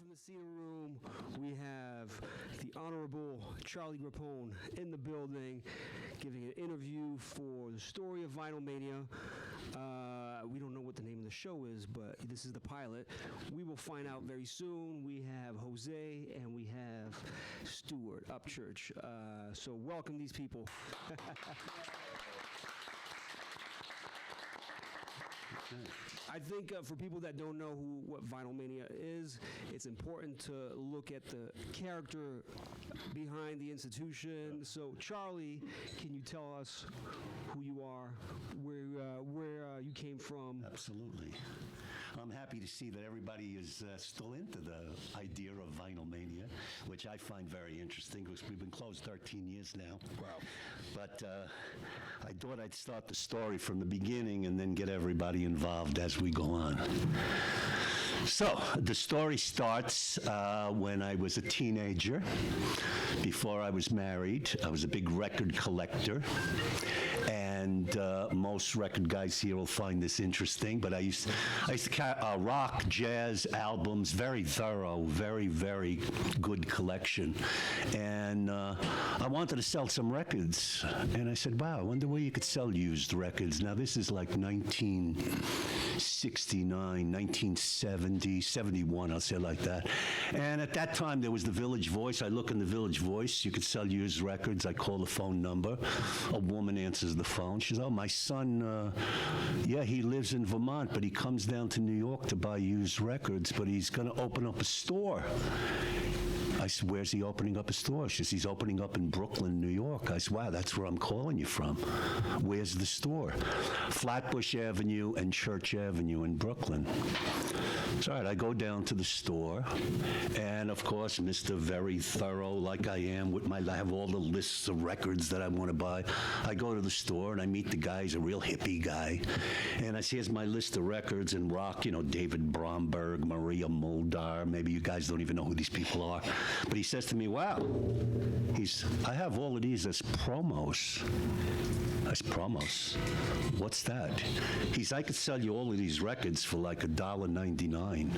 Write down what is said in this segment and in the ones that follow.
from the Cedar Room, we have the Honorable Charlie Grappone in the building, giving an interview for the story of VINYLMANIA. We don't know what the name of the show is, but this is the pilot. We will find out very soon. We have Jose and we have Stewart, Upchurch. So welcome these people. I think for people that don't know what VINYLMANIA is, it's important to look at the character behind the institution. So, Charlie, can you tell us who you are, where you came from? Absolutely. I'm happy to see that everybody is still into the idea of VINYLMANIA, which I find very interesting because we've been closed 13 years now. Wow. But I thought I'd start the story from the beginning and then get everybody involved as we go on. So, the story starts when I was a teenager. Before I was married, I was a big record collector. And most record guys here will find this interesting, but I used to carry rock, jazz albums, very thorough, very, very good collection. And I wanted to sell some records. And I said, wow, I wonder where you could sell used records. Now, this is like 1969, 1970, 71, I'll say it like that. And at that time, there was the Village Voice. I look in the Village Voice. You could sell used records. I call the phone number. A woman answers the phone. She says, oh, my son, yeah, he lives in Vermont, but he comes down to New York to buy used records, but he's going to open up a store. I said, where's he opening up a store? She says, he's opening up in Brooklyn, New York. I said, wow, that's where I'm calling you from. Where's the store? Flatbush Avenue and Church Avenue in Brooklyn. It's all right, I go down to the store, and of course, Mr. Very Thorough, like I am, I have all the lists of records that I want to buy. I go to the store, and I meet the guy. He's a real hippie guy. And I see, here's my list of records in rock, you know, David Bromberg, Maria Muldaur. Maybe you guys don't even know who these people are. But he says to me, wow, I have all of these as promos. As promos. What's that? I could sell you all of these records for like $1.99.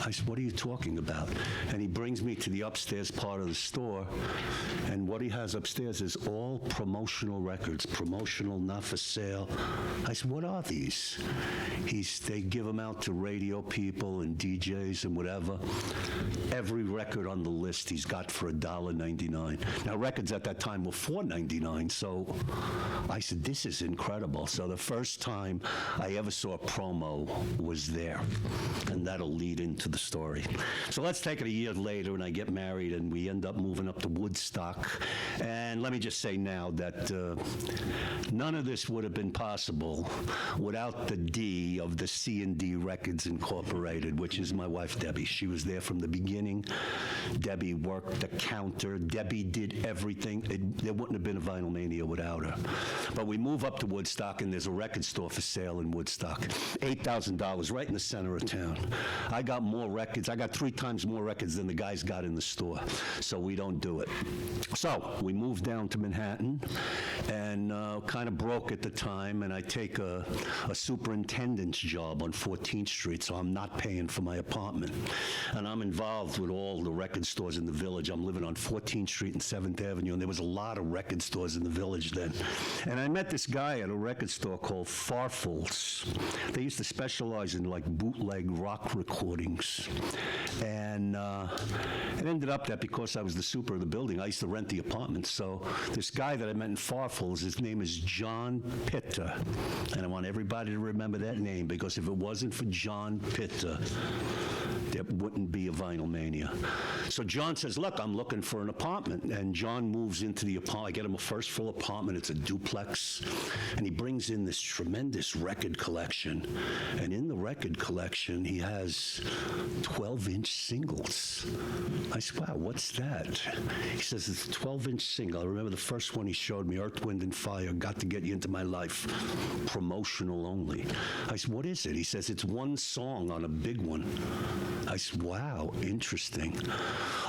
I said, what are you talking about? And he brings me to the upstairs part of the store, and what he has upstairs is all promotional records, promotional, not for sale. I said, what are these? They give them out to radio people and DJs and whatever. Every record on the list he's got for $1.99. Now, records at that time were $4.99, so I said, this is incredible. So the first time I ever saw a promo was there, and that'll lead into the story. So let's take it a year later, and I get married, and we end up moving up to Woodstock. And let me just say now that none of this would have been possible without the D of the C&D Records Incorporated, which is my wife, Debbie. She was there from the beginning. Debbie worked the counter. Debbie did everything. There wouldn't have been a VINYLMANIA without her. But we move up to Woodstock, and there's a record store for sale in Woodstock. $8,000 right in the center of town. I got more records. I got 3 times more records than the guys got in the store. So we don't do it. So we moved down to Manhattan, and kind of broke at the time, and I take a superintendent's job on 14th Street, so I'm not paying for my apartment. And I'm involved with all the record stores in the village. I'm living on 14th Street and 7th Avenue, and there was a lot of record stores in the village then. And I met this guy at a record store called Farfels. They used to specialize in like bootleg rock recordings. And it ended up that because I was the super of the building, I used to rent the apartment. So this guy that I met in Farfels, his name is John Pitta. And I want everybody to remember that name, because if it wasn't for John Pitta, there wouldn't be a VINYLMANIA. So John says, look, I'm looking for an apartment. And John moves into the apartment. I get him a first floor apartment. It's a duplex. And he brings in this tremendous record collection. And in the record collection, he has 12-inch singles. I said, wow, what's that? He says, it's a 12-inch single. I remember the first one he showed me, Earth, Wind, and Fire, Got to Get You Into My Life, promotional only. I said, what is it? He says, it's one song on a big one. I I said, wow, interesting.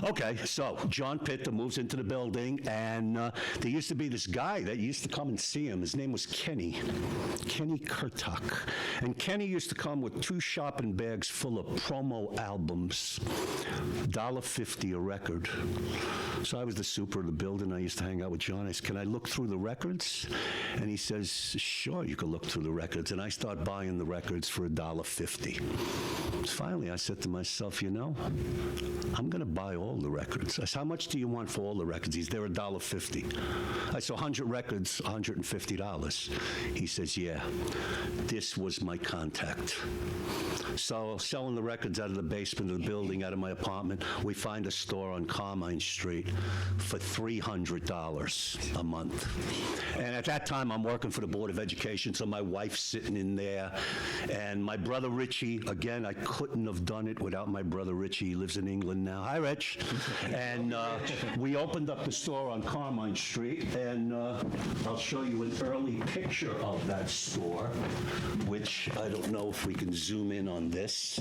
Okay, so John Pitta moves into the building, and there used to be this guy that used to come and see him. His name was Kenny Kurtak. And Kenny used to come with 2 shopping bags full of promo albums, $1.50 a record. So I was the super of the building. I used to hang out with John. I said, can I look through the records? And he says, sure, you can look through the records. And I start buying the records for $1.50. Finally, I said to myself, you know, I'm going to buy all the records. I said, how much do you want for all the records? He's there, $1.50. I said, 100 records, $150. He says, yeah, this was my contact. So selling the records out of the basement of the building, out of my apartment, we find a store on Carmine Street for $300 a month. And at that time, I'm working for the Board of Education, so my wife's sitting in there. And my brother Richie, again, I couldn't have done it without my brother Richie. He lives in England now. Hi, Rich. And we opened up the store on Carmine Street, and I'll show you an early picture of that store, which I don't know if we can zoom in on this,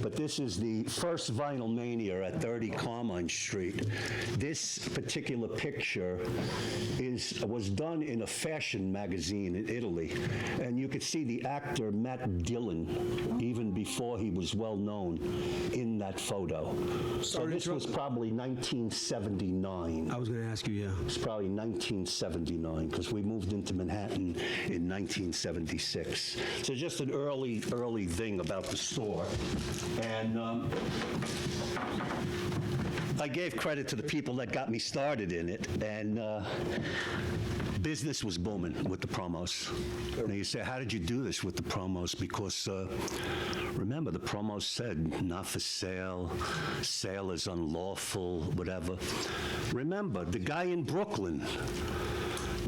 but this is the first VINYLMANIA at 30 Carmine Street. This particular picture was done in a fashion magazine in Italy, and you could see the actor Matt Dillon, even before he was well known, in that photo. So this was probably 1979. I was going to ask you, yeah. It's probably 1979, because we moved into Manhattan in 1976. So just an early thing about the store. And I gave credit to the people that got me started in it, and business was booming with the promos. And you say, how did you do this with the promos? Because remember, the promos said, not for sale, sale is unlawful, whatever. Remember, the guy in Brooklyn,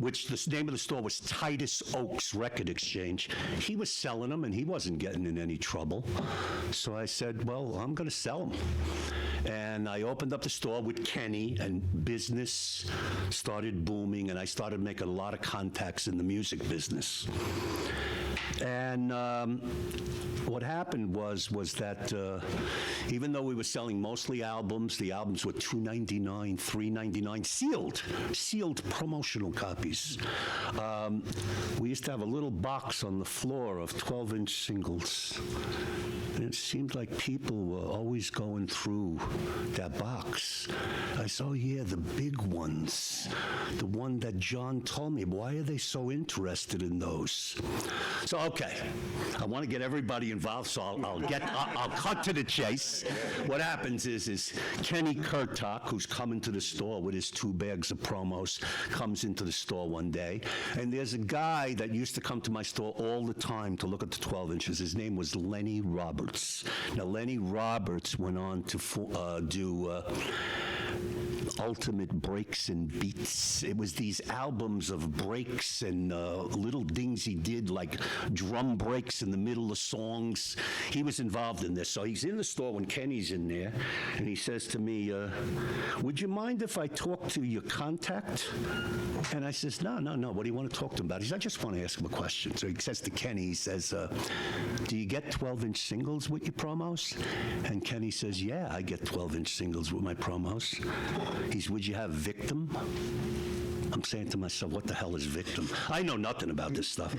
which the name of the store was Titus Oaks Record Exchange, he was selling them, and he wasn't getting in any trouble. So I said, well, I'm going to sell them. And I opened up the store with Kenny, and business started booming, and I started making a lot of contacts in the music business. And what happened was that even though we were selling mostly albums, the albums were $2.99, $3.99, sealed promotional copies. We used to have a little box on the floor of 12-inch singles. And it seemed like people were always going through that box. I said, oh yeah, the big ones. The one that John told me. Why are they so interested in those? So, okay, I want to get everybody involved, so I'll cut to the chase. What happens is Kenny Kurtak, who's coming to the store with his 2 bags of promos, comes into the store one day, and there's a guy that used to come to my store all the time to look at the 12 inches. His name was Lenny Roberts. Now, Lenny Roberts went on to do Ultimate Breaks and Beats. It was these albums of breaks and little things he did, like drum breaks in the middle of songs. He was involved in this. So he's in the store when Kenny's in there, and he says to me, would you mind if I talk to your contact? And I says, no. What do you want to talk to him about? He says, I just want to ask him a question. So he says to Kenny, he says, do you get 12-inch singles with your promos? And Kenny says, yeah, I get 12-inch singles with my promos. He's, would you have Victim? I'm saying to myself, what the hell is Victim? I know nothing about this stuff.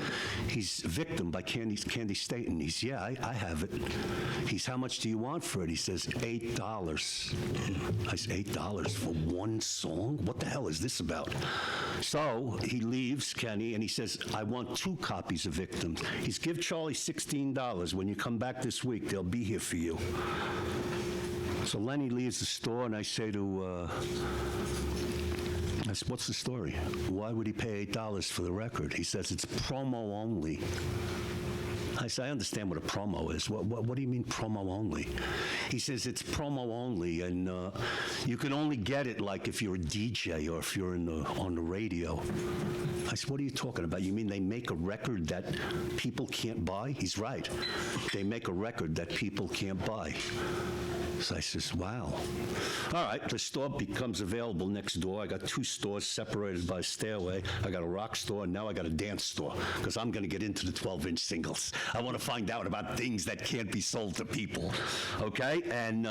He's Victim by Candy Staten. He's, yeah, I have it. He's, how much do you want for it? He says, $8. I said, $8 for one song? What the hell is this about? So he leaves, Kenny, and he says, I want 2 copies of Victim. He's, give Charlie $16. When you come back this week, they'll be here for you. So Lenny leaves the store, and I say to, I said, what's the story? Why would he pay $8 for the record? He says, it's promo only. I said, I understand what a promo is. What do you mean promo only? He says, it's promo only, and you can only get it like if you're a DJ or if you're on the radio. I said, what are you talking about? You mean they make a record that people can't buy? He's right. They make a record that people can't buy. So I says, wow. All right, the store becomes available next door. I got 2 stores separated by a stairway. I got a rock store, and now I got a dance store, because I'm going to get into the 12-inch singles. I want to find out about things that can't be sold to people, okay? And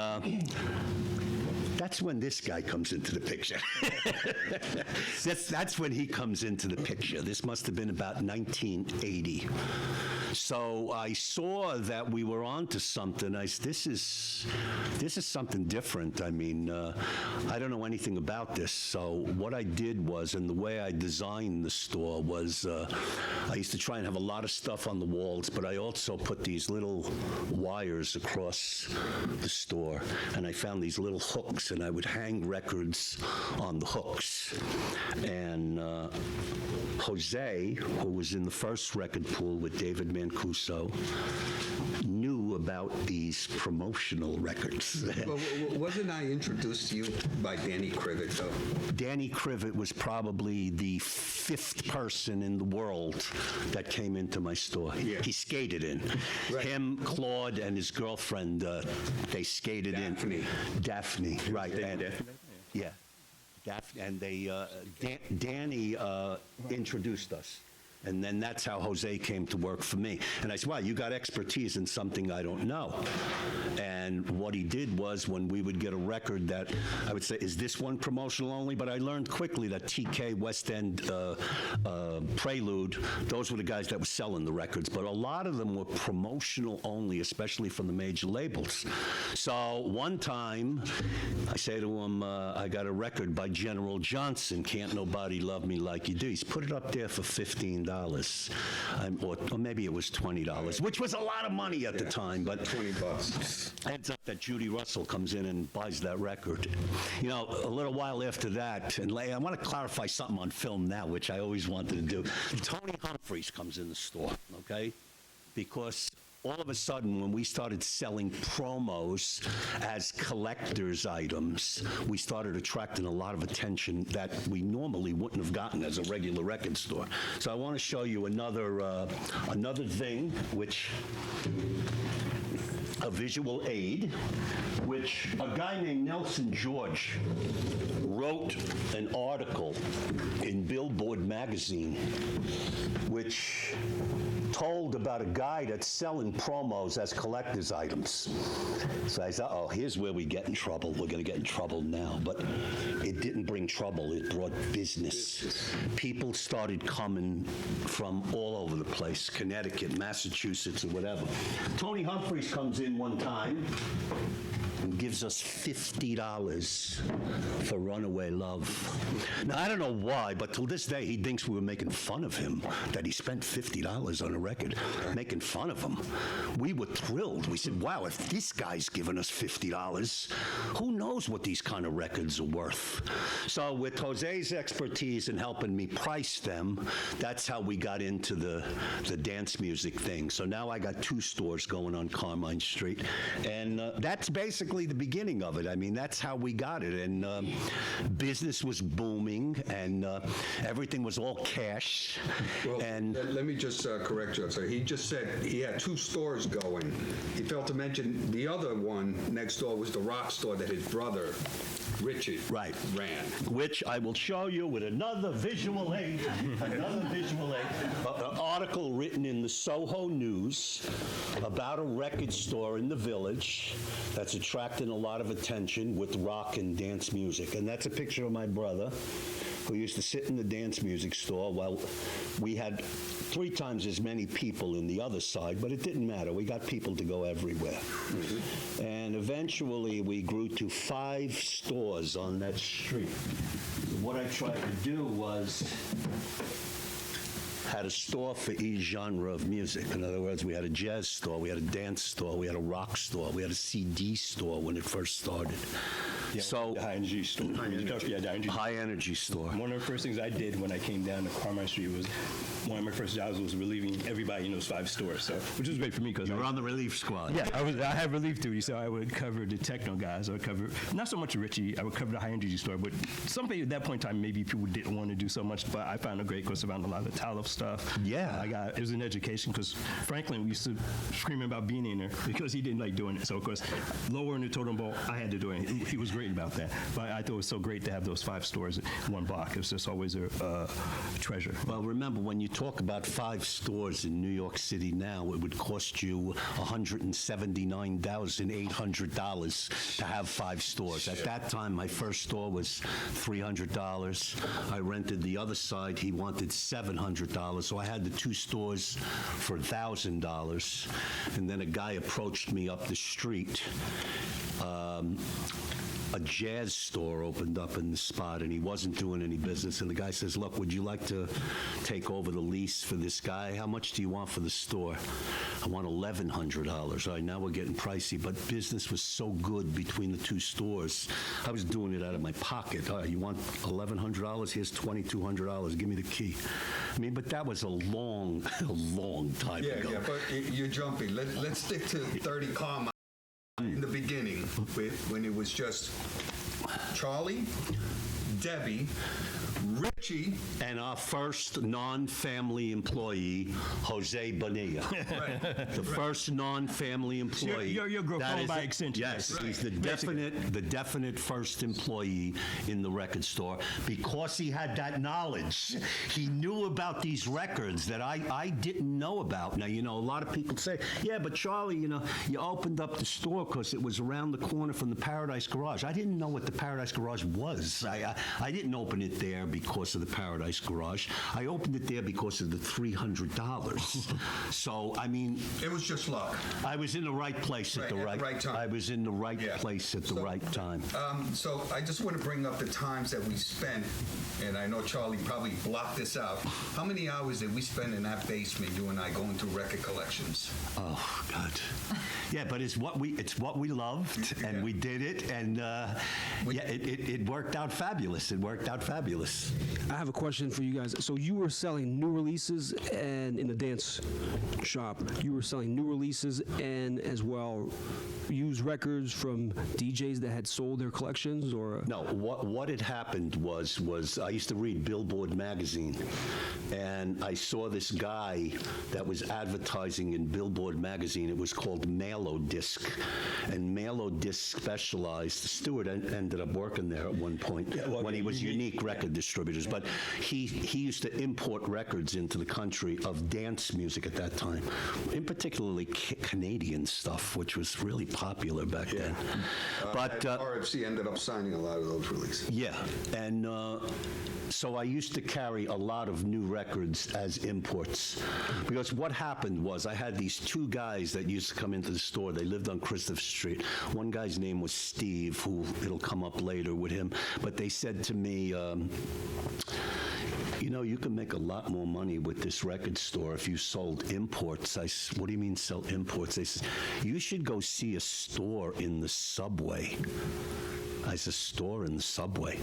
that's when this guy comes into the picture. That's when he comes into the picture. This must have been about 1980. So I saw that we were onto something. This is something different. I mean, I don't know anything about this. So what I did was, and the way I designed the store was, I used to try and have a lot of stuff on the walls, but I also put these little wires across the store, and I found these little hooks, and I would hang records on the hooks. And Jose, who was in the first record pool with David Mancuso, knew about these promotional records. Well, wasn't I introduced to you by Danny Krivit, though? Danny Krivit was probably the 5th person in the world that came into my store. Yeah. He skated in. Right. Him, Claude, and his girlfriend, they skated in. Daphne, right. And, yeah. Daphne, and Danny introduced us. And then that's how Jose came to work for me. And I said, wow, you got expertise in something I don't know. And what he did was, when we would get a record that I would say, is this one promotional only? But I learned quickly that TK, West End, Prelude, those were the guys that were selling the records. But a lot of them were promotional only, especially from the major labels. So one time, I say to him, I got a record by General Johnson, Can't Nobody Love Me Like You Do. He's put it up there for $15. Or maybe it was $20, which was a lot of money at the time, but $20. Ends up that Judy Russell comes in and buys that record. You know, a little while after that, and I want to clarify something on film now, which I always wanted to do. Tony Humphries comes in the store, okay? Because all of a sudden, when we started selling promos as collector's items, we started attracting a lot of attention that we normally wouldn't have gotten as a regular record store. So I want to show you another thing, which a visual aid, which a guy named Nelson George wrote an article in Billboard magazine, which told about a guy that's selling promos as collector's items. So I thought, oh, here's where we get in trouble. We're going to get in trouble now. But it didn't bring trouble. It brought business. People started coming from all over the place, Connecticut, Massachusetts, or whatever. Tony Humphries comes in one time and gives us $50 for Runaway Love. Now, I don't know why, but till this day, he thinks we were making fun of him, that he spent $50 on a record, making fun of him. We were thrilled. We said, wow, if this guy's giving us $50, who knows what these kind of records are worth? So with Jose's expertise in helping me price them, that's how we got into the dance music thing. So now I got 2 stores going on Carmine Street, and that's basically the beginning of it. I mean, that's how we got it, and business was booming, and everything was all cash. Well, and let me just correct you. So he just said he had 2 stores going. He failed to mention the other one next door was the rock store that his brother Richard ran. Which I will show you with another visual aid. An article written in the Soho News about a record store in the Village that's attracting a lot of attention with rock and dance music. And that's a picture of my brother, who used to sit in the dance music store while we had 3 times as many people in the other side, but it didn't matter. We got people to go everywhere. Mm-hmm. And eventually we grew to 5 stores on that street. What I tried to do was had a store for each genre of music. In other words, we had a jazz store, we had a dance store, we had a rock store, we had a CD store when it first started. Yeah, So, the high energy store. Yeah, the energy. high energy store. One of the first things I did when I came down to Carmine Street was one of my first jobs was relieving everybody in those 5 stores. So, which was great for me because You were on the relief squad. yeah, I had relief duty, so I would cover the techno guys. I would cover not so much Richie. I would cover the high energy store, but somebody at that point in time maybe people didn't want to do so much. But I found it great because around a lot of the Talif stuff. Yeah. It was an education because Franklin used to screaming about being in there because he didn't like doing it. So of course, lower in the totem pole, I had to do it. He was great about that. But I thought it was so great to have those 5 stores in one block. It was just always a treasure. Well, remember, when you talk about 5 stores in New York City now, it would cost you $179,800 to have 5 stores. At that time, my first store was $300. I rented the other side. He wanted $700. So I had the 2 stores for $1,000. And then a guy approached me up the street. A jazz store opened up in the spot, and he wasn't doing any business. And the guy says, look, would you like to take over the lease for this guy? How much do you want for the store? I want $1,100. All right, now we're getting pricey, but business was so good between the 2 stores. I was doing it out of my pocket. All right, you want $1,100? Here's $2,200. Give me the key. I mean, but that was a long, a long time ago. Yeah, but you're jumping. Let's stick to 30 Carmine. In the beginning, when it was just Charlie, Debbie, Richie, And our first non-family employee, Jose Bonilla. right, The first non-family employee. you're Grappone That is by it. extension. Yes, Right. he's the definite first employee in the record store because he had that knowledge. He knew about these records that I didn't know about. Now, you know, a lot of people say, yeah, but Charlie, you know, you opened up the store because it was around the corner from the Paradise Garage. I didn't know what the Paradise Garage was. I didn't open it there because of the Paradise Garage. I opened it there because of the $300. So, I mean, it was just luck. I was in the right place at the right time. I was in the right Yeah. place at the So, right time. So I just want to bring up the times that we spent, and I know Charlie probably blocked this out. How many hours did we spend in that basement, you and I, going through record collections? Oh God. Yeah, but it's what we loved, and Yeah. we did it, and it worked out fabulous. It worked out fabulous. I have a question for you guys. So you were selling new releases, and in the dance shop, you were selling new releases and as well used records from DJs that had sold their collections, or No, what had happened was I used to read Billboard magazine, and I saw this guy that was advertising in Billboard magazine. It was called Melodisc, and Melodisc specialized. Stewart ended up working there at one point when he was Unique Record Distributors, but he used to import records into the country of dance music at that time, in particularly Canadian stuff, which was really popular back then. But RFC ended up signing a lot of those releases. yeah, and so I used to carry a lot of new records as imports, because what happened was I had these 2 guys that used to come into the store. They lived on Christopher Street. One guy's name was Steve, who it'll come up later with him, but they said to me, you know, you can make a lot more money with this record store if you sold imports. I said, what do you mean sell imports? They said, you should go see a store in the subway. I said, a store in the subway?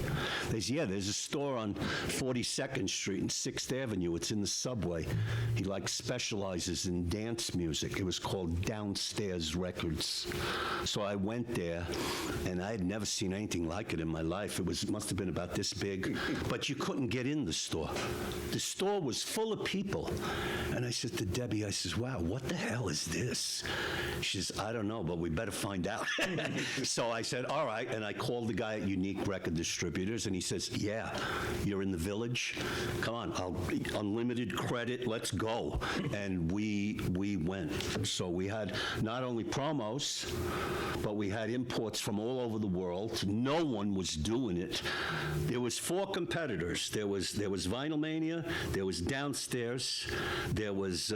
They said, yeah, there's a store on 42nd Street and 6th Avenue. It's in the subway. He specializes in dance music. It was called Downstairs Records. So I went there, and I had never seen anything like it in my life. It must have been about this big, but you couldn't get in the store. The store was full of people. And I said to Debbie, I says, wow, what the hell is this? She says, I don't know, but we better find out. So I said, all right, and I called the guy at Unique Record Distributors, and he says, yeah, you're in the Village? Come on, unlimited credit, let's go. And we went. So we had not only promos, but we had imports from all over the world. No one was doing it. There was 4 competitors. There was VINYLMANIA, there was Downstairs, there was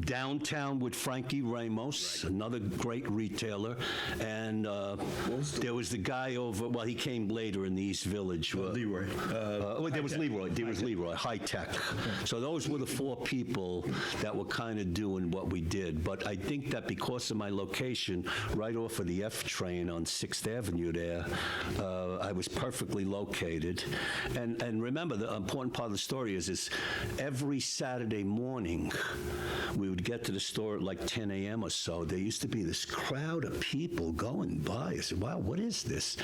Downtown with Frankie Ramos, another great retailer, and there was the guy guy over, well, he came later in the East Village. Leroy. There was Leroy. There was Leroy, High Tech. So those were the 4 people that were kind of doing what we did. But I think that because of my location, right off of the F train on 6th Avenue there, I was perfectly located. And remember, the important part of the story is every Saturday morning, we would get to the store at like 10 a.m. or so. There used to be this crowd of people going by. I said, wow, what is this?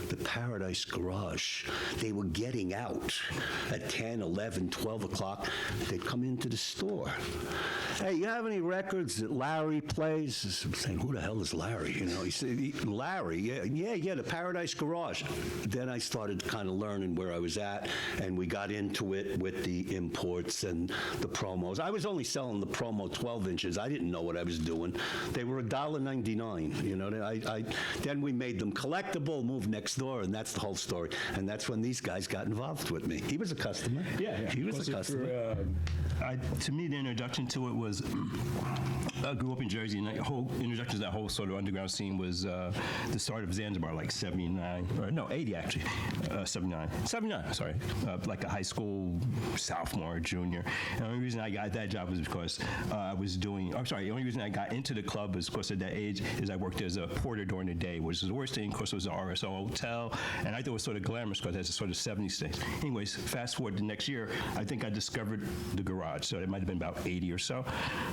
The Paradise Garage. They were getting out at 10, 11, 12 o'clock. They'd come into the store. Hey, you have any records that Larry plays? I'm saying, who the hell is Larry? You know, he said, Larry, yeah, the Paradise Garage. Then I started kind of learning where I was at, and we got into it with the imports and the promos. I was only selling the promo 12 inches. I didn't know what I was doing. They were $1.99. You know, then we made them collectible, moved next door, and that's the whole story. And that's when these guys got involved with me. He was a customer. Yeah. He was a customer. To me, the introduction to it was, I grew up in Jersey, and the whole introduction to that whole sort of underground scene was the start of Zanzibar, like 79, or no, 80 actually, 79, sorry, like a high school sophomore, junior. And the only reason I got that job was because the only reason I got into the club was because at that age is I worked as a porter during the day, which is the worst thing, of course, was the RSO hotel, and I thought it was sort of glamorous because that's a sort of 70s thing. Anyways, fast forward the next year, I think I discovered the garage, so it might have been about 80 or so.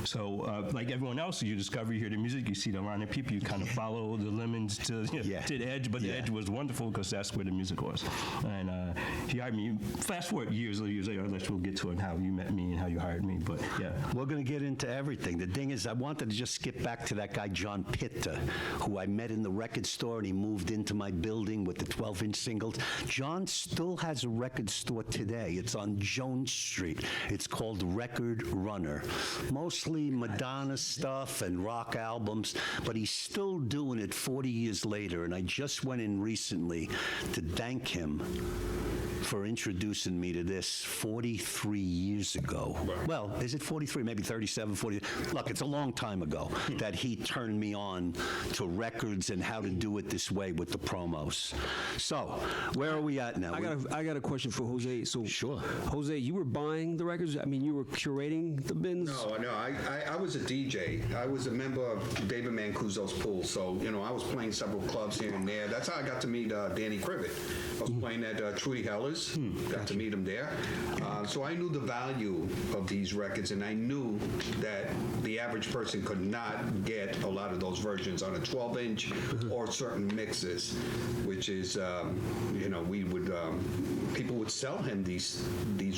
So like everyone else, you discover, you hear the music, you see the line of people, you kind of follow the lemons to the edge, but the edge was wonderful because that's where the music was. And he hired me. Fast forward years later, unless we'll get to it, how you met me and how you hired me, but yeah. We're going to get into everything. The thing is, I wanted to just skip back to that guy, John Pitta, who I met in the record store, and he moved into my building with the 12-inch singles. John still has a record store today. It's on Jones Street. It's called Record Runner. Mostly Madonna stuff and rock albums, but he's still doing it 40 years later, and I just went in recently to thank him for introducing me to this 43 years ago. Right. Well, is it 43? Maybe 37, 40. Look, it's a long time ago that he turned me on to records and how to do it this way with the promos. So, where are we at now? I got a question for Jose. So, sure. Jose, you were buying the records? I mean, you were curating the bins? No. I was a DJ. I was a member of David Mancuso's pool. So, you know, I was playing several clubs here and there. That's how I got to meet Danny Crivet. I was playing at Trudy Heller's. Got to meet him there. So I knew the value of these records, and I knew that the average person could not get a lot of those versions on a 12-inch or certain mixes, which is, people would sell him these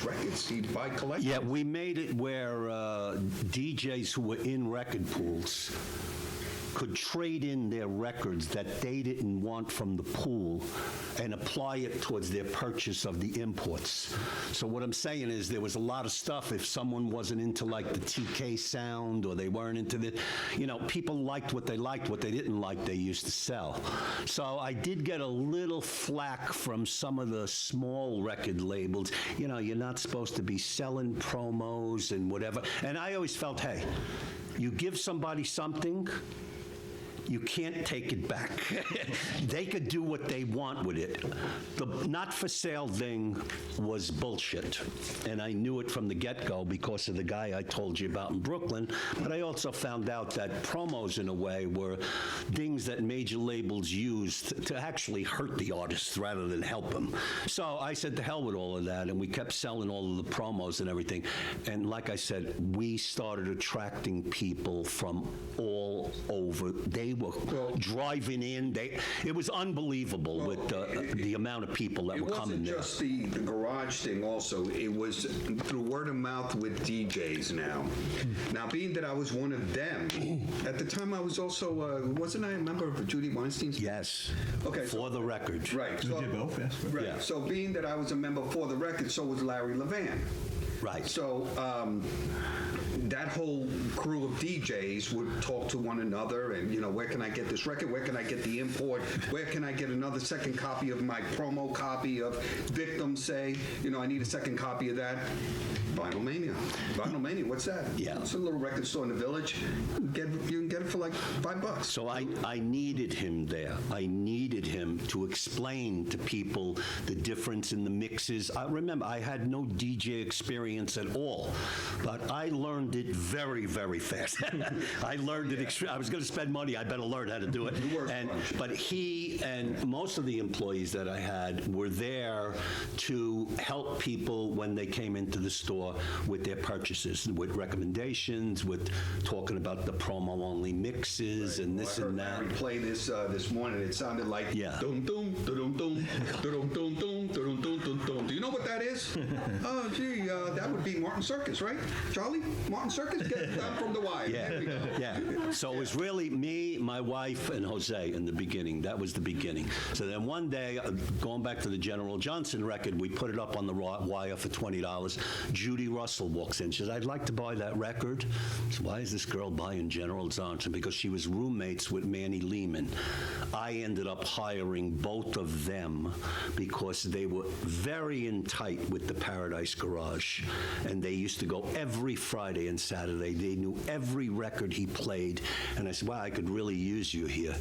records. He'd buy collections. Yeah, we made it where DJs who were in record pools could trade in their records that they didn't want from the pool and apply it towards their purchase of the imports. So what I'm saying is there was a lot of stuff. If someone wasn't into like the TK sound, or they weren't into the, people liked what they didn't like, they used to sell. So I did get a little flack from some of the small record labels. You're not supposed to be selling promos and whatever. And I always felt, hey, you give somebody something, you can't take it back. They could do what they want with it. The not for sale thing was bullshit. And I knew it from the get-go because of the guy I told you about in Brooklyn. But I also found out that promos, in a way, were things that major labels used to actually hurt the artists rather than help them. So I said, to hell with all of that. And we kept selling all of the promos and everything. And like I said, we started attracting people from all over. They were driving in. It was unbelievable with the amount of people that were coming there. It wasn't just the garage thing also. It was through word of mouth with DJs now. Now, being that I was one of them, at the time I was also, wasn't I a member of Judy Weinstein's? Yes. Okay. For the record. Right. You did both, yes. Right. Yeah. So being that I was a member for the record, so was Larry Levan. Right. So that whole crew of DJs would talk to one another, and where can I get this record? Where can I get the import? Where can I get another second copy of my promo copy of Victim? Say, I need a second copy of that. VINYLMANIA. VINYLMANIA, what's that? Yeah. It's a little record store in the village. You can get it for like $5. So I needed him there. I needed him to explain to people the difference in the mixes. Remember, I had no DJ experience at all, but I learned it very, very fast. I learned it. I was going to spend money. I better learn how to do it. But he and most of the employees that I had were there to help people when they came into the store with their purchases, with recommendations, with talking about the promo-only mixes and this and that. I heard Larry play this morning. It sounded like dum dum dum dum dum dum dum dum dum dum. Do you know what that is? Oh, gee, that would be Martin Circus, right? Charlie, Martin Circus, get it down from the wire. Yeah, There we go. yeah. So it was really me, my wife, and Jose in the beginning. That was the beginning. So then one day, going back to the General Johnson record, we put it up on the wire for $20. Judy Russell walks in. She says, I'd like to buy that record. So why is this girl buying General Johnson? Because she was roommates with Manny Lehman. I ended up hiring both of them because they were very in tight with the Paradise Garage. And they used to go every Friday and Saturday. They knew every record he played. And I said, wow, I could really use you here.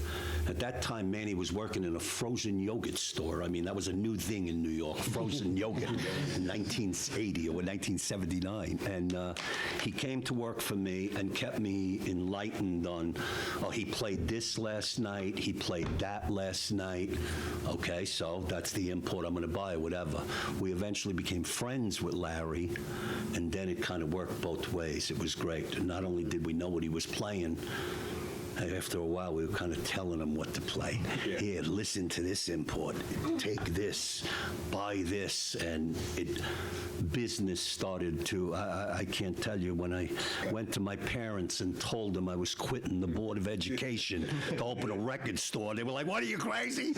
At that time, Manny was working in a frozen yogurt store. I mean, that was a new thing in New York, frozen yogurt in 1980 or 1979. And he came to work for me and kept me enlightened on, oh, he played this last night, he played that last night. Okay, so that's the import I'm going to buy, whatever. We eventually became friends with Larry, and then it kind of worked both ways. It was great. Not only did we know what he was playing, after a while, we were kind of telling him what to play. Yeah. Here, listen to this import. Take this, buy this, and business started to, I can't tell you, when I went to my parents and told them I was quitting the Board of Education to open a record store, they were like, what, are you crazy?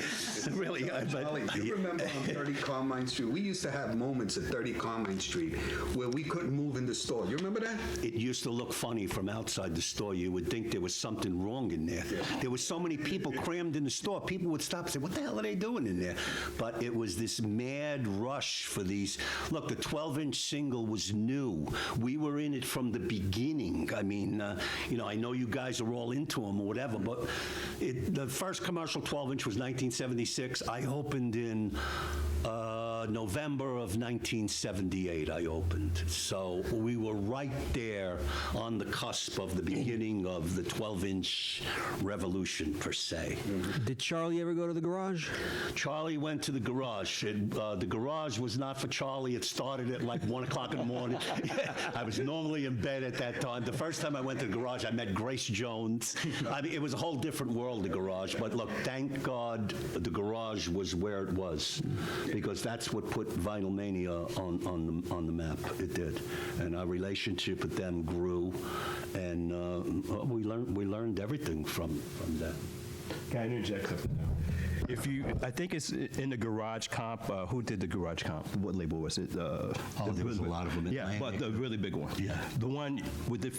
Really? Charlie, do you remember on 30 Carmine Street? We used to have moments at 30 Carmine Street where we couldn't move in the store. You remember that? It used to look funny from outside the store. You would think there was something wrong in there. Yeah. There were so many people crammed in the store. People would stop and say, what the hell are they doing in there? But it was this mad rush for these. Look, the 12-inch single was new. We were in it from the beginning. I mean, I know you guys are all into them or whatever, but the first commercial 12-inch was 1976. I opened in November of 1978, I opened. So we were right there on the cusp of the beginning of the 12-inch revolution, per se. Did Charlie ever go to the garage? Charlie went to the garage. The garage was not for Charlie. It started at like 1 o'clock in the morning. I was normally in bed at that time. The first time I went to the garage, I met Grace Jones. I mean, it was a whole different world, the garage. But look, thank God the garage was where it was, because that's what put VINYLMANIA on the map. It did, and our relationship with them grew, and we learned everything from that. Can I interject something? I think it's in the Garage Comp. Who did the Garage Comp? What label was it? There was a lot of them. Yeah, but the really big one. Yeah. The one with the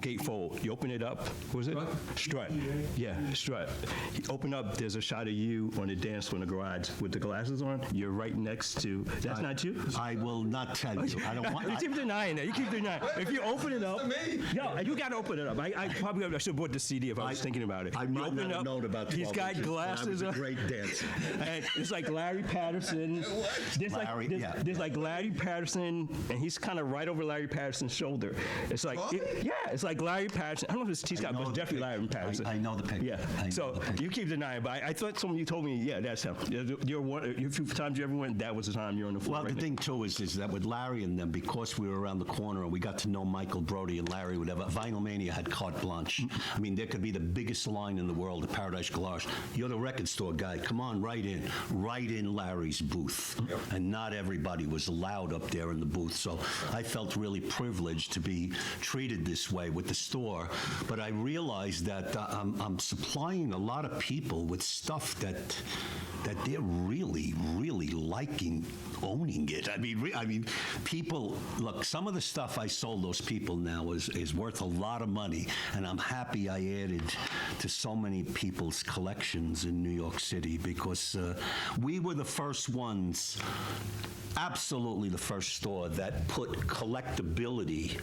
gatefold. You open it up. What was it? Strut. Yeah, Strut. You open up. There's a shot of you on the dance floor in the garage with the glasses on. You're right next to. That's not you. I will not tell you. I don't want. You keep denying that. You keep denying. If you open it up, yo, you got to open it up. I probably should have bought the CD if I was thinking about it. I might not have known about 12 He's got inches, glasses on. Great dancer. And it's like Larry Patterson. There's like Larry Patterson, and he's kind of right over Larry Patterson's shoulder. It's like, it's like Larry Patterson. I don't know if it's T-Scott, but it's definitely Larry Patterson. I know the picture. Yeah. So you keep denying, but I thought you told me, yeah, that's him. A few times you ever went, that was the time you're on the floor. Well, right the thing too is that with Larry and them, because we were around the corner and we got to know Michael Brody and Larry, whatever, VINYLMANIA had carte blanche. I mean, there could be the biggest line in the world, the Paradise Garage. You're the record store guy, come on, right in Larry's booth. And not everybody was allowed up there in the booth. So I felt really privileged to be treated this way with the store. But I realized that I'm supplying a lot of people with stuff that they're really, really liking owning it. I mean, people, look, some of the stuff I sold those people now is worth a lot of money, and I'm happy I added to so many people's collections in New York City, because we were the first ones, absolutely the first store that put collectability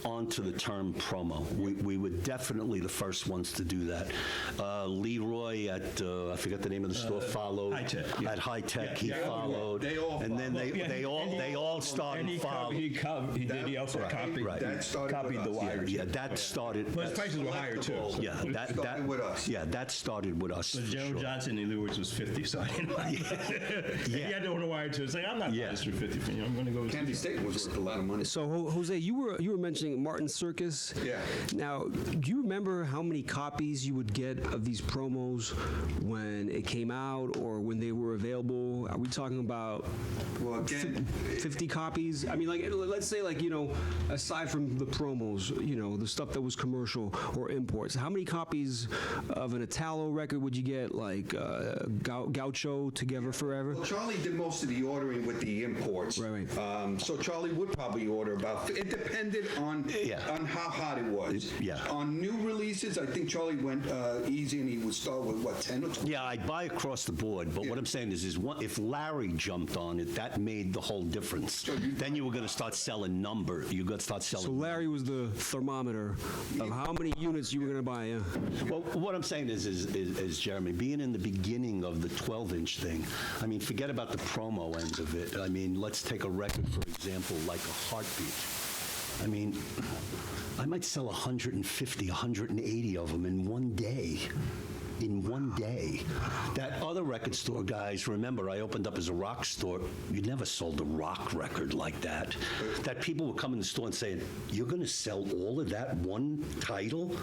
onto the term promo. We were definitely the first ones to do that. Leroy at, I forget the name of the store, followed. High Tech, yeah. At High Tech, Yeah, he followed. They all and then they all started following. He also copied. Right. That started Copied with the us. wire. Yeah, that started. But his prices were higher too. So. Yeah, that started with us. Yeah, that started with us. But for Joe sure. Johnson in Leroy's was 50, so I didn't like it. He had to own a wire too. It's like, I'm not buying this for 50. I'm going to go with Candy State was worth a lot of money. So, Jose, you were mentioning Martin Circus. Yeah. Now, do you remember how many copies you would get of these promos when it came out or when they were available? Are we talking about Well, again, 50 copies? I mean, like, let's say, like, aside from the promos, the stuff that was commercial or imports, how many copies of an Italo record would you get, like Gaucho, Together Forever? well, Charlie did most of the ordering with the imports. Right. So Charlie would probably order about. It depended on how hot it was. Yeah. On new releases, I think Charlie went easy, and he would start with what, 10 or 12. Yeah, I'd buy across the board, but what I'm saying is if Larry jumped on it, that made the whole difference. Then you were going to start selling number. You're going to start selling. So Larry was the thermometer of how many units you were going to buy, yeah. Well, what I'm saying is Jeremy, being in the beginning of the 12-inch thing, I mean, forget about the promo end of it. I mean, let's take a record, for example, like a Heartbeat. I mean, I might sell 150, 180 of them in one day. In one day. That other record store, guys, remember, I opened up as a rock store. You never sold a rock record like that. That people would come in the store and say, you're going to sell all of that one title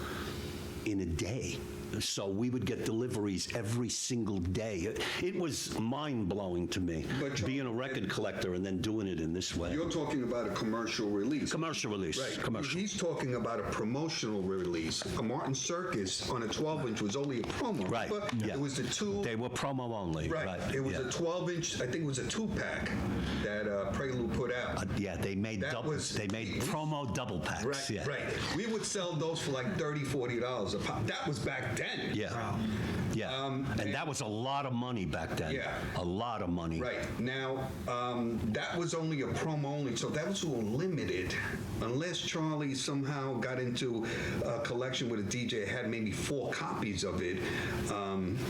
in a day? So we would get deliveries every single day. It was mind-blowing to me, But being a record collector and then doing it in this way. You're talking about a commercial release. Commercial release. Right. Commercial. He's talking about a promotional release. A Martin Circus on a 12-inch was only a promo. Right. But Yeah. it was the two. They were promo only. Right. It was yeah. a 12-inch. I think it was a 2-pack that Prelude put out. Yeah, they made That was- They made promo double packs. Right. Yeah. Right. We would sell those for like $30, $40 a pop. That was back then. Yeah. Yeah. And that was a lot of money back then. Yeah. A lot of money. Right. Now, that was only a promo only, so that was all limited. Unless Charlie somehow got into a collection with a DJ that had maybe 4 copies of it,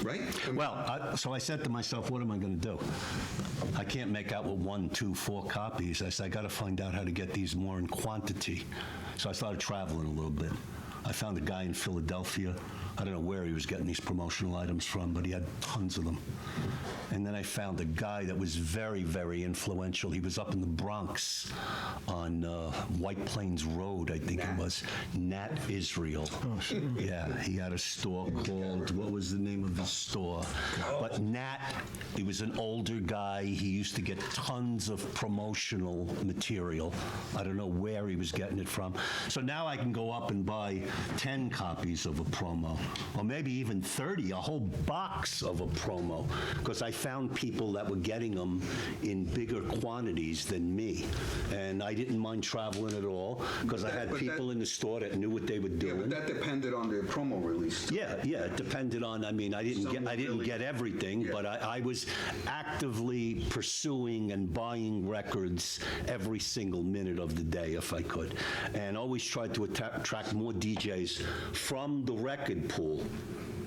right? Well, so I said to myself, what am I going to do? I can't make out with 1, 2, 4 copies. I said, I got to find out how to get these more in quantity. So I started traveling a little bit. I found a guy in Philadelphia. I don't know where he was getting these promotional items from, but he had tons of them. And then I found a guy that was very, very influential. He was up in the Bronx on White Plains Road, I think it was. Nat Israel. Oh, sure. Yeah, he had a store called, what was the name of his store? But Nat, he was an older guy. He used to get tons of promotional material. I don't know where he was getting it from. So now I can go up and buy 10 copies of a promo, or maybe even 30, a whole box of a promo, because I found people that were getting them in bigger quantities than me. And I didn't mind traveling at all, because I had people in the store that knew what they were Yeah, doing. but that depended on their promo release. Yeah, it depended on, I mean, I didn't get everything, Yeah. but I was actively pursuing and buying records every single minute of the day if I could, and always tried to attract more DJs from the record pool,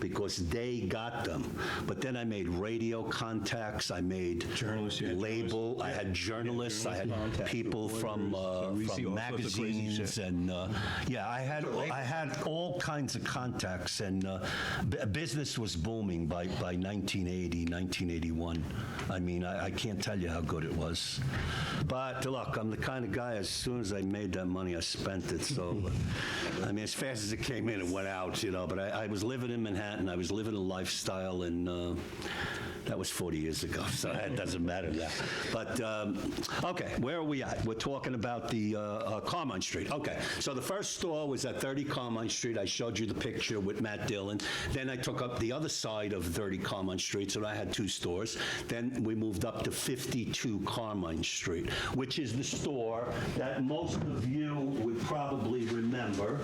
because they got them. But then I made radio contacts, I made Journalists, you had label, I had journalists, I had people from magazines, and I had all kinds of contacts, and business was booming by 1980, 1981. I mean, I can't tell you how good it was. But look, I'm the kind of guy, as soon as I made that money, I spent it. So, I mean, as fast as it came in, it went out, but I was living in Manhattan. that, and I was living a lifestyle, and that was 40 years ago, so it doesn't matter now. But, okay, where are we at? We're talking about the Carmine Street. Okay, so the first store was at 30 Carmine Street. I showed you the picture with Matt Dillon. Then I took up the other side of 30 Carmine Street, so I had 2 stores. Then we moved up to 52 Carmine Street, which is the store that most of you would probably remember.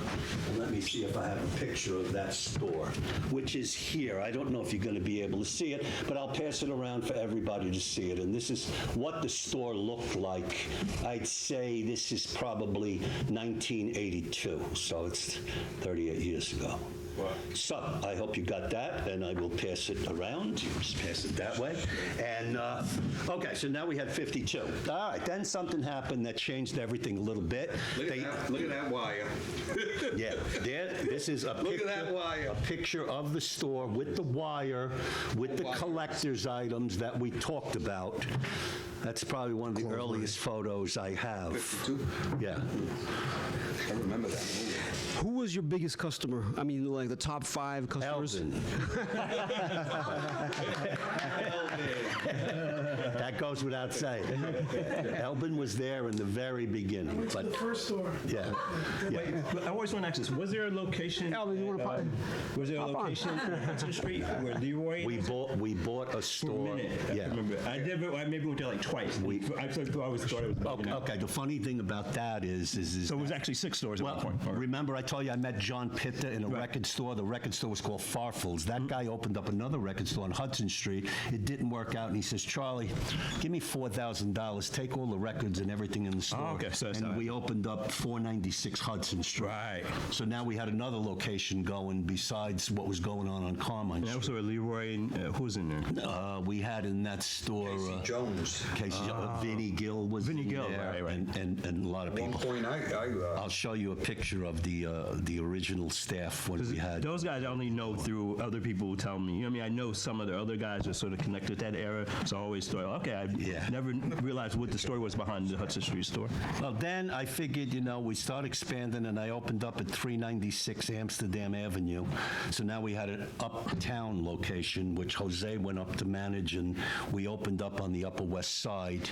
And let me see if I have a picture of that store, which is here. I don't know if you're going to be able to see it, but I'll pass it around for everybody to see it. And this is what the store looked like. I'd say this is probably 1982, so it's 38 years ago. Wow. So I hope you got that, and I will pass it around. You just pass it that way. And, okay, so now we had 52. All right, then something happened that changed everything a little bit. Look at that wire. Yeah, this is a Look picture, at that wire. a picture of the store with the wire, with the collector's items that we talked about. That's probably one of the earliest photos I have. 52? Yeah. I remember that movie. Who was your biggest customer? I mean, like the top 5 customers? Elbin. That goes without saying. Elbin was there in the very beginning. Went to the first store. Yeah. Yeah. But I always want to ask this: was there a location? Elbin, you wanna pop- was there a pop on. location on Hudson Street where Leroy? We bought a For a store. minute. I Yeah. remember. I maybe went there like twice. I always thought it was. Okay, the funny thing about that is So it was actually 6 stores at one point. or- remember I told you I met John Pitta in a record store? The record store was called Farfels. That guy opened up another record store on Hudson Street. It didn't work out, and he says, Charlie, give me $4,000, take all the records and everything in the store. okay, so that's and how we opened up 496 Hudson Street. Right. So now we had another location going besides what was going on Carmine And Street. also Leroy and who was in there? We had in that store... Casey Jones. Casey, Vinny Gill was Vinny in Gill, there, right. And a lot of At one people. point, I'll show you a picture of the original staff when we had. Those guys I only know through other people who tell me. You know what I mean? I know some of the other guys are sort of connected to that era, so I always thought, okay, I never realized what the story was behind the Hudson Street store. Well, then I figured, we start expanding, and I opened up at 396 Amsterdam Avenue. So now we had an uptown location, which Jose went up to manage, and we opened up on the Upper West Side.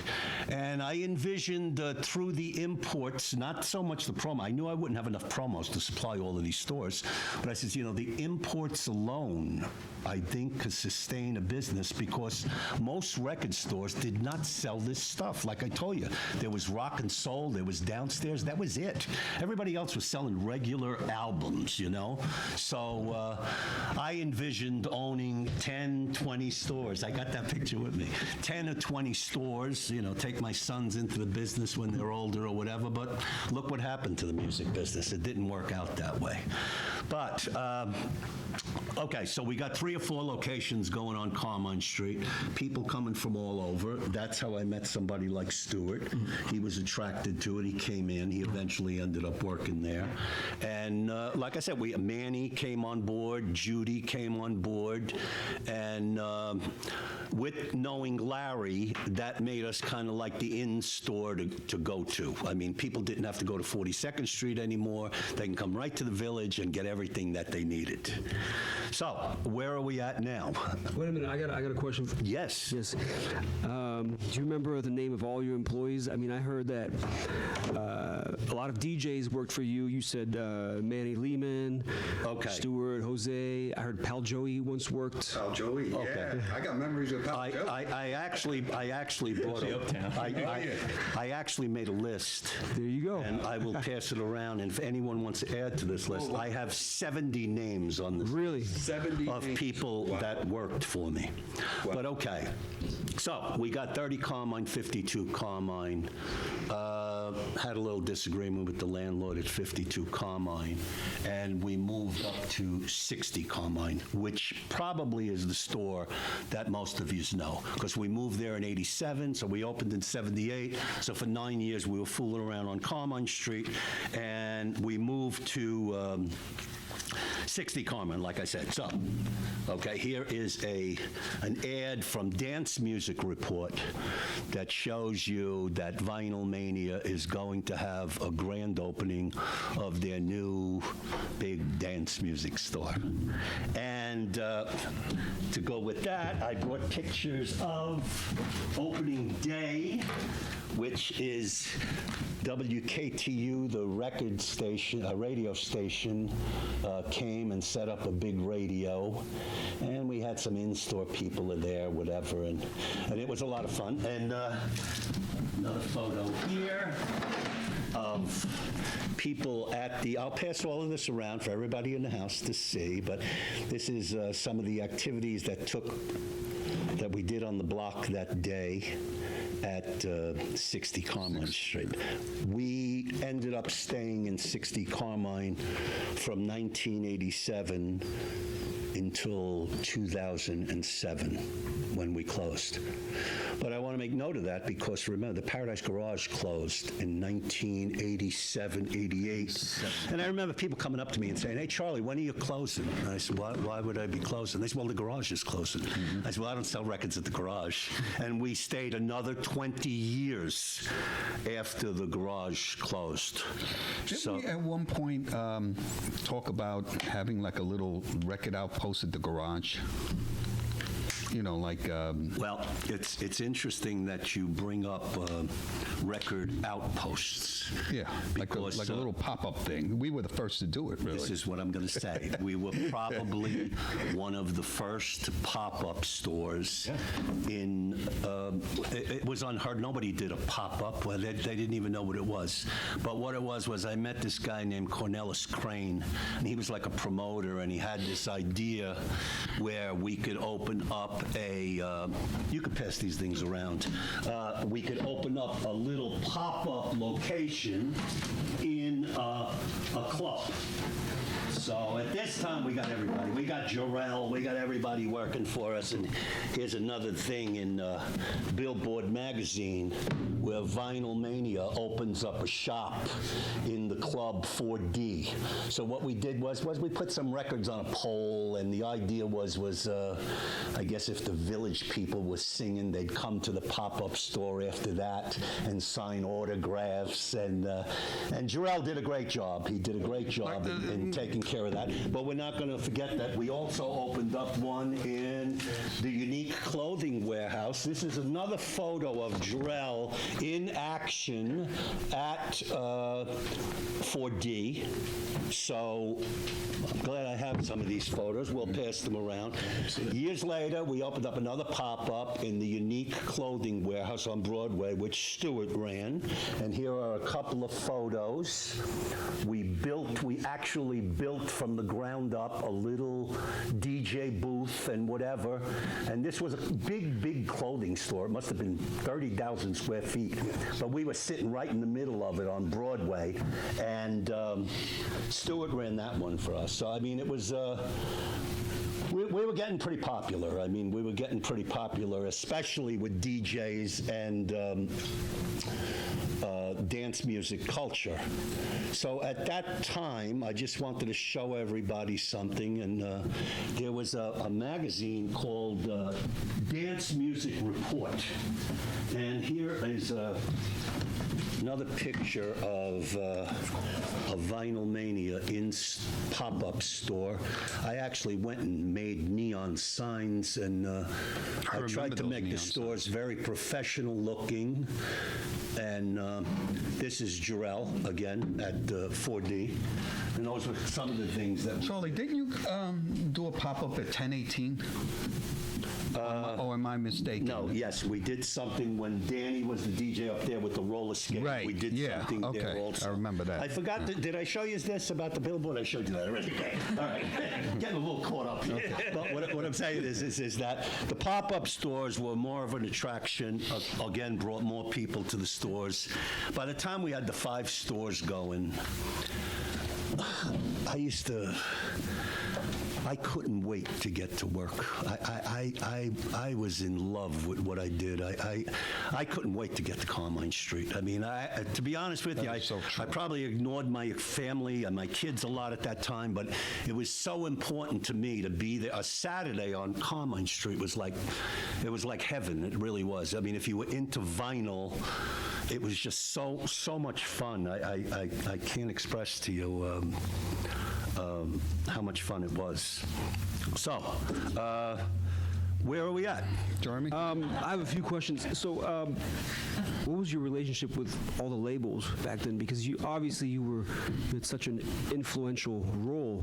And I envisioned through the imports, not so much the promo. I knew I wouldn't have enough promos to supply all of these stores, but I said, the imports alone, I think, could sustain a business because most record stores did not sell this stuff. Like I told you, there was rock and soul, there was downstairs, that was it. Everybody else was selling regular albums, So I envisioned owning 10, 20 stores. I got that picture with me. 10 or 20 stores, take my sons into the business when they're older or whatever, but look what happened to the music business. It didn't work out that way. But, okay, so we got 3 or 4 locations going on Carmine Street, people coming from all over. That's how I met somebody like Stewart. He was attracted to it. He came in. He eventually ended up working there. And like I said, Manny came on board, Judy came on board, and with knowing Larry, that made us kind of like the in-store to go to. I mean, people didn't have to go to 42nd Street anymore. They can come right to the Village and get everything that they needed. So, where are we at now? Wait a minute, I got a question. Yes. Yes. Do you remember the name of all your employees? I mean, I heard that a lot of DJs worked for you. You said Manny Lehman, Okay. Stewart, Jose. I heard Pal Joey once worked. Pal Joey, Okay. yeah. I got memories of Pal Joey. I actually brought I actually made a list. There you go. And I will pass it around, and if anyone wants to add to this list, I have 70 names on this Really? 70 of names. people Wow. that worked for me. Wow. But okay. So we got 30 Carmine, 52 Carmine. Had a little disagreement with the landlord at 52 Carmine, and we moved up to 60 Carmine, which probably is the store that most of you know, because we moved there in 87, so we opened in 78. So for 9 years, we were fooling around on Carmine Street, and we moved to 60 Carmen, like I said. So, okay, here is an ad from Dance Music Report that shows you that VINYLMANIA is going to have a grand opening of their new big dance music store. And to go with that, I brought pictures of opening day, which is WKTU, the record station, radio station, came and set up a big radio, and we had some in-store people there, whatever, and it was a lot of fun. And another photo here of people at the, I'll pass all of this around for everybody in the house to see, but this is some of the activities that we did on the block that day at 60 Carmine Street. We ended up staying in 60 Carmine from 1987 until 2007 when we closed. But I want to make note of that because remember, the Paradise Garage closed in 1987, 88. And I remember people coming up to me and saying, "Hey, Charlie, when are you closing?" And I said, why would I be closing? They said, "Well, the garage is closing." I said, "Well, I don't sell records at the garage." And we stayed another 20 years after the garage closed. Didn't we at one point talk about having like a little record outpost at the garage? You know, like... Well, it's interesting that you bring up record outposts. Yeah, like a little pop-up thing. We were the first to do it, really. This is what I'm going to say. We were probably one of the first pop-up stores in... it was unheard. Nobody did a pop-up. Well, they didn't even know what it was. But what it was I met this guy named Cornelis Crane, and he was like a promoter, and he had this idea where we could open up you could pass these things around. We could open up a little pop-up location in a club. So at this time, we got everybody. We got Jarrell. We got everybody working for us. And here's another thing in Billboard magazine where VINYLMANIA opens up a shop in the club 4D. So what we did was we put some records on a pole, and the idea was I guess if the village people were singing, they'd come to the pop-up store after that and sign autographs. And Jarrell did a great job. He did a great job in taking care of that. But we're not going to forget that we also opened up one in the Unique Clothing Warehouse. This is another photo of Jarrell in action at 4D. So I'm glad I have some of these photos. We'll pass them around. Years later, we opened up another pop-up in the Unique Clothing Warehouse on Broadway, which Stewart ran. And here are a couple of photos. We actually built from the ground up a little DJ booth and whatever. And this was a big clothing store. It must have been 30,000 square feet. But we were sitting right in the middle of it on Broadway. And Stewart ran that one for us. So, I mean, it was... We were getting pretty popular. I mean, we were getting pretty popular, especially with DJs and dance music culture. So at that time, I just wanted to show everybody something, and there was a magazine called Dance Music Report. And here is another picture of VINYLMANIA in pop-up store. I actually went and made neon signs, and I tried to make the stores very professional looking. And this is Jarrell, again, at 4D. And those were some of the things that... Charlie, didn't you do a pop-up at 1018? Or am I mistaken? No, yes, we did something when Danny was the DJ up there with the roller skate. Right, we did something there also. I remember that. I forgot, did I show you this about the billboard? I showed you that already. All right, getting a little caught up here. Okay. But what I'm saying is that the pop-up stores were more of an attraction, again, brought more people to the stores. By the time we had the 5 stores going, I couldn't wait to get to work. I was in love with what I did. I couldn't wait to get to Carmine Street. I mean, to be honest with you, I probably ignored my family and my kids a lot at that time, but it was so important to me to be there. A Saturday on Carmine Street was like heaven. It really was. I mean, if you were into vinyl, it was just so much fun. I can't express to you how much fun it was. So, where are we at? Jeremie? I have a few questions. So, what was your relationship with all the labels back then? Because you had such an influential role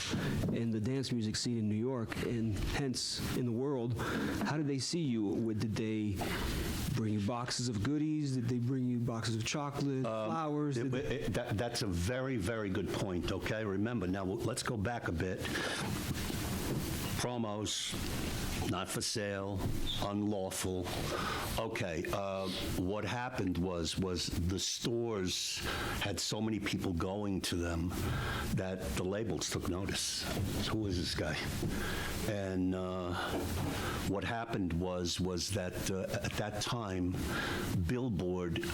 in the dance music scene in New York and hence in the world. How did they see you? Did they bring you boxes of goodies? Did they bring you boxes of chocolate, flowers? That's a very, very good point, okay? Remember, now let's go back a bit. Promos, not for sale, unlawful. Okay, what happened was the stores had so many people going to them that the labels took notice. Who is this guy? And what happened was that at that time, Billboard,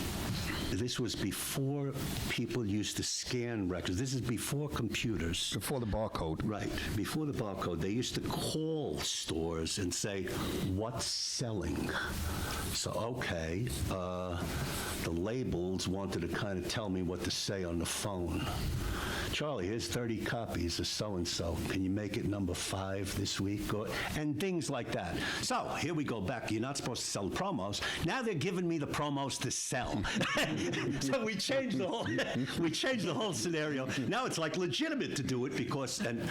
this was before people used to scan records. This is before computers. Before the barcode. Right, before the barcode. They used to call stores and say, what's selling? So, okay, the labels wanted to kind of tell me what to say on the phone. Charlie, here's 30 copies of so-and-so. Can you make it number 5 this week? And things like that. So here we go back. You're not supposed to sell the promos. Now they're giving me the promos to sell. So we changed the whole scenario. Now it's like legitimate to do it because, and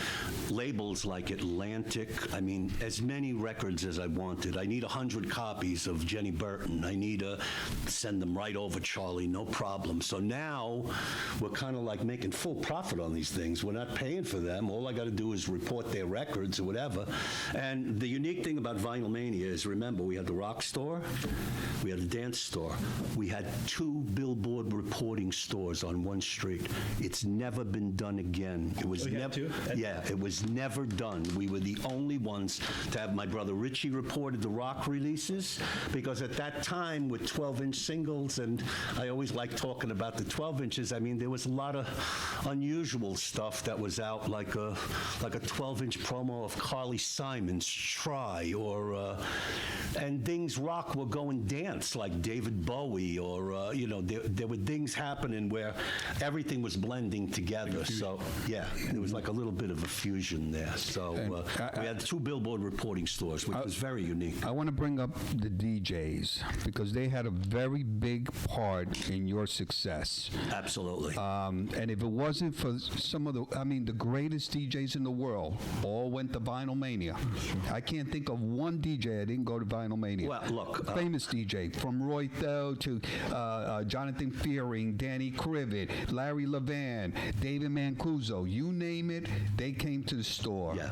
labels like Atlantic, I mean, as many records as I wanted. I need 100 copies of Jenny Burton. I need to send them right over, Charlie, no problem. So now we're kind of like making full profit on these things. We're not paying for them. All I got to do is report their records or whatever. And the unique thing about VINYLMANIA is, remember, we had the rock store, we had the dance store, we had 2 Billboard reporting stores on one street. It's never been done again. It was it was never done. We were the only ones to have. My brother Richie reported the rock releases because at that time with 12-inch singles, and I always like talking about the 12 inches. I mean, there was a lot of unusual stuff that was out, like a 12-inch promo of Carly Simon's Try, or and things rock were going dance like David Bowie, or there were things happening where everything was blending together. So yeah, it was like a little bit of a fusion there. So we had 2 Billboard reporting stores, which was very unique. I want to bring up the DJs because they had a very big part in your success. Absolutely. And if it wasn't for some of the greatest DJs in the world, all went to VINYLMANIA. I can't think of one DJ that didn't go to VINYLMANIA. Well, look. Famous DJ, from Roy Thel to Jonathan Fearing, Danny Krivit, Larry Levan, David Mancuso, you name it, they came to the store. Yeah.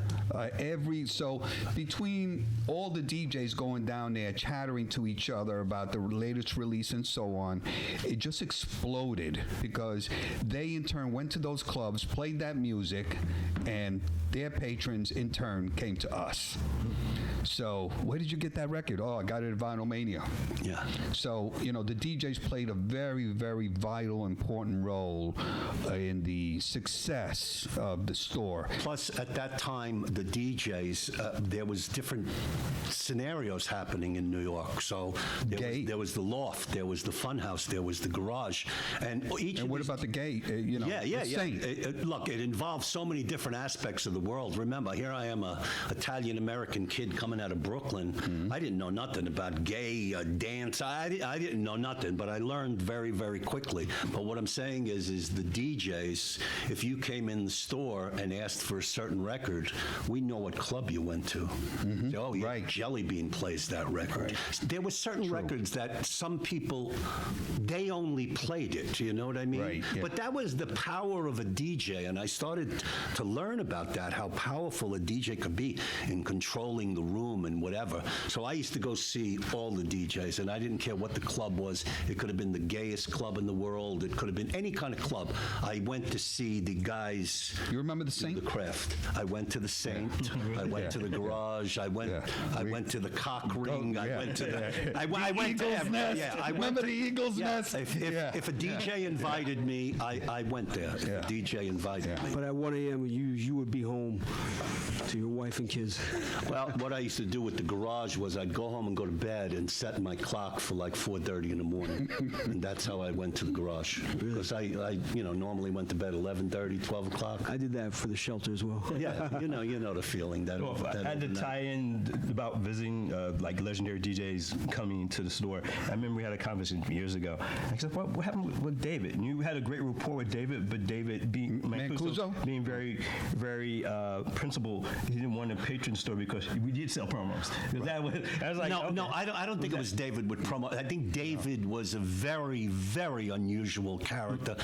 So between all the DJs going down there chattering to each other about the latest release and so on, it just exploded because they in turn went to those clubs, played that music, and their patrons in turn came to us. So, where did you get that record? Oh, I got it at VINYLMANIA. Yeah. So, the DJs played a very, very vital, important role in the success of the store. Plus, at that time, the DJs, there was different scenarios happening in New York. So there was the loft, there was the funhouse, there was the garage, and each. And what about the gate? Look, it involved so many different aspects of the world. Remember, here I am, a Italian-American kid coming out of Brooklyn. Mm-hmm. I didn't know nothing about gay dance. I didn't know nothing, but I learned very, very quickly. But what I'm saying is the DJs, if you came in the store and asked for a certain record, we know what club you went to. Mm-hmm. So, right. Jelly Bean plays that record. Right. There were certain records that some people, they only played it, you know what I mean? Right, yeah. But that was the power of a DJ, and I started to learn about that, how powerful a DJ could be in controlling the room and whatever. So I used to go see all the DJs, and I didn't care what the club was. It could have been the gayest club in the world. It could have been any kind of club. I went to see the guys. You remember the Saint? The Craft. I went to the Saint. I went to the Garage. I went to the Cock Ring. I went to the. I went to Eagle's Nest. Yeah, I Remember the Eagle's yeah, Nest? If a DJ invited me, I went there. If a DJ invited me. But at 1 a.m., you would be home to your wife and kids. Well, what I used to do with the Garage was I'd go home and go to bed and set my clock for like 4:30 in the morning, and that's how I went to the Garage. Because I normally went to bed 11:30, 12 o'clock. I did that for the shelter as well. Yeah, you know the feeling that. Well, I had to tie in about visiting like legendary DJs coming to the store. I remember we had a conversation years ago. I said, what happened with David? And you had a great rapport with David, but David being very, very principled, he didn't want a patron store because we did sell promos. I was like, no, I don't think it was David with promo. I think David was a very, very unusual character.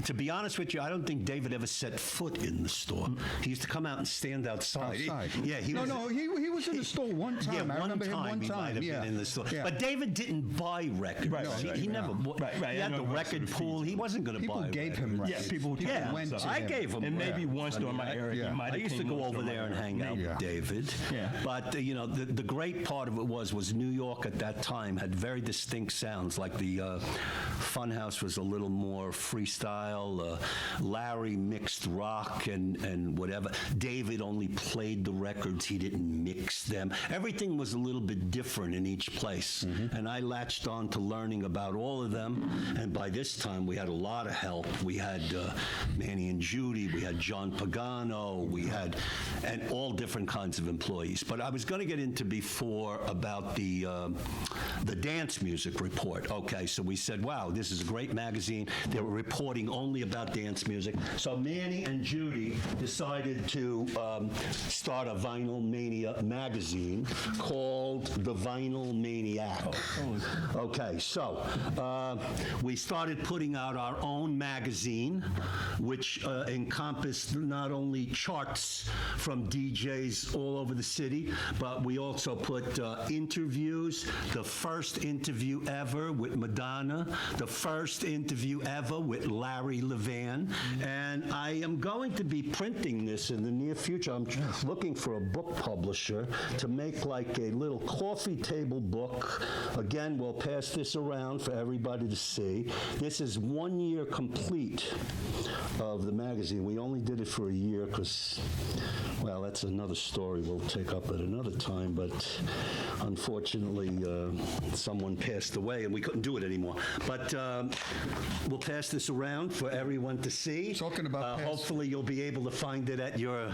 To be honest with you, I don't think David ever set foot in the store. He used to come out and stand outside. He was in the store one time. Yeah, I remember him one he time. might have been in the store. Yeah. But David didn't buy records. He never. He had the record pool. He wasn't going to buy. People gave him records. Yeah, people went to I him. gave him. And maybe one store in my area. I used to go over there and hang out with David. Yeah. But the great part of it was New York at that time had very distinct sounds. Like the Funhouse was a little more freestyle. Larry mixed rock and whatever. David only played the records. He didn't mix them. Everything was a little bit different in each place. Mm-hmm. And I latched on to learning about all of them. And by this time, we had a lot of help. We had Manny and Judy. We had John Pagano. We had and all different kinds of employees. But I was going to get into before about the dance music report. Okay, so we said, wow, this is a great magazine. They were reporting only about dance music. So Manny and Judy decided to start a VINYLMANIA magazine called The Vinyl Maniac. Okay, so we started putting out our own magazine, which encompassed not only charts from DJs all over the city, but we also put interviews, the first interview ever with Madonna, the first interview ever with Larry Levan, and I am going to be printing this in the near future. I'm looking for a book publisher to make like a little coffee table book. Again, we'll pass this around for everybody to see. This is 1 year complete of the magazine. We only did it for a year because, well, that's another story we'll take up at another time, but unfortunately someone passed away and we couldn't do it anymore. But we'll pass this around for everyone to see. Talking about hopefully you'll be able to find it at your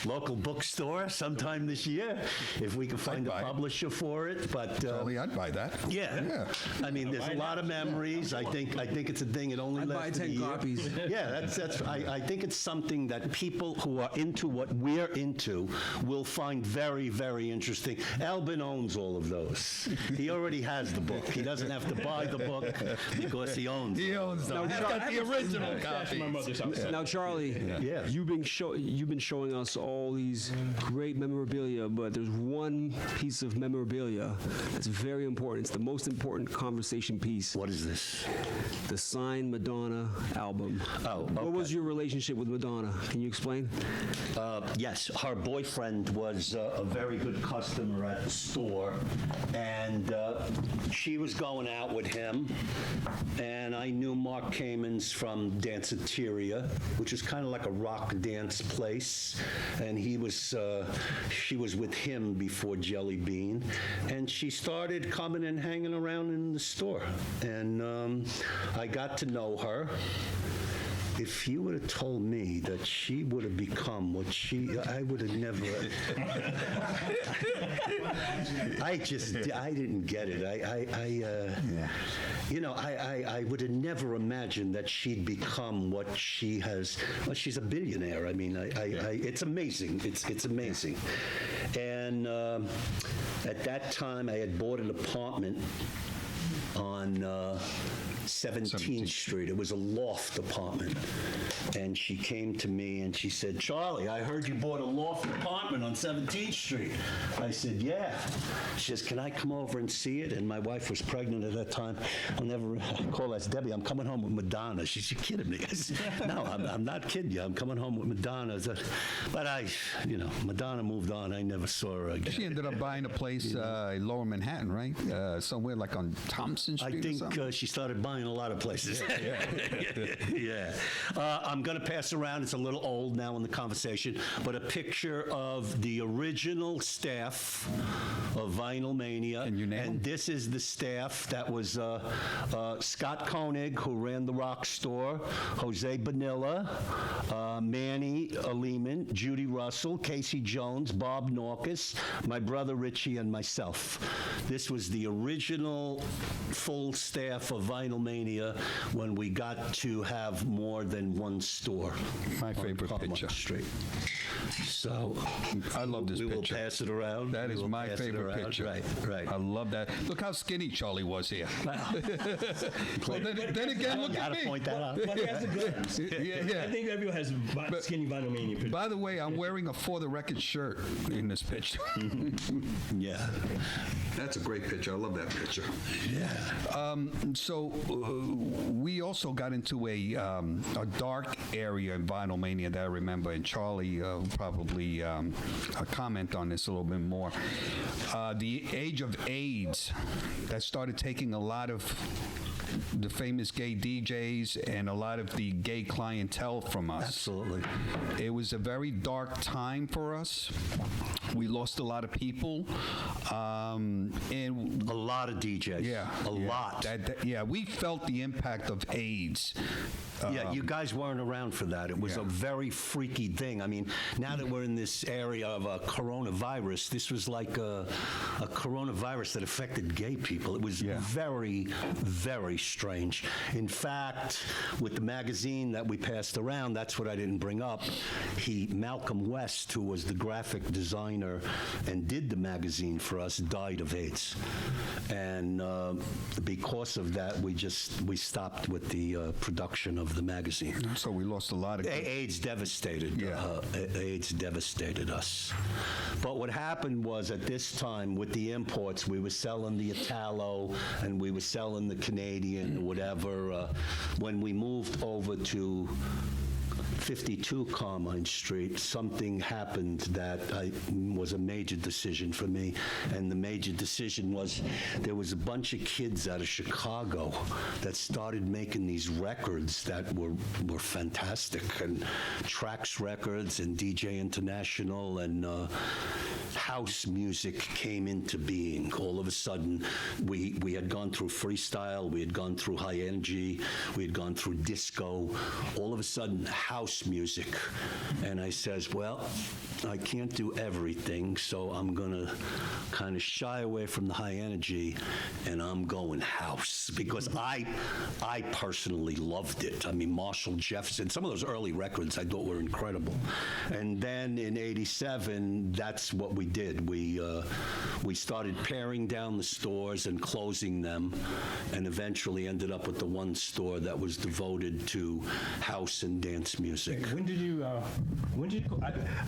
local bookstore sometime this year if we can find a publisher for it. But Charlie, I'd buy that. Yeah. I mean, there's a lot of memories. I think it's a thing. It only I'd buy lasted 10 a year. copies. Yeah, that's. I think it's something that people who are into what we're into will find very, very interesting. Elbin owns all of those. He already has the book. He doesn't have to buy the book because he owns. He owns them. He's got the original copy. Now, Charlie, you've been showing us all these great memorabilia, but there's one piece of memorabilia that's very important. It's the most important conversation piece. What is this? The signed Madonna album. Oh, okay. What was your relationship with Madonna? Can you explain? Yes, her boyfriend was a very good customer at the store, and she was going out with him, and I knew Mark Kamens from Danceteria, which is kind of like a rock dance place, and she was with him before Jelly Bean, and she started coming and hanging around in the store, and I got to know her. If you would have told me that she would have become what I would have never. I didn't get it. I would have never imagined that she'd become what she has. Well, she's a billionaire. I mean, it's amazing. It's amazing. And at that time, I had bought an apartment on 17th Street. It was a loft apartment. And she came to me and she said, Charlie, I heard you bought a loft apartment on 17th Street. I said, yeah. She says, can I come over and see it? And my wife was pregnant at that time. I call her Debbie, I'm coming home with Madonna. She said, you're kidding me. I said, no, I'm not kidding you. I'm coming home with Madonna. But Madonna moved on. I never saw her again. She ended up buying a place in Lower Manhattan, right? Somewhere like on Thompson Street I or something? think she started buying a lot of places. Yeah. I'm going to pass around, it's a little old now in the conversation, but a picture of the original staff of VINYLMANIA. Can you name them? And this is the staff that was Scott Koenig, who ran the rock store, Jose Bonilla, Manny Lehman, Judy Russell, Casey Jones, Bob Norcus, my brother Richie, and myself. This was the original full staff of VINYLMANIA when we got to have more than one store. My favorite on picture. Street. So I love this we picture. will pass it around. That is my favorite picture. Right. I love that. Look how skinny Charlie was here. Well, then again, look at Gotta me. point that out. But he has a good. Yeah. I think everyone has skinny VINYLMANIA pictures. By the way, I'm wearing a For the Record shirt in this picture. Yeah. That's a great picture. I love that picture. So we also got into a dark area in VINYLMANIA that I remember, and Charlie probably comment on this a little bit more. The age of AIDS that started taking a lot of the famous gay DJs and a lot of the gay clientele from us. Absolutely. It was a very dark time for us. We lost a lot of people. And A lot of DJs. A lot. We felt the impact of AIDS. Yeah, you guys weren't around for that. It was a very freaky thing. I mean, now that we're in this area of a coronavirus, this was like a coronavirus that affected gay people. It was very, very strange. In fact, with the magazine that we passed around, that's what I didn't bring up. Malcolm West, who was the graphic designer and did the magazine for us, died of AIDS. And because of that, we stopped with the production of the magazine. So we lost a lot of... AIDS devastated. AIDS devastated us. But what happened was at this time with the imports, we were selling the Italo and we were selling the Canadian, whatever. When we moved over to 52 Carmine Street, something happened that was a major decision for me. And the major decision was there was a bunch of kids out of Chicago that started making these records that were fantastic. And Trax Records and DJ International and house music came into being. All of a sudden, we had gone through freestyle, we had gone through high energy, we had gone through disco. All of a sudden, house music. And I says, well, I can't do everything, so I'm going to kind of shy away from the high energy, and I'm going house, because I personally loved it. I mean, Marshall Jefferson, some of those early records I thought were incredible. And then in '87, that's what we did. We started paring down the stores and closing them, and eventually ended up with the one store that was devoted to house and dance music. When did you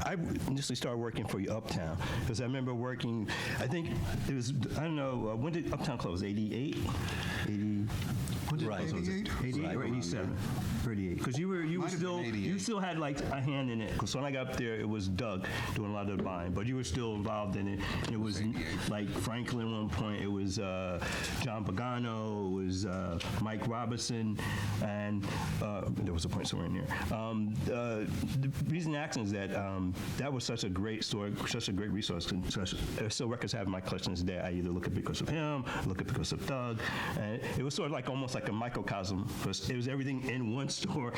I initially started working for you Uptown, because I remember working, I think it was, I don't know, when did Uptown close? 88? 80? Right. 88 or 87? 38. Because you still had like a hand in it. Because when I got up there, it was Doug doing a lot of the buying, but you were still involved in it. And it was like Franklin at one point. It was John Pagano. It was Mike Robinson, and there was a point somewhere in there. The reason I'm asking is that that was such a great story, such a great resource. Still records have in my collections today. I either look at because of him, look at because of Doug, and it was sort of like almost like a microcosm, because it was everything in one store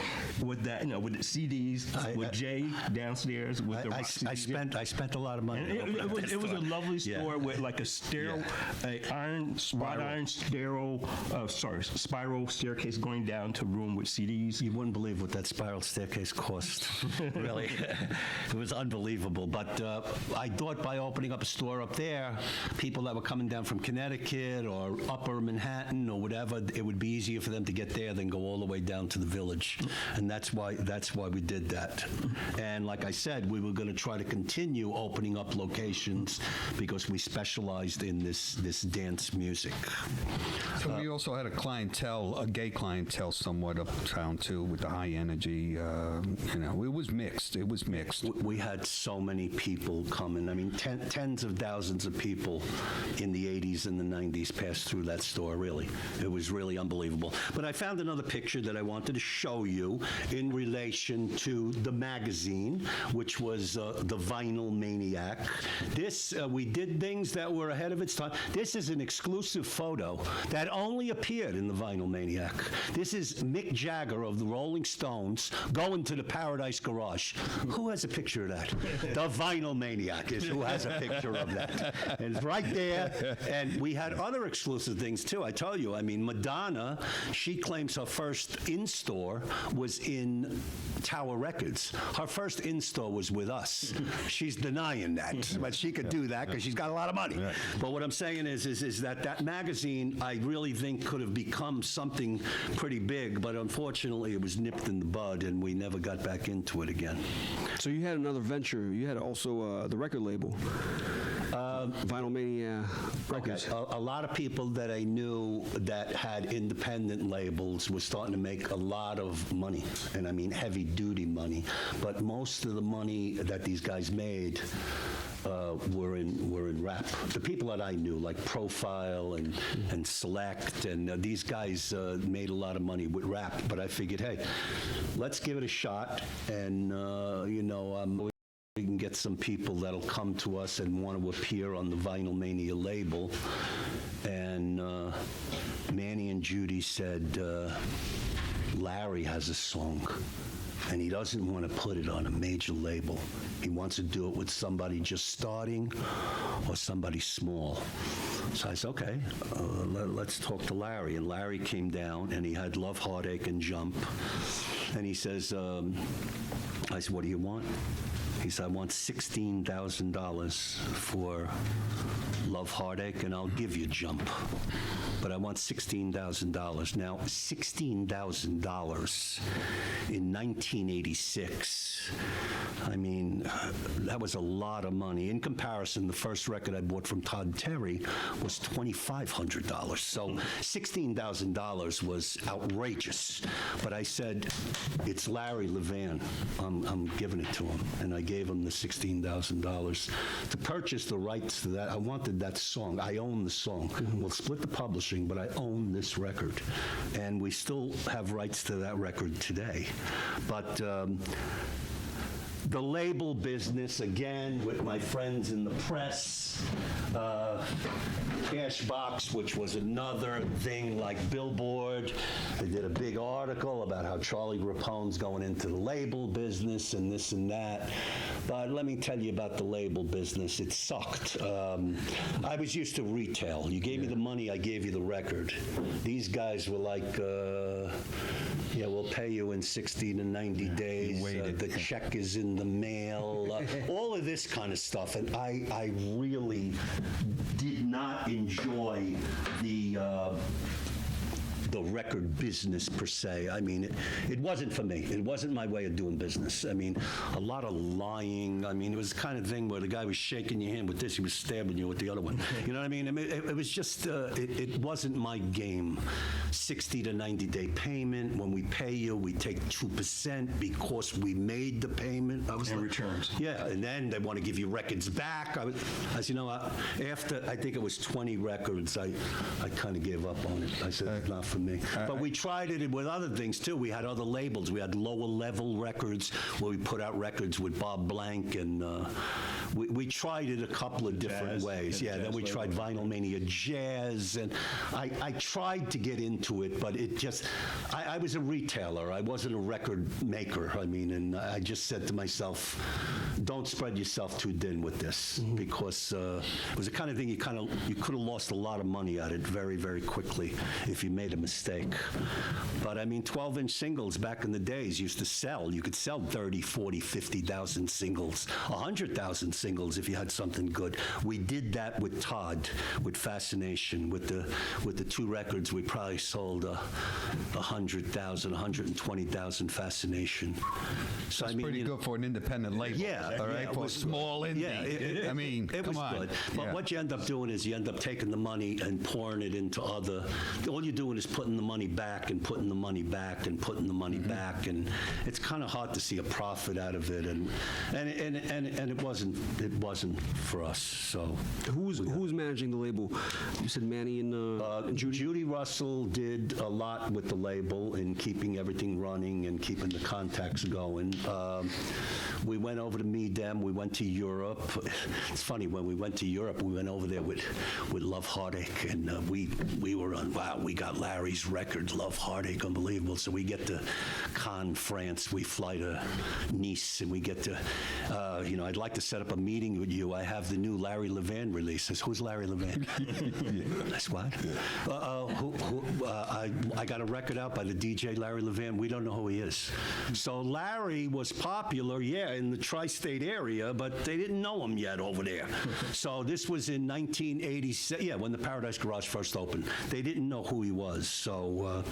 with that, with the CDs, with Jay downstairs with the rock CDs. I spent a lot of money. It was a lovely store with like a sterile, spiral staircase going down to a room with CDs You wouldn't believe what that spiral staircase cost. Really. It was unbelievable. But I thought by opening up a store up there, people that were coming down from Connecticut or upper Manhattan or whatever, it would be easier for them to get there than go all the way down to the Village. And that's why we did that. And like I said, we were going to try to continue opening up locations because we specialized in this dance music. So we also had a gay clientele somewhat uptown too, with the high energy. It was mixed. We had so many people coming. I mean, tens of thousands of people in the 80s and the 90s passed through that store, really. It was really unbelievable. But I found another picture that I wanted to show you in relation to the magazine, which was the Vinyl Maniac. This, we did things that were ahead of its time. This is an exclusive photo that only appeared in the Vinyl Maniac. This is Mick Jagger of the Rolling Stones going to the Paradise Garage. Who has a picture of that? The Vinyl Maniac is who has a picture of that. And it's right there. And we had other exclusive things, too. I tell you, I mean, Madonna, she claims her first in-store was in Tower Records. Her first in-store was with us. She's denying that, but she could do that because she's got a lot of money. Right. But what I'm saying is that magazine, I really think, could have become something pretty big, but unfortunately it was nipped in the bud and we never got back into it again. So you had another venture. You had also the record label, Vinyl Mania Records. Okay. A lot of people that I knew that had independent labels were starting to make a lot of money, and I mean heavy-duty money. But most of the money that these guys made were in rap. The people that I knew, like Profile and Select, and these guys made a lot of money with rap. But I figured, hey, let's give it a shot, and we can get some people that'll come to us and want to appear on the Vinyl Mania label. And Manny and Judy said, Larry has a song, and he doesn't want to put it on a major label. He wants to do it with somebody just starting or somebody small. So I said, okay, let's talk to Larry. And Larry came down, and he had Love, Heartache, and Jump. And he says, I said, what do you want? He said, I want $16,000 for Love, Heartache, and I'll give you Jump. But I want $16,000. Now, $16,000 in 1986, I mean, that was a lot of money. In comparison, the first record I bought from Todd Terry was $2,500. So $16,000 was outrageous. But I said, it's Larry Levan. I'm giving it to him. And I gave him the $16,000 to purchase the rights to that. I wanted that song. I own the song. We'll split the publishing, but I own this record. And we still have rights to that record today. But the label business, again, with my friends in the press, Cashbox, which was another thing like Billboard. They did a big article about how Charlie Grappone's going into the label business and this and that. But let me tell you about the label business. It sucked. I was used to retail. You gave me the money, I gave you the record. These guys were like, yeah, we'll pay you in 60 to 90 days. The check is in the mail. All of this kind of stuff. And I really did not enjoy the record business per se. I mean, it wasn't for me. It wasn't my way of doing business. I mean, a lot of lying. I mean, it was the kind of thing where the guy was shaking your hand with this, he was stabbing you with the other one. You know what I mean? It was just, it wasn't my game. 60 to 90 day payment. When we pay you, we take 2% because we made the payment. And returns. Yeah, and then they want to give you records back. As you know, after I think it was 20 records, I kind of gave up on it. I said, it's not for me. But we tried it with other things too. We had other labels. We had lower level records where we put out records with Bob Blank, and we tried it a couple of different ways. Yeah, then we tried Vinyl Mania Jazz, and I tried to get into it, but it just, I was a retailer. I wasn't a record maker. I mean, and I just said to myself, don't spread yourself too thin with this, because it was the kind of thing you could have lost a lot of money at it very, very quickly if you made a mistake. mistake. But I mean, 12-inch singles back in the days used to sell. You could sell 30, 40, 50,000 singles, 100,000 singles if you had something good. We did that with Todd, with Fascination. With the two records, we probably sold 100,000, 120,000 Fascination. So That's pretty good for an independent label. Yeah, all right, yeah, for a small indie. Yeah, I mean, it come was on. good. But Yeah. what you end up doing is you end up taking the money and pouring it into other. All you're doing is putting the money back and putting the money back and putting the money back, and it's kind of hard to see a profit out of it. And it wasn't for us. So Who's managing the label? You said Manny and Judy? Judy Russell did a lot with the label in keeping everything running and keeping the contacts going. We went over to meet them. We went to Europe. It's funny, when we went to Europe, we went over there with Love Heartache, and we were on, wow, we got Larry's record, Love Heartache, unbelievable. So we get to Cannes, France. We fly to Nice, and we get to, I'd like to set up a meeting with you. I have the new Larry Levan release. I says, who's Larry Levan? That's what? I got a record out by the DJ Larry Levan. We don't know who he is. So Larry was popular, in the tri-state area, but they didn't know him yet over there. So this was in 1987, when the Paradise Garage first opened. They didn't know who he was. So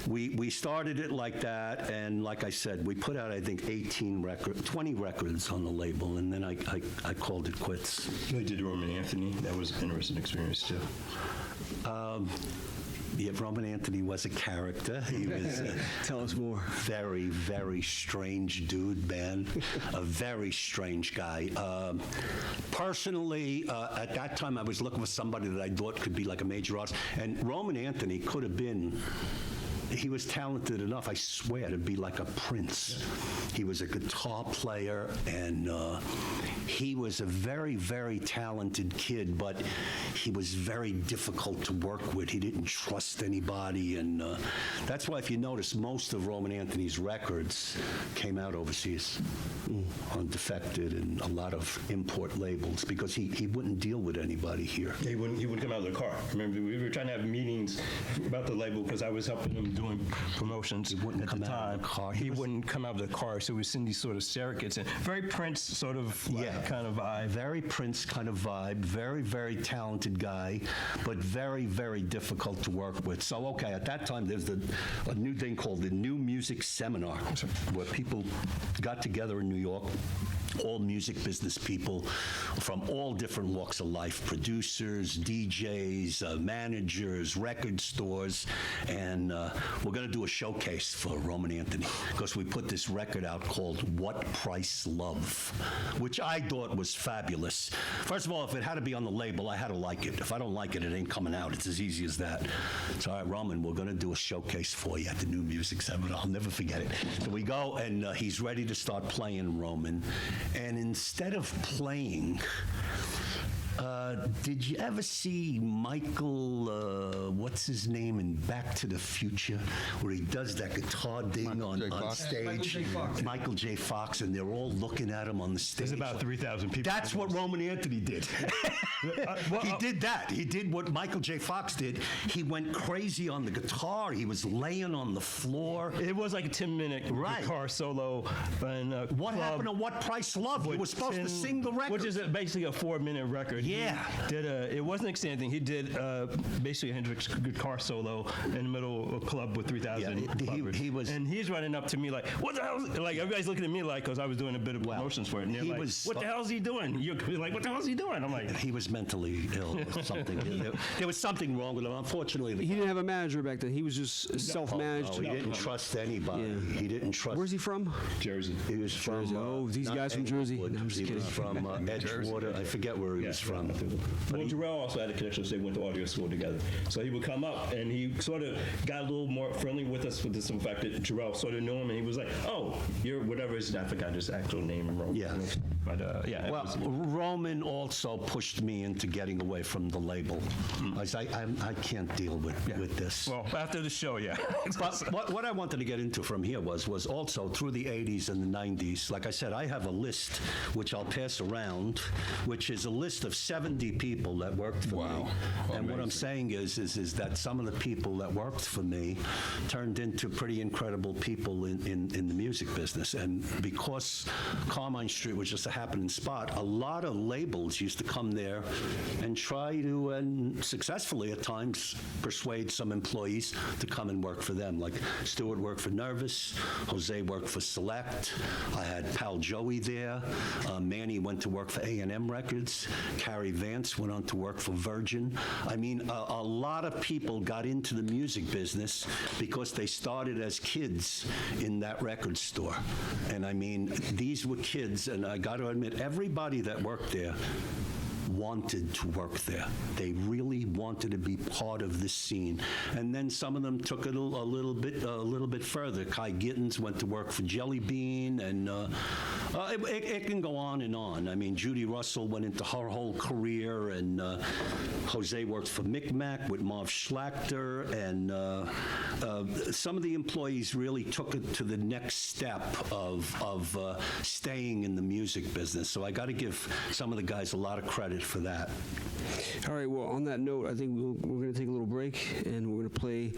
we started it like that, and like I said, we put out, I think, 20 records on the label, and then I called it quits. We did Roman Anthony. That was an interesting experience, too. Yeah, Roman Anthony was a character. He was Tell us more. Very, very strange dude, man. A very strange guy. Personally, at that time, I was looking for somebody that I thought could be like a major artist, and Roman Anthony could have been. He was talented enough, I swear, to be like a prince. He was a guitar player, and he was a very, very talented kid, but he was very difficult to work with. He didn't trust anybody, and that's why, if you notice, most of Roman Anthony's records came out overseas on Defected and a lot of import labels, because he wouldn't deal with anybody here. He wouldn't come out of the car. Remember, we were trying to have meetings about the label because I was helping him doing promotions wouldn't at come the out of time. the car. He wouldn't come out of the car, so we send these sort of surrogates and very Prince sort of kind of vibe. Very Prince kind of vibe. Very, very talented guy, but very, very difficult to work with. So, okay, at that time, there's a new thing called the New Music Seminar, where people got together in New York, all music business people from all different walks of life, producers, DJs, managers, record stores, and we're going to do a showcase for Roman Anthony, because we put this record out called What Price Love, which I thought was fabulous. First of all, if it had to be on the label, I had to like it. If I don't like it, it ain't coming out. It's as easy as that. So, all right, Roman, we're going to do a showcase for you at the New Music Seminar. I'll never forget it. So we go, and he's ready to start playing, Roman. And instead of playing, did you ever see Michael, what's his name, in Back to the Future, where he does that guitar thing on stage? Michael J. Fox, and they're all looking at him on the stage. There's about 3,000 people. That's what Roman Anthony did. He did that. He did what Michael J. Fox did. He went crazy on the guitar. He was laying on the floor. It was like a 10-minute guitar solo. And, what happened to What Price Love? He was supposed to sing the record. Which is basically a 4-minute record. Yeah. He did it wasn't extended thing. He did basically a Hendrix guitar solo in the middle of a club with 3,000 he was, and he's running up to me like, what the hell? Like, everybody's looking at me like, because I was doing a bit of promotions for it. And they're like, what the hell is he doing? You're like, what the hell is he doing? I'm like, he was mentally ill or something. There was something wrong with him. Unfortunately, He didn't have a manager back then. He was just self-managed. he didn't trust anybody. Yeah. He didn't trust. Where's he from? Jersey. He was from. Jersey. Oh, these not guys from Jersey. Englewood. No, I'm just He kidding. was from Edgewater. I forget where he was from. Well, Jarrell also had a connection, so they went to audio school together. So he would come up, and he sort of got a little more friendly with us with the simple fact that Jarrell sort of knew him, and he was like, "Oh, you're whatever his I forgot his actual name." Roman. Yeah. But yeah. Well, Roman also pushed me into getting away from the label. I can't deal with this. Well, after the show, yeah. But what I wanted to get into from here was also through the 80s and the 90s, like I said, I have a list which I'll pass around, which is a list of 70 people that worked for Wow. me. And what I'm saying is that some of the people that worked for me turned into pretty incredible people in the music business. And because Carmine Street was just a happening spot, a lot of labels used to come there and try to, and successfully at times, persuade some employees to come and work for them. Like Stewart worked for Nervous, Jose worked for Select, I had pal Joey there, Manny went to work for A&M Records, Carrie Vance went on to work for Virgin. I mean, a lot of people got into the music business because they started as kids in that record store. And I mean, these were kids, and I got to admit, everybody that worked there wanted to work there. They really wanted to be part of this scene. And then some of them took it a little bit further. Kai Gittins went to work for Jelly Bean, and it can go on and on. I mean, Judy Russell went into her whole career, and Jose worked for Micmac with Marv Schlachter, and some of the employees really took it to the next step of staying in the music business. So I got to give some of the guys a lot of credit for that. All right, well, on that note, I think we're going to take a little break, and we're going to play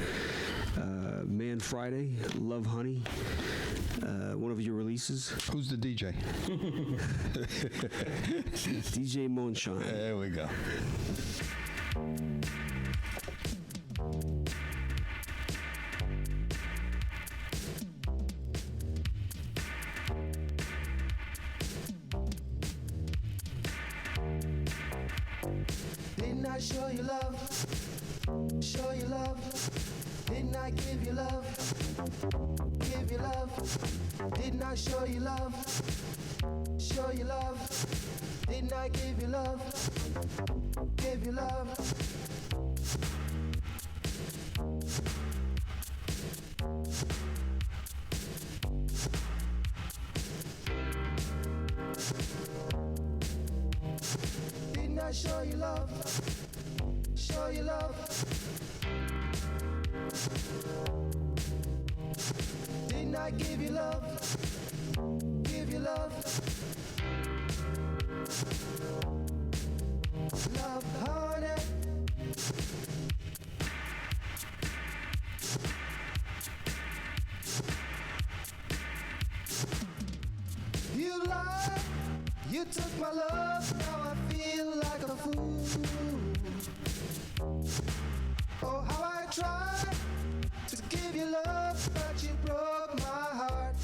Man Friday, Love Honey, one of your releases. Who's the DJ? DJ Moonshine. There we go. Didn't I show you love? Show you love? Didn't I give you love? Give you love? Didn't I show you love? Show you love? Didn't I give you love? Give you love? Didn't I show you love? Show you love? Didn't I give you love? Give you love? Love, honey. You lied, you took my love, now I feel like a fool. Oh, how I tried to give you love, but you broke my heart.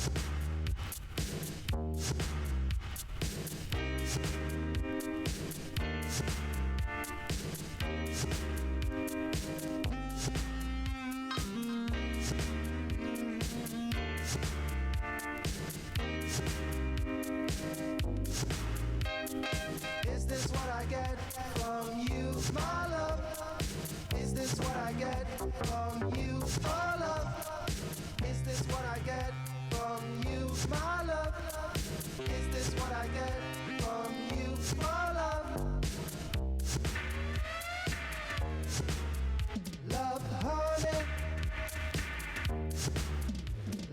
Is this what I get from you, my love? Is this what I get from you, my love? Is this what I get from you, my love? Is this what I get from you, my love? Love, honey.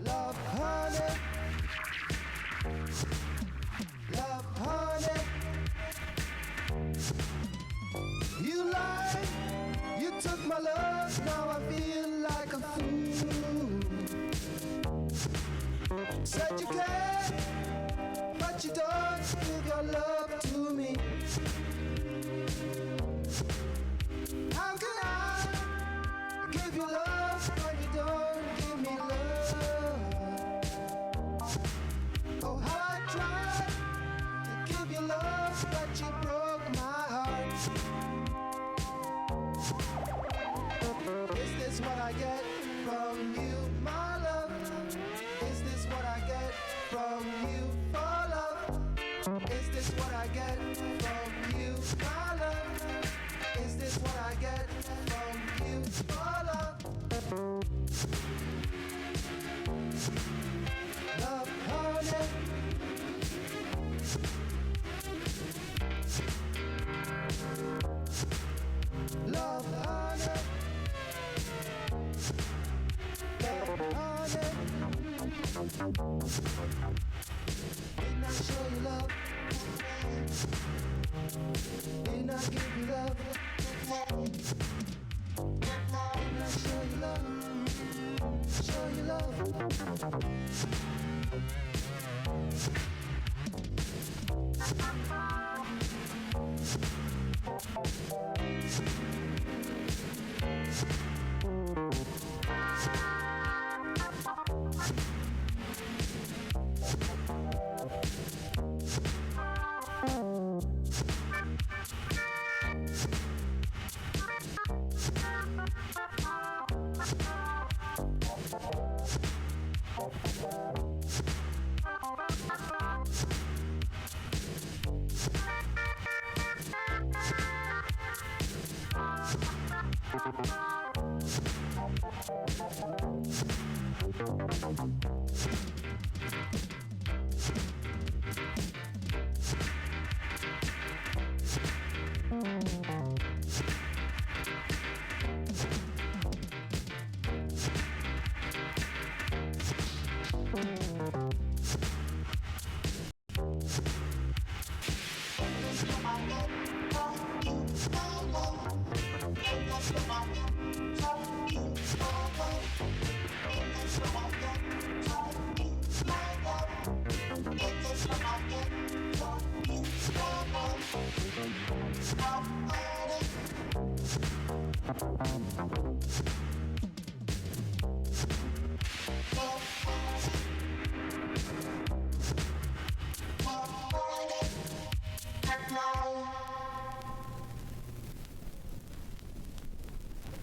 Love, honey. Love, honey. You lied, you took my love, now I feel like a fool. Said you care, but you don't give your love to me. How can I give you love when you don't give me love? Oh, how I tried to give you love, but you broke my heart. Is this what I get from you, my love? Is this what I get from you, for love? Is this what I get from you, my love? Is this what I get from you, for love? Love, honey. Love, honey. Love, honey. Didn't I show you love? Didn't I give you love? Didn't I show you love? Show you love.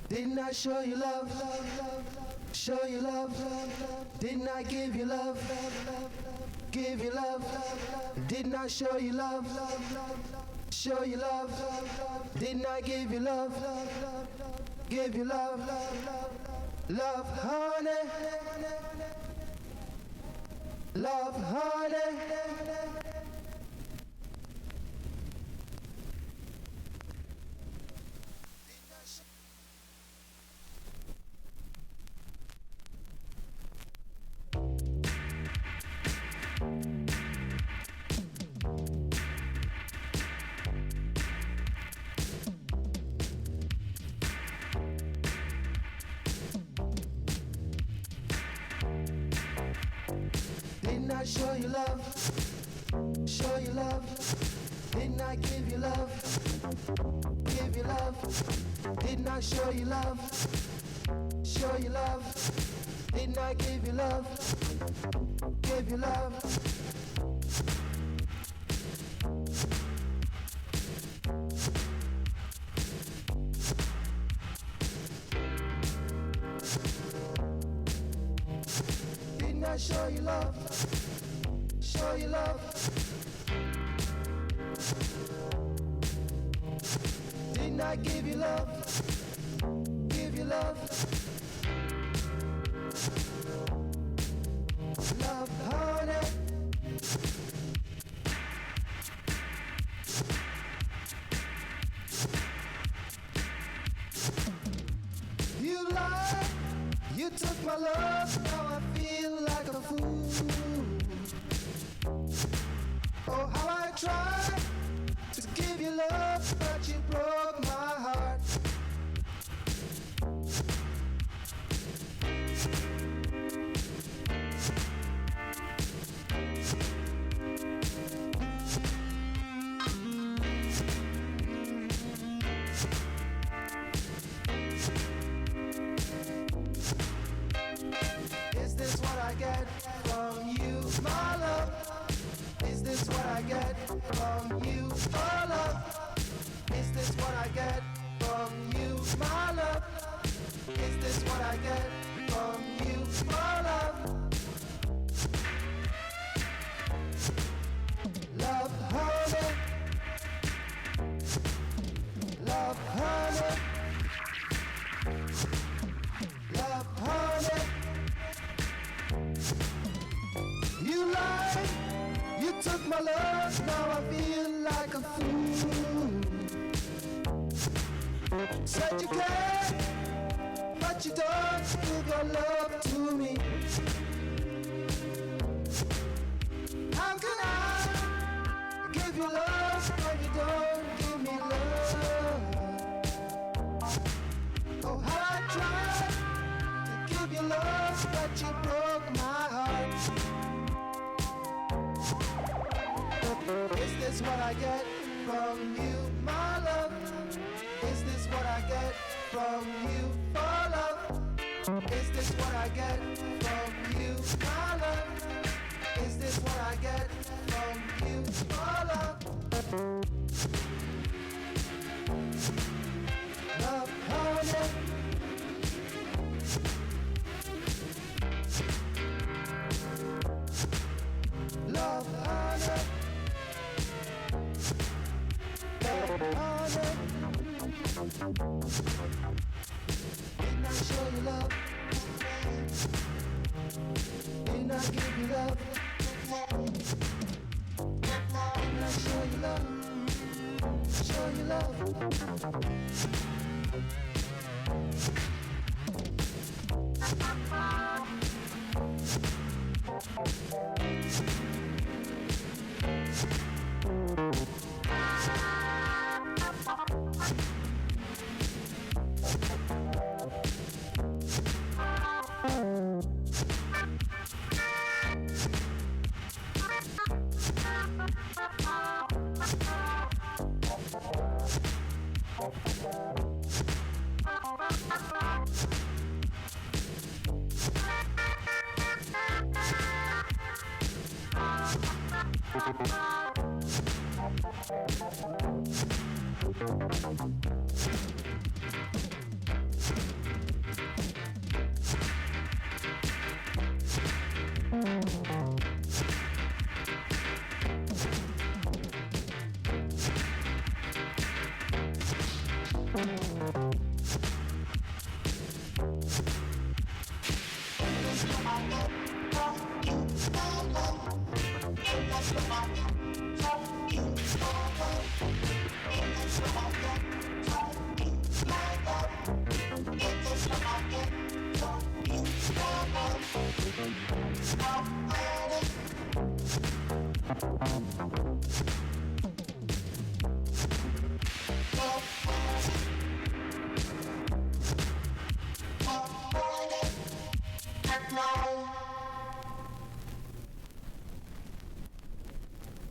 Didn't I show you love? Show you love? Didn't I give you love? Give you love? Didn't I show you love? Show you love? Didn't I give you love? Give you love? Love, honey. Love, honey. Didn't I show you love? Show you love? Didn't I give you love? Give you love? Didn't I show you love? Show you love? Didn't I give you love? Give you love? Didn't I show you love? Show you love? Didn't I give you love? Give you love? Love, honey. You lied, you took my love, now I feel like a fool. Oh, how I tried to give you love, but you broke my heart. Is this what I get from you, my love? Is this what I get from you, my love? Is this what I get from you, my love? Is this what I get from you, my love? Love, honey. Love, honey. Love, honey. You lied, you took my love, now I feel like a fool. Said you care, but you don't give your love to me. How can I give this what I get from you, my love? Is this what I get from you for love? Is this what I get from you, my love? Is this what I get from you for love? Love, honey. Love, honey. Love, honey. Didn't I show you love? Didn't I give you love? Didn't I show you love? Show you love.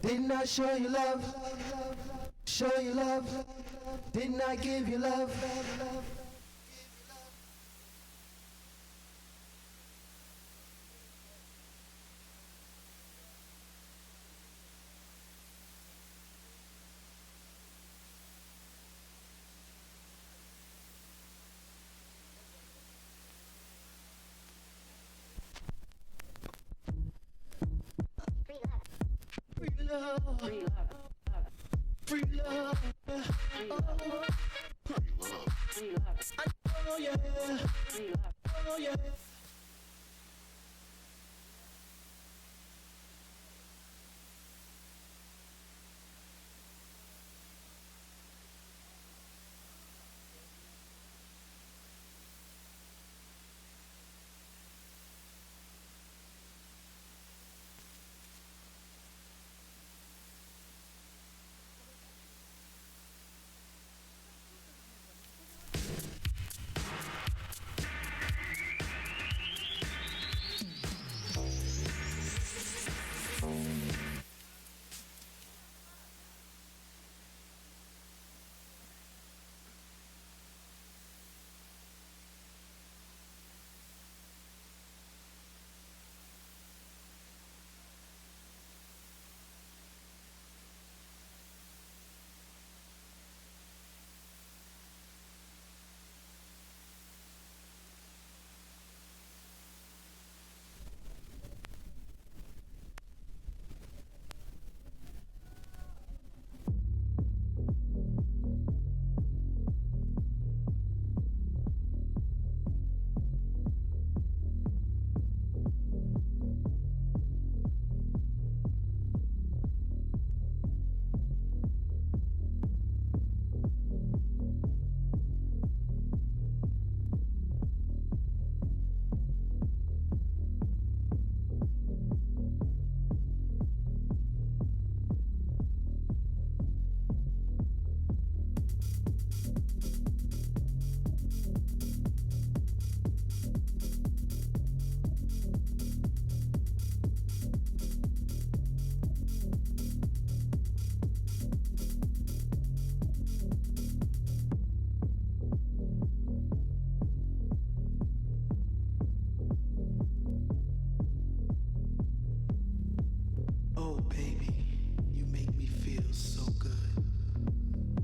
Didn't I show you love? Show you love? Didn't I give you love? Free love. Oh yeah. Oh yeah. Oh, baby, you make me feel so good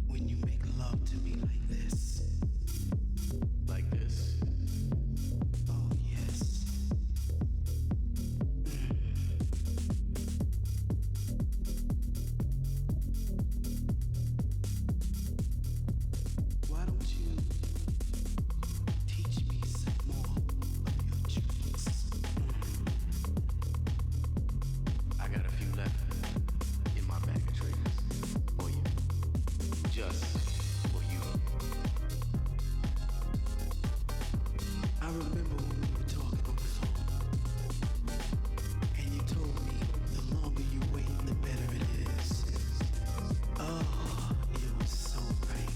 when you make love to me like this. Like this. Oh, yes. Why don't you teach me some more of your tricks? I got a few left in my bag of tricks for you. Just for you. I remember when we were talking on the phone, and you told me the longer you wait, the better it is. Oh, it was so right.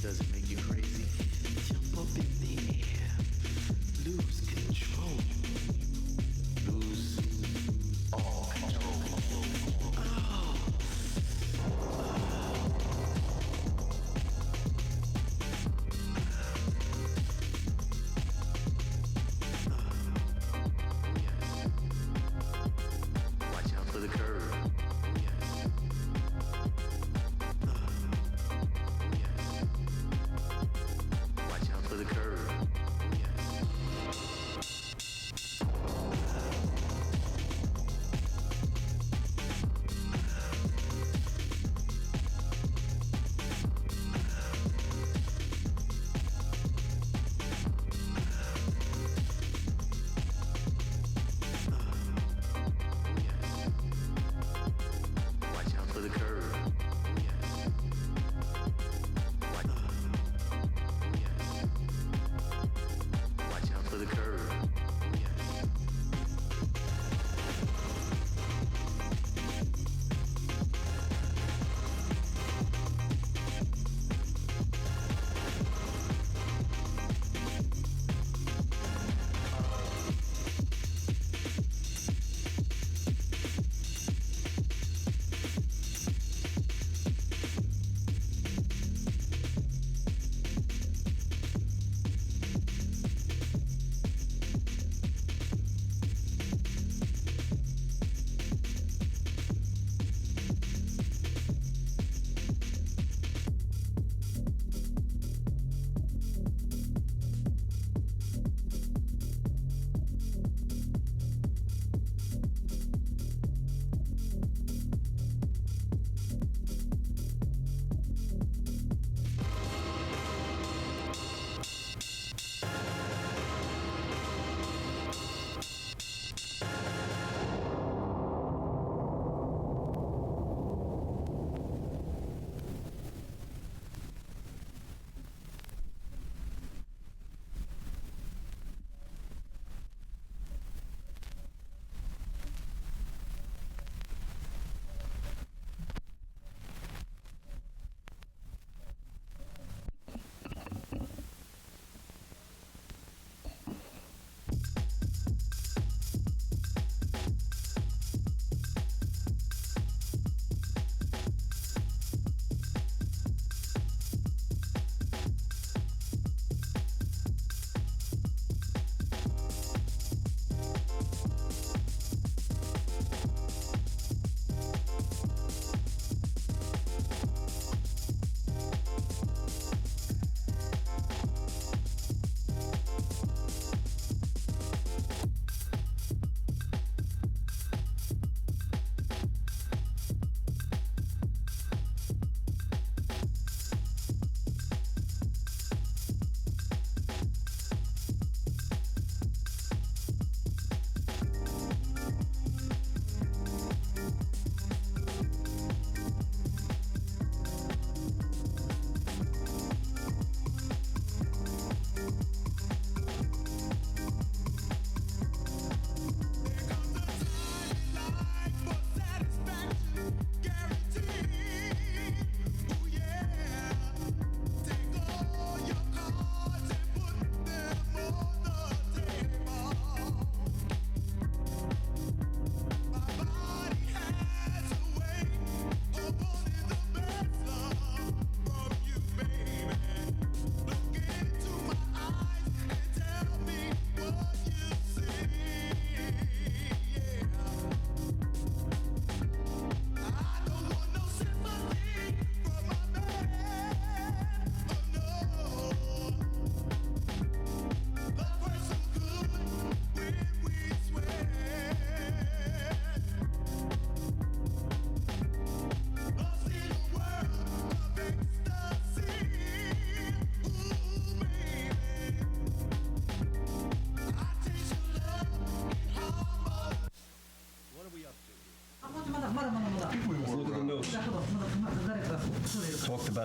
Does it make you crazy? Jump up in the air, lose control. Lose all control. Yes. Watch out for the curve. Yes. Yes. Watch out for the curve. Yes. Yes. Watch out for the curve. Yes. Watch. Yes. Watch out for the curve. Yes.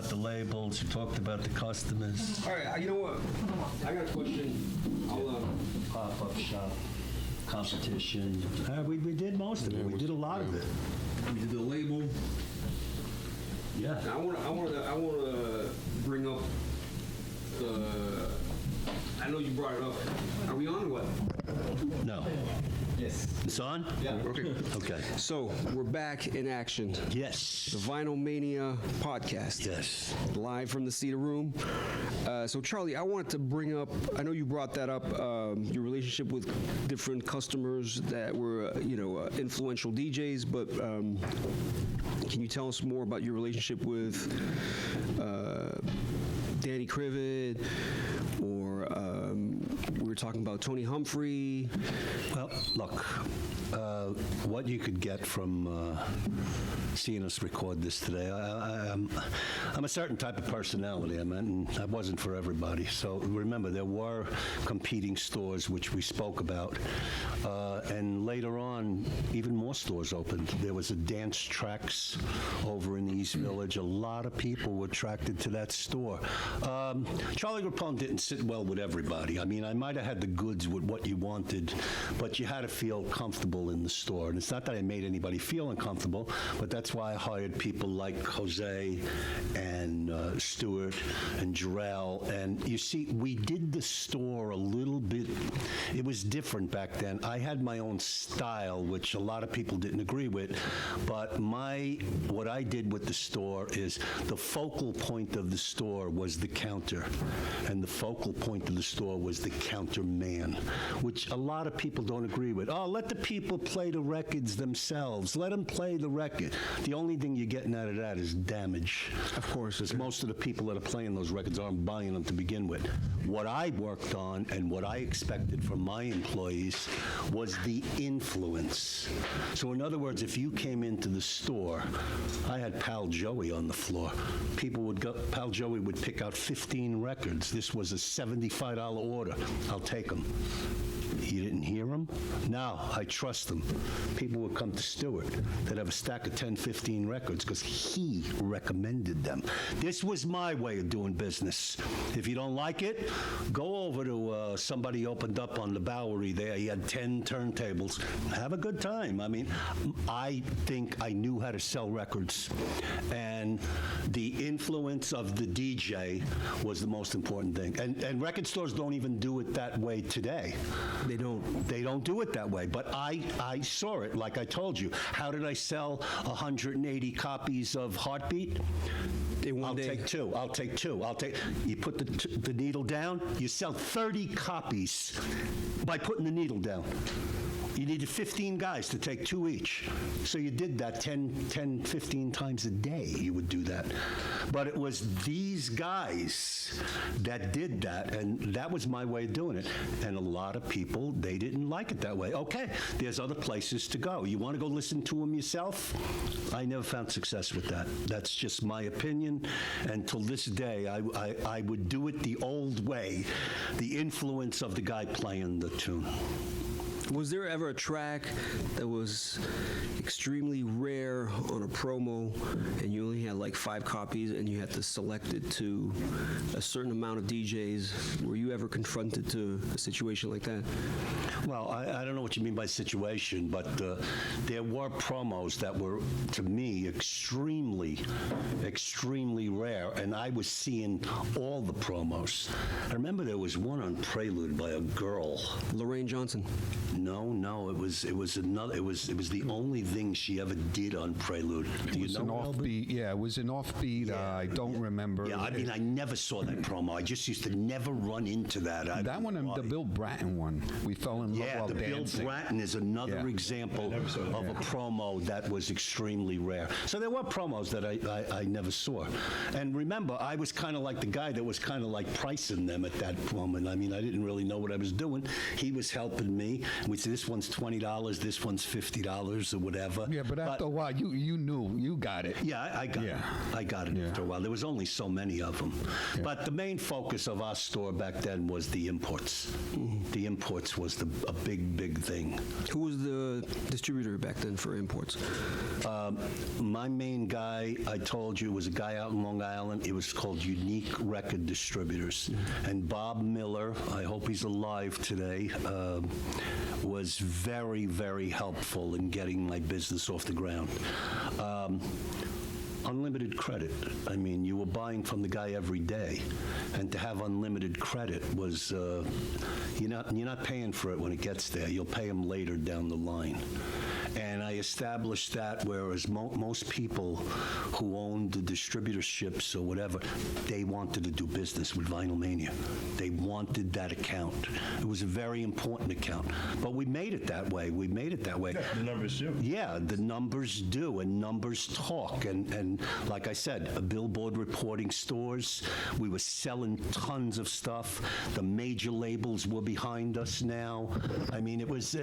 about the labels. You talked about the customers. All right, you know what? I got a question. I'll, Pop-up shop, competition. We did most of it. We did a lot of it. we did the label. Yeah. Now, I want to bring up the. I know you brought it up. Are we on or what? No. Yes. It's on? Yeah. Okay. Okay. So we're back in action. Yes. The VINYLMANIA podcast. Yes. Live from the Cedar Room. So Charlie, I wanted to bring up. I know you brought that up. Your relationship with different customers that were, influential DJs. But can you tell us more about your relationship with Danny Crivet, or we were talking about Tony Humphrey? Well, look, what you could get from seeing us record this today, I'm a certain type of personality, and that wasn't for everybody. So remember, there were competing stores, which we spoke about, and later on, even more stores opened. There was a Dance Tracks over in the East Village. A lot of people were attracted to that store. Charlie Grappone didn't sit well with everybody. I mean, I might have had the goods with what you wanted, but you had to feel comfortable in the store. And it's not that I made anybody feel uncomfortable, but that's why I hired people like Jose and Stewart and Jarrell. And you see, we did the store a little bit, it was different back then. I had my own style, which a lot of people didn't agree with, but what I did with the store is the focal point of the store was the counter, and the focal point of the store was the counter man, which a lot of people don't agree with. Oh, let the people play the records themselves. Let them play the record. The only thing you're getting out of that is damage. Of course. Because most of the people that are playing those records aren't buying them to begin with. What I worked on and what I expected from my employees was the influence. So in other words, if you came into the store, I had Pal Joey on the floor. People would go, Pal Joey would pick out 15 records. This was a $75 order. I'll take them. You didn't hear them? Now, I trust them. People would come to Stewart. They'd have a stack of 10, 15 records because he recommended them. This was my way of doing business. If you don't like it, go over to somebody opened up on the Bowery there. He had 10 turntables. Have a good time. I mean, I think I knew how to sell records. And the influence of the DJ was the most important thing. And record stores don't even do it that way today. They don't. They don't do it that way. But I saw it, like I told you. How did I sell 180 copies of Heartbeat? I'll take two. I'll take two. You put the needle down, you sell 30 copies by putting the needle down. You needed 15 guys to take two each. So you did that 10, 15 times a day, you would do that. But it was these guys that did that, and that was my way of doing it. And a lot of people, they didn't like it that way. Okay, there's other places to go. You want to go listen to them yourself? I never found success with that. That's just my opinion. And till this day, I would do it the old way, the influence of the guy playing the tune. Was there ever a track that was extremely rare on a promo and you only had like 5 copies and you had to select it to a certain amount of DJs? Were you ever confronted to a situation like that? Well, I don't know what you mean by situation, but there were promos that were, to me, extremely, extremely rare, and I was seeing all the promos. I remember there was one on Prelude by a girl. Lorraine Johnson. No, it was another. It was the only thing she ever did on Prelude. Do you know, an Elbin? offbeat. Yeah, it was an offbeat. Yeah, I don't remember. Yeah, I mean, I never saw that promo. I just used to never run into that. That one, the Bill Bratton one, we fell in love while the dancing. Bill Bratton is another example of a promo that was extremely rare. So there were promos that I never saw. And remember, I was kind of like the guy that was kind of like pricing them at that moment. I mean, I didn't really know what I was doing. He was helping me. We say this one's $20, this one's $50 or whatever. Yeah, but after a while, you knew you got it. Yeah, I got it. I got it Yeah. after a while. There was only so many of them. But the main focus of our store back then was the imports. The imports was a big thing. Who was the distributor back then for imports? My main guy, I told you, was a guy out in Long Island. It was called Unique Record Distributors. And Bob Miller, I hope he's alive today, was very helpful in getting my business off the ground. Unlimited credit. I mean, you were buying from the guy every day, and to have unlimited credit was, you're not paying for it when it gets there. You'll pay him later down the line. And I established that, whereas most people who owned the distributorships or whatever, they wanted to do business with VINYLMANIA. They wanted that account. It was a very important account. But we made it that way. The numbers do. Yeah, the numbers do, and numbers talk. And like I said, Billboard reporting stores, we were selling tons of stuff. The major labels were behind us now. I mean, it was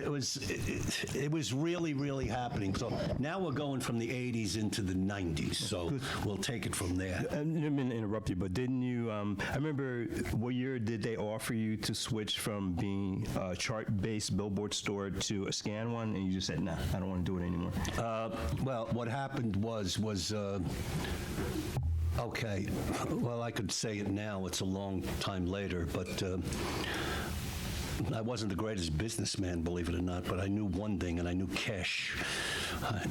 really happening. So now we're going from the 80s into the 90s. So we'll take it from there. I didn't mean to interrupt you, but didn't you, I remember, what year did they offer you to switch from being a chart-based Billboard store to a scan one, and you just said, nah, I don't want to do it anymore? Well, what happened was okay, well, I could say it now. It's a long time later, but I wasn't the greatest businessman, believe it or not, but I knew one thing, and I knew cash,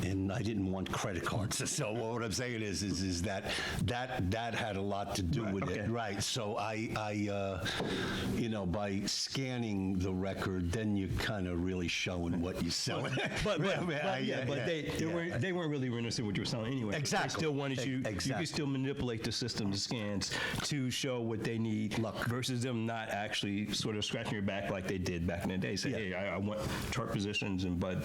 and I didn't want credit cards. So what I'm saying is that had a lot to do with it, right? So I by scanning the record, then you're kind of really showing what you're selling. But they weren't really interested in what you were selling anyway. Exactly. They still wanted you. Exactly. You could still manipulate the system, the scans, to show what they need. Look. Versus them not actually sort of scratching your back like they did back in the day. Say, hey, I want chart positions, but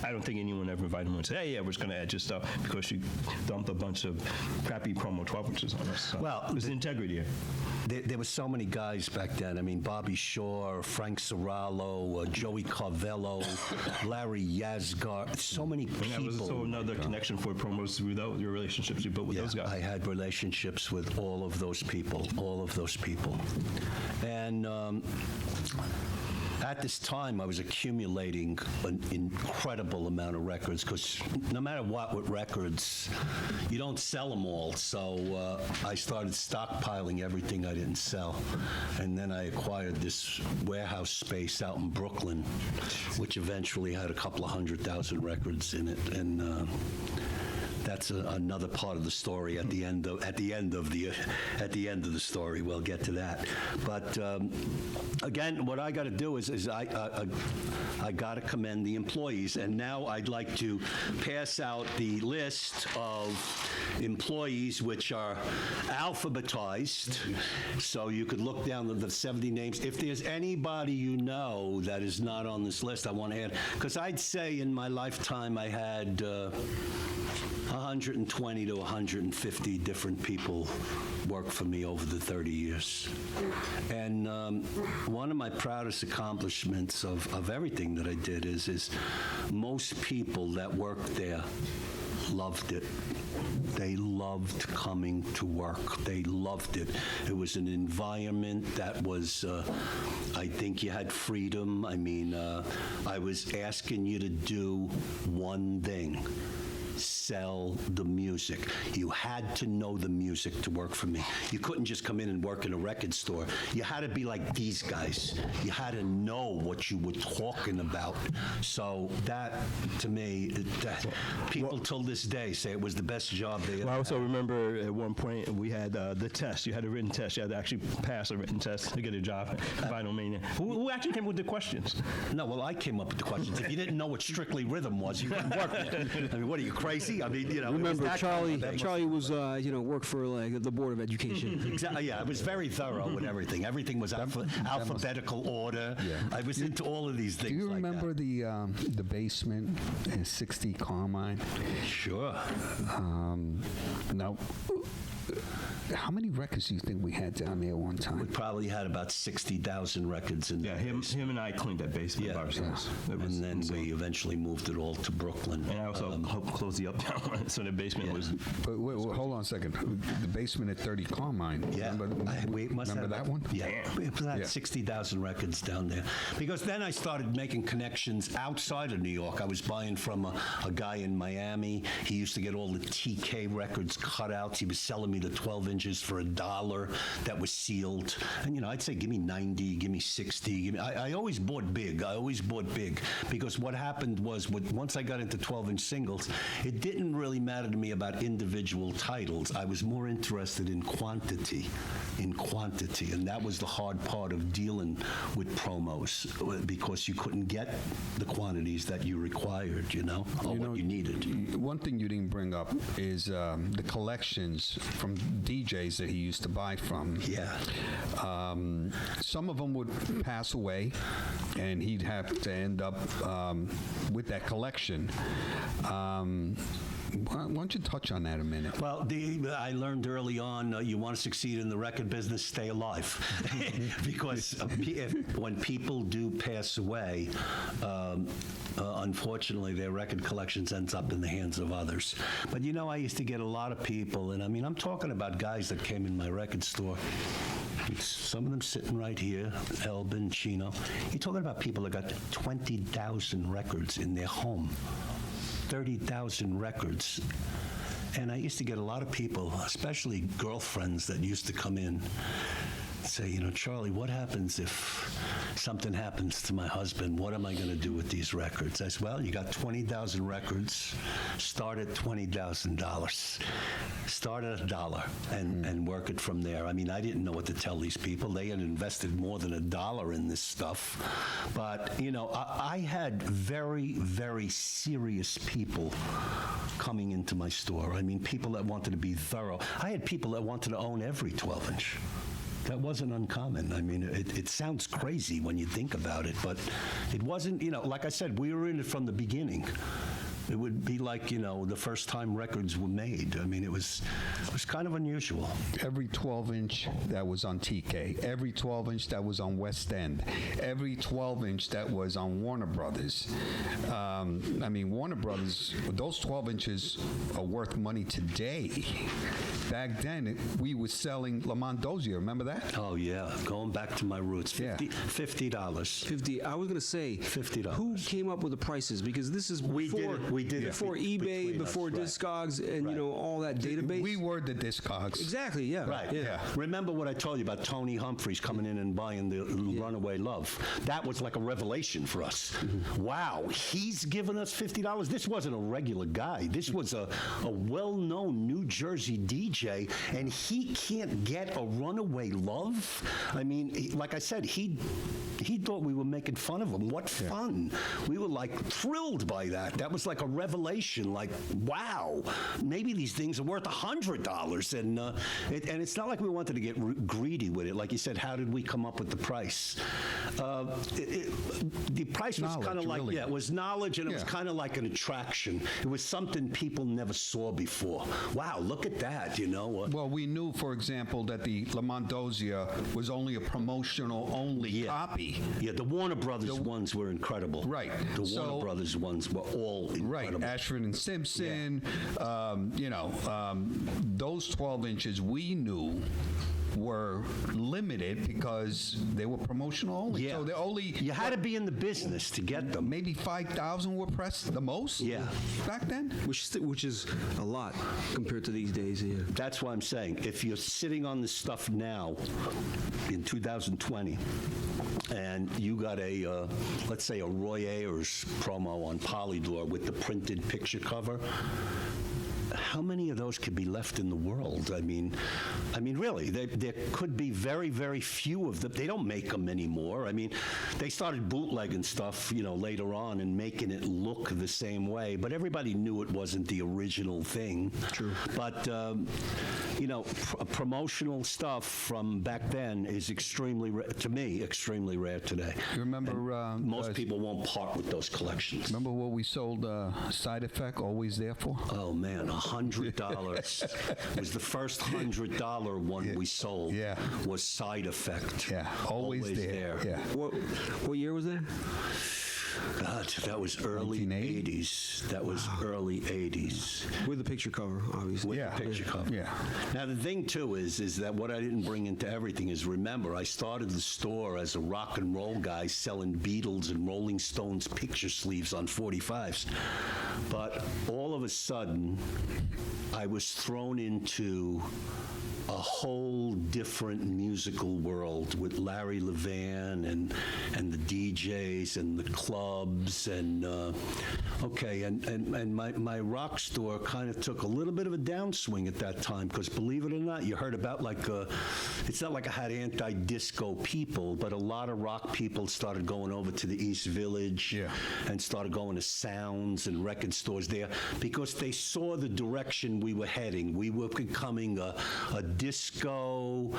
I don't think anyone ever invited them and said, hey, yeah, we're just going to add your stuff because you dumped a bunch of crappy promo 12 inches on us. So Well, there's integrity here. There were so many guys back then. I mean, Bobby Shore, Frank Serralo, Joey Carvello, Larry Yazgar, so many people. And that was also another connection for promos through your relationships you built with those guys. I had relationships with all of those people. And at this time, I was accumulating an incredible amount of records because no matter what with records, you don't sell them all. So I started stockpiling everything I didn't sell. And then I acquired this warehouse space out in Brooklyn, which eventually had a couple of 100,000 records in it. And that's another part of the story at the end of the story. We'll get to that. But again, what I got to do is I got to commend the employees. And now I'd like to pass out the list of employees, which are alphabetized. So you could look down the 70 names. If there's anybody you know that is not on this list, I want to add, because I'd say in my lifetime I had 120 to 150 different people work for me over the 30 years. And one of my proudest accomplishments of everything that I did is most people that worked there loved it. They loved coming to work. They loved it. It was an environment that was, I think you had freedom. I mean, I was asking you to do one thing. Sell the music. You had to know the music to work for me. You couldn't just come in and work in a record store. You had to be like these guys. You had to know what you were talking about. So that, to me, people till this day say it was the best job they ever Well, I also had. remember at one point we had the test. You had a written test. You had to actually pass a written test to get a job at VINYLMANIA. Who actually came up with the questions? No, well, I came up with the questions. If you didn't know what Strictly Rhythm was, you couldn't work there. I mean, what are you, crazy? I mean, you know. Remember, Charlie was, worked for like the Board of Education. Exactly. Yeah, it was very thorough with everything. Everything was alphabetical order. Yeah. I was into all of these things. Do you like remember the basement in 60 Carmine? That. Sure. No. How many records do you think we had down there one We time? probably had about 60,000 records in Yeah, that him basement. and I cleaned that basement by ourselves. It was And then insane. we eventually moved it all to Brooklyn. And I also helped close the Uptown, so the basement was. But wait, hold on a second. The basement at 30 Carmine. Yeah, we must remember have that one? Yeah, we had Yeah. 60,000 records down there. Because then I started making connections outside of New York. I was buying from a guy in Miami. He used to get all the TK records cut out. He was selling me the 12 inches for $1 that was sealed. And, you know, I'd say, give me 90, give me 60. I always bought big. Because what happened was, once I got into 12-inch singles, it didn't really matter to me about individual titles. I was more interested in quantity. And that was the hard part of dealing with promos, because you couldn't get the quantities that you required, or what you needed. One thing you didn't bring up is the collections from DJs that he used to buy from. Yeah. Some of them would pass away, and he'd have to end up with that collection. Why don't you touch on that a minute? Well, I learned early on, you want to succeed in the record business, stay alive. Because when people do pass away, unfortunately, their record collections ends up in the hands of others. But, I used to get a lot of people, and I'm talking about guys that came in my record store. Some of them sitting right here, Elbin, Chino. You're talking about people that got 20,000 records in their home. 30,000 records. And I used to get a lot of people, especially girlfriends, that used to come in and say, Charlie, what happens if something happens to my husband? What am I going to do with these records? I said, well, you got 20,000 records. Start at $20,000. Start at $1 and work it from there. I didn't know what to tell these people. They had invested more than $1 in this stuff. But, I had very, very serious people coming into my store. People that wanted to be thorough. I had people that wanted to own every 12-inch. That wasn't uncommon. It sounds crazy when you think about it, but it wasn't, like I said, we were in it from the beginning. It would be like, the first time records were made. It was kind of unusual. Every 12-inch that was on TK, every 12-inch that was on West End, every 12-inch that was on Warner Brothers. Warner Brothers, those 12 inches are worth money today. Back then, we were selling La Mondozia. Remember that? Oh, yeah. Going back to my roots. $50. $50. I was going to say, $50. Who came up with the prices? Because this is We did it before eBay, between before us, right. Discogs, and all that database. We were the Discogs. Exactly. Yeah. Right. Yeah. Remember what I told you about Tony Humphreys coming in and buying the Runaway Love? That was like a revelation for us. Wow, he's giving us $50. This wasn't a regular guy. This was a well-known New Jersey DJ, and he can't get a Runaway Love? Like I said, he thought we were making fun of him. What fun. We were like thrilled by that. That was like a revelation. Like, wow, maybe these things are worth $100. And it's not like we wanted to get greedy with it. Like you said, how did we come up with the price? The price was kind of like, really. it was knowledge, and it was kind of like an attraction. It was something people never saw before. Wow, look at that, Well, we knew, for example, that the La Mondozia was only a promotional-only copy. Yeah, the Warner Brothers ones were incredible. Right. The Warner Brothers ones were all incredible. Right, Ashford and Simpson, those 12 inches we knew were limited because they were promotional only. Yeah. So they only... You had to be in the business to get them. Maybe 5,000 were pressed the most? Yeah. Back then? Which is a lot compared to these days. Yeah. That's why I'm saying, if you're sitting on this stuff now in 2020, and you got a, let's say, a Roy Ayers promo on Polydor with the printed picture cover, how many of those could be left in the world? Really, there could be very, very few of them. They don't make them anymore. They started bootlegging stuff, later on and making it look the same way, but everybody knew it wasn't the original thing. True. But, promotional stuff from back then is extremely rare, to me, extremely rare today. You remember... most people won't part with those collections. Remember what we sold Side Effect, Always There for? Oh, man, $100 was the first $100 one we sold. Yeah. Was Side Effect. Yeah, always there. Yeah. What year was that? God, that was early 1980? 80s. That was early 80s. With the picture cover, obviously. With the picture cover. Yeah. Now, the thing, too, is that what I didn't bring into everything is, remember, I started the store as a rock and roll guy selling Beatles and Rolling Stones picture sleeves on 45s. But all of a sudden, I was thrown into a whole different musical world with Larry Levan and the DJs and the clubs and my rock store kind of took a little bit of a downswing at that time because believe it or not, you heard about it's not like I had anti-disco people, but a lot of rock people started going over to the East Village and started going to Sounds and record stores there because they saw the direction we were heading. We were becoming a disco,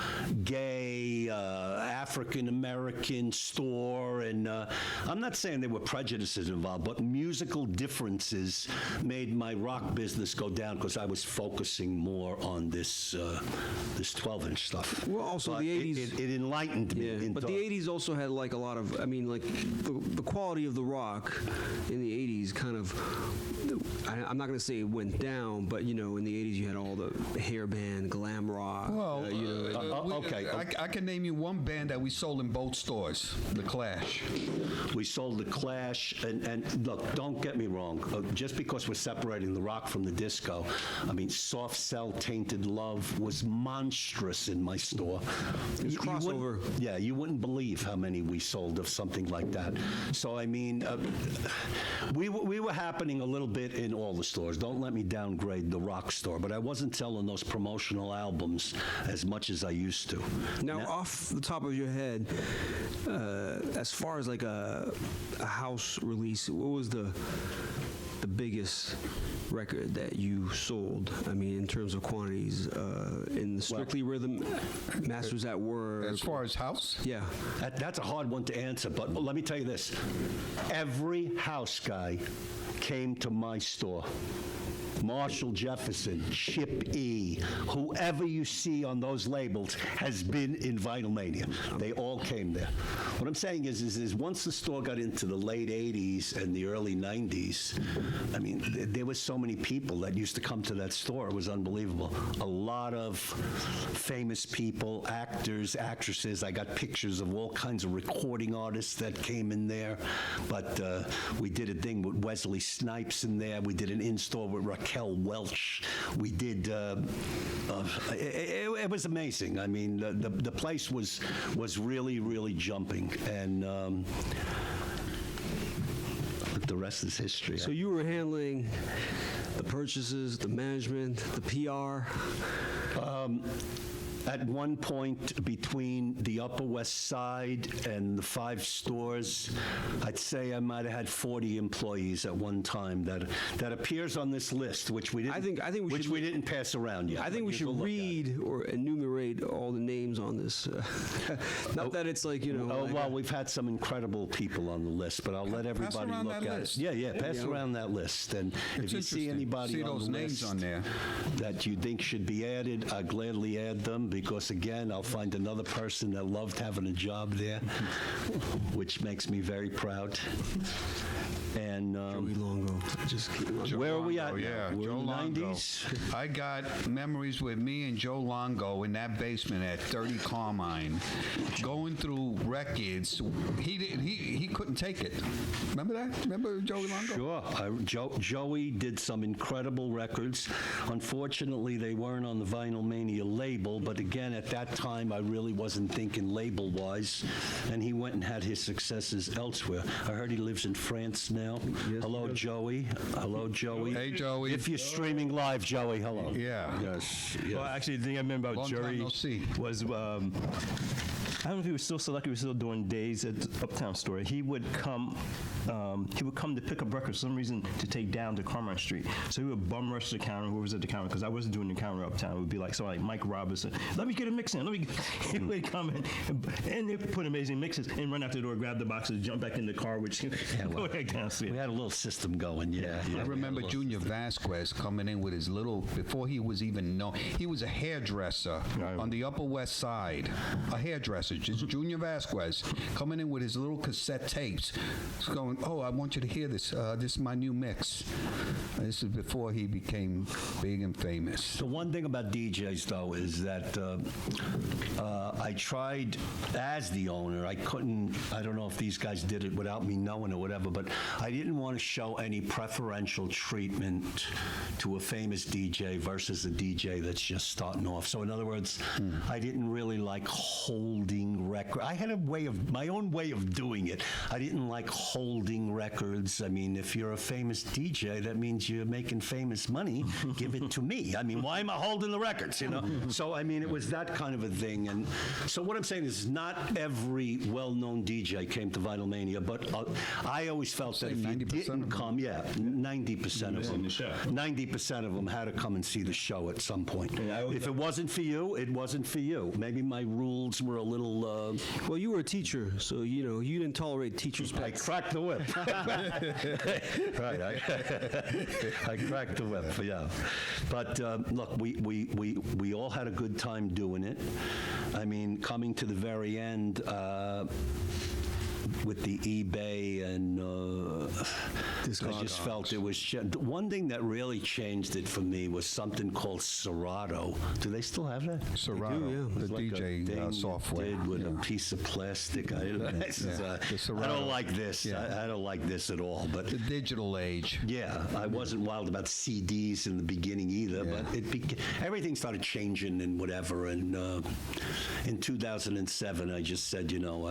gay, African-American store, and I'm not saying there were prejudices involved, but musical differences made my rock business go down because I was focusing more on this 12-inch stuff. Well, also but the 80s... It enlightened me. But the 80s also had like a lot of, the quality of the rock in the 80s kind of, I'm not going to say it went down, but, in the 80s you had all the hair band, glam rock. Well, okay. I can name you one band that we sold in both stores, The Clash. We sold The Clash, and look, don't get me wrong. Just because we're separating the rock from the disco, Soft Cell, Tainted Love was monstrous in my store. It was crossover. You wouldn't believe how many we sold of something like that. So, we were happening a little bit in all the stores. Don't let me downgrade the rock store, but I wasn't selling those promotional albums as much as I used to. Now, off the top of your head, as far as like a house release, what was the biggest record that you sold? In terms of quantities, in the Strictly Rhythm, Masters at Work. As far as house? Yeah. That's a hard one to answer, but let me tell you this. Every house guy came to my store. Marshall Jefferson, Chip E., whoever you see on those labels has been in VINYLMANIA. They all came there. What I'm saying is once the store got into the late 80s and the early 90s, there were so many people that used to come to that store. It was unbelievable. A lot of famous people, actors, actresses. I got pictures of all kinds of recording artists that came in there. But we did a thing with Wesley Snipes in there. We did an in-store with Raquel Welch. We did. It was amazing. The place was really, really jumping, and the rest is history. So you were handling the purchases, the management, the PR. At one point, between the Upper West Side and the 5 stores, I'd say I might have had 40 employees at one time. That appears on this list, which we didn't. I think we didn't pass around yet. I think we should read or enumerate all the names on this. Not that it's like we've had some incredible people on the list, but I'll let everybody look at it. Yeah, pass around that list, and if you see anybody on the names list on there that you think should be added, I'll gladly add them. Because again, I'll find another person that loved having a job there, which makes me very proud. And Joey Longo. Where are we at? Yeah, We're Joe in the Longo. 90s. I got memories with me and Joe Longo in that basement at 30 Carmine, going through records. He couldn't take it. Remember that? Remember Joey Longo? Sure. Joey did some incredible records. Unfortunately, they weren't on the VINYLMANIA label, but again, at that time, I really wasn't thinking label-wise, and he went and had his successes elsewhere. I heard he lives in France now. Yes, Hello, Joey. Hello, Joey. Hey, Joey. If you're streaming live, Joey, hello. Yeah. Yes. Well, actually, the thing I remember about Long time Jerry no see. was I don't know if he was still selected. He was still doing days at Uptown Story. He would come. He would come to pick up records for some reason to take down to Carmine Street. So he would bum rush the counter. Who was at the counter? Because I wasn't doing the counter Uptown. It would be like somebody like Mike Robinson. Let me get a mix in. He would come in and they put amazing mixes and run out the door, grab the boxes, jump back in the car, which go back downstairs. We had a little system going, yeah. I remember Junior Vasquez coming in with his little, before he was even known, he was a hairdresser on the Upper West Side. A hairdresser, just Junior Vasquez, coming in with his little cassette tapes. He's going, oh, I want you to hear this. This is my new mix. This is before he became big and famous. The one thing about DJs, though, is that I tried, as the owner, I don't know if these guys did it without me knowing or whatever, but I didn't want to show any preferential treatment to a famous DJ versus a DJ that's just starting off. So in other words, I didn't really like holding records. I had my own way of doing it. I didn't like holding records. I mean, if you're a famous DJ, that means you're making famous money. Give it to me. I mean, why am I holding the records, you know? So, I mean, it was that kind of a thing. And so what I'm saying is not every well-known DJ came to VinylMania, but I always felt that if you didn't come, 90% of them. 90% of them had to come and see the show at some point. If it wasn't for you, it wasn't for you. Maybe my rules were a little... Well, you were a teacher, so, you know, you didn't tolerate teachers' I pets. cracked the whip. Right, I cracked the whip, yeah. But look, we all had a good time doing it. I mean, coming to the very end, with the eBay and I just felt it was one thing that really changed it for me was something called Serato. Do they still have that? Serato, the It's like DJ a thing software. you did with a piece of plastic. I don't like this. I don't like this at all. But the digital age. yeah, I wasn't wild about CDs in the beginning either, but everything started changing and whatever. And in 2007, I just said, you know,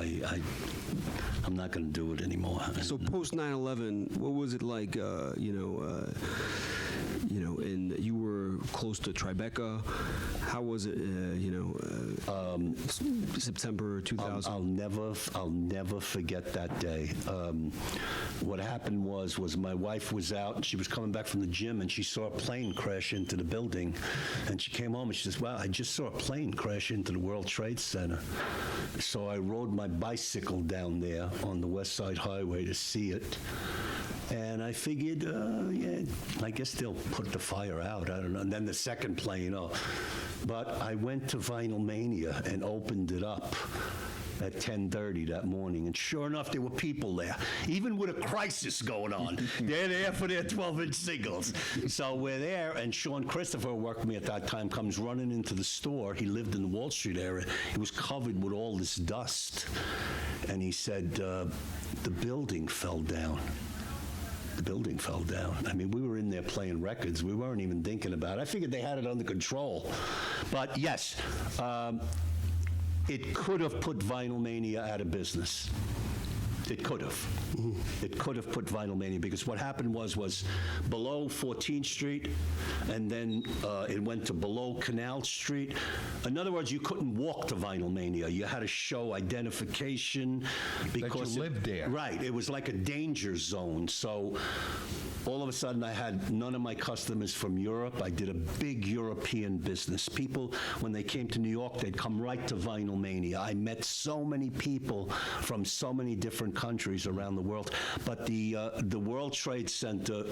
I'm not going to do it anymore. So post 9/11, what was it like? And you were close to Tribeca. How was it? September 2000. I'll never forget that day. What happened was my wife was out and she was coming back from the gym and she saw a plane crash into the building, and she came home and she says, "Wow, I just saw a plane crash into the World Trade Center." So I rode my bicycle down there on the West Side Highway to see it. And I figured, I guess they'll put the fire out. I don't know. And then the second plane, But I went to VinylMania and opened it up at 10:30 that morning. And sure enough, there were people there, even with a crisis going on. They're there for their 12-inch singles. So we're there, and Sean Christopher, who worked with me at that time, comes running into the store. He lived in the Wall Street area. He was covered with all this dust. And he said, the building fell down. The building fell down. I mean, we were in there playing records. We weren't even thinking about it. I figured they had it under control. But yes, it could have put VinylMania out of business. It could have. It could have put VinylMania, because what happened was below 14th Street, and then it went to below Canal Street. In other words, you couldn't walk to VinylMania. You had to show identification because you lived there. Right. It was like a danger zone. So all of a sudden, I had none of my customers from Europe. I did a big European business. People, when they came to New York, they'd come right to VinylMania. I met so many people from so many different countries around the world. But the World Trade Center,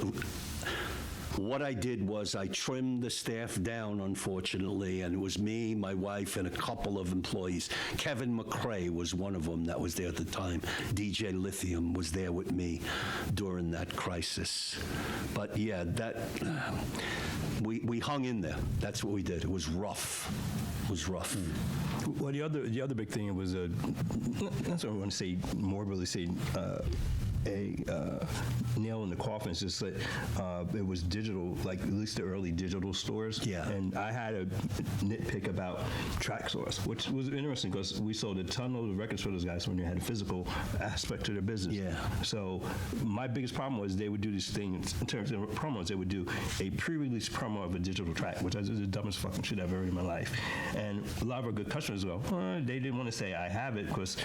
what I did was I trimmed the staff down, unfortunately, and it was me, my wife, and a couple of employees. Kevin McRae was one of them that was there at the time. DJ Lithium was there with me during that crisis. But yeah, we hung in there. That's what we did. It was rough. It was rough. Well, the other big thing was, that's what I want to say, morbidly say, nail in the coffin. It's just that it was digital, like at least the early digital stores. Yeah. And I had a nitpick about track source, which was interesting because we sold a ton of records for those guys when they had a physical aspect to their business. Yeah. So my biggest problem was they would do these things in terms of promos. They would do a pre-release promo of a digital track, which is the dumbest fucking shit I've ever heard in my life. And a lot of our good customers go, they didn't want to say I have it because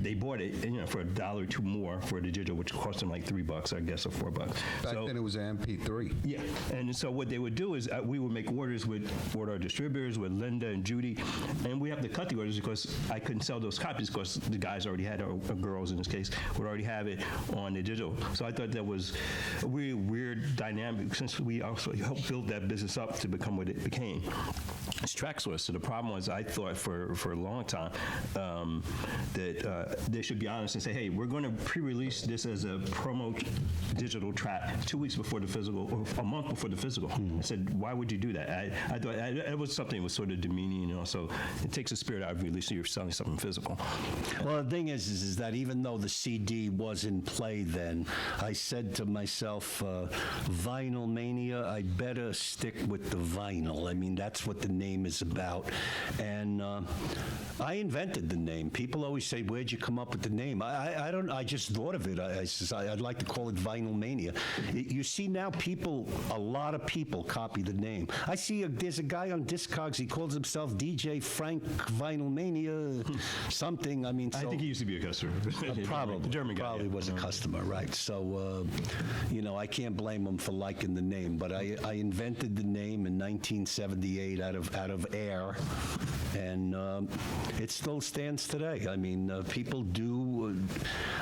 they bought it, for $1 or $2 more for the digital, which cost them like $3, I guess, or $4. Back then it was an MP3. Yeah, and so what they would do is we would make orders with our distributors, with Linda and Judy, and we have to cut the orders because I couldn't sell those copies because the guys already had, or girls in this case, would already have it on the digital. So I thought that was a really weird dynamic since we also helped build that business up to become what it became. It's track source. So the problem was I thought for a long time that they should be honest and say, hey, we're going to pre-release this as a promo digital track 2 weeks before the physical, or a month before the physical. I said, why would you do that? I thought it was something that was sort of demeaning, so it takes the spirit out of releasing. You're selling something physical. Well, the thing is that even though the CD was in play then, I said to myself, VINYLMANIA, I better stick with the vinyl. I mean, that's what the name is about. And I invented the name. People always say, where'd you come up with the name? I don't. I just thought of it. I'd like to call it VINYLMANIA. You see now, a lot of people copy the name. I see there's a guy on Discogs. He calls himself DJ Frank VINYLMANIA something. I mean, I think he used to be a customer. Probably, German guy. Probably was a customer, right? So, I can't blame him for liking the name. But I invented the name in 1978 out of air, and it still stands today. I mean, people do.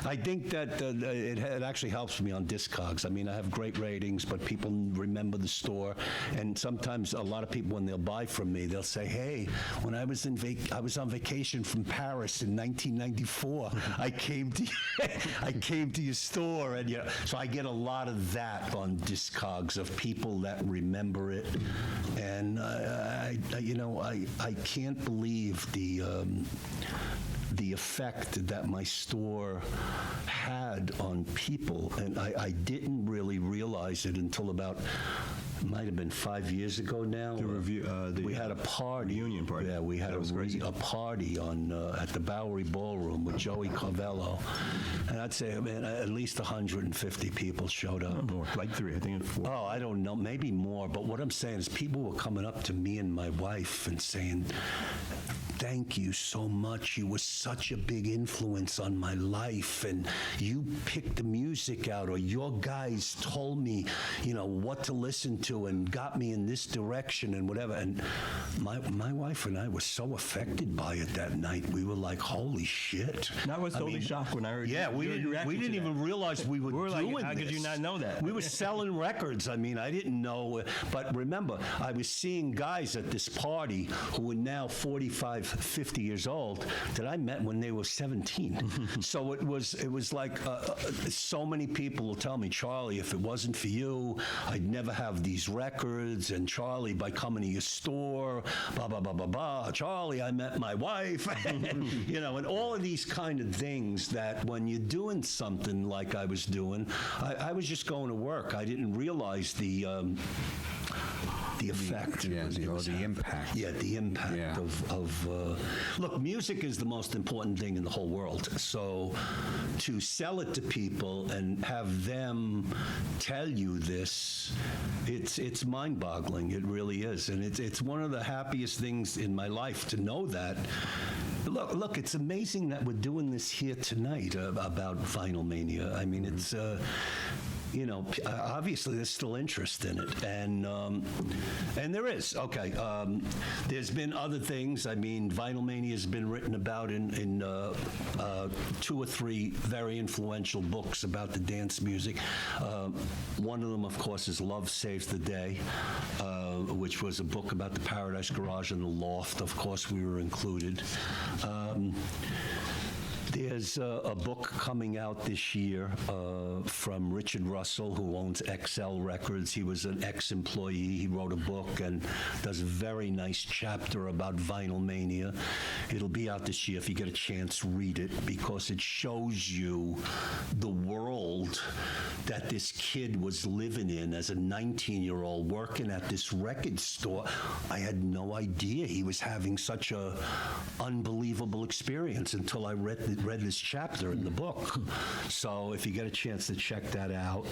I think that it actually helps me on Discogs. I mean, I have great ratings, but people remember the store, and sometimes a lot of people, when they'll buy from me, they'll say, "Hey, when I was on vacation from Paris in 1994, I came to your store," and so I get a lot of that on Discogs of people that remember it, and I can't believe the effect that my store had on people, and I didn't really realize it until about, it might have been 5 years ago now. The review, we had a party. The Union party. Yeah, we had a party at the Bowery Ballroom with Joey Carvello, and I'd say, man, at least 150 people showed up. More, like 3, I think it's 4. Oh, I don't know, maybe more, but what I'm saying is people were coming up to me and my wife and saying, thank you so much. You were such a big influence on my life, and you picked the music out, or your guys told me, what to listen to and got me in this direction and whatever. And my wife and I were so affected by it that night. We were like, holy shit. And I was totally shocked when I heard we didn't even realize we were doing like, how this. could you not know that? We were selling records. I mean, I didn't know. But remember, I was seeing guys at this party who were now 45, 50 years old that I met when they were 17. So it was like so many people will tell me, Charlie, if it wasn't for you, I'd never have these records. And Charlie, by coming to your store, blah, blah, blah, blah, blah. Charlie, I met my wife. And all of these kind of things that when you're doing something like I was doing, I was just going to work. I didn't realize the effect. The impact. Yeah, the impact of look, music is the most important thing in the whole world. So to sell it to people and have them tell you this, it's mind-boggling. It really is. And it's one of the happiest things in my life to know that. Look, it's amazing that we're doing this here tonight about VINYLMANIA. I mean, it's obviously there's still interest in it, and there is. Okay, there's been other things. I mean, VINYLMANIA has been written about in 2 or 3 very influential books about the dance music. One of them, of course, is Love Saves the Day, which was a book about the Paradise Garage and the Loft. Of course, we were included. There's a book coming out this year from Richard Russell, who owns XL Records. He was an ex-employee. He wrote a book and does a very nice chapter about VINYLMANIA. It'll be out this year. If you get a chance, read it, because it shows you the world that this kid was living in as a 19-year-old working at this record store. I had no idea he was having such a unbelievable experience until I read this chapter in the book. So if you get a chance to check that out.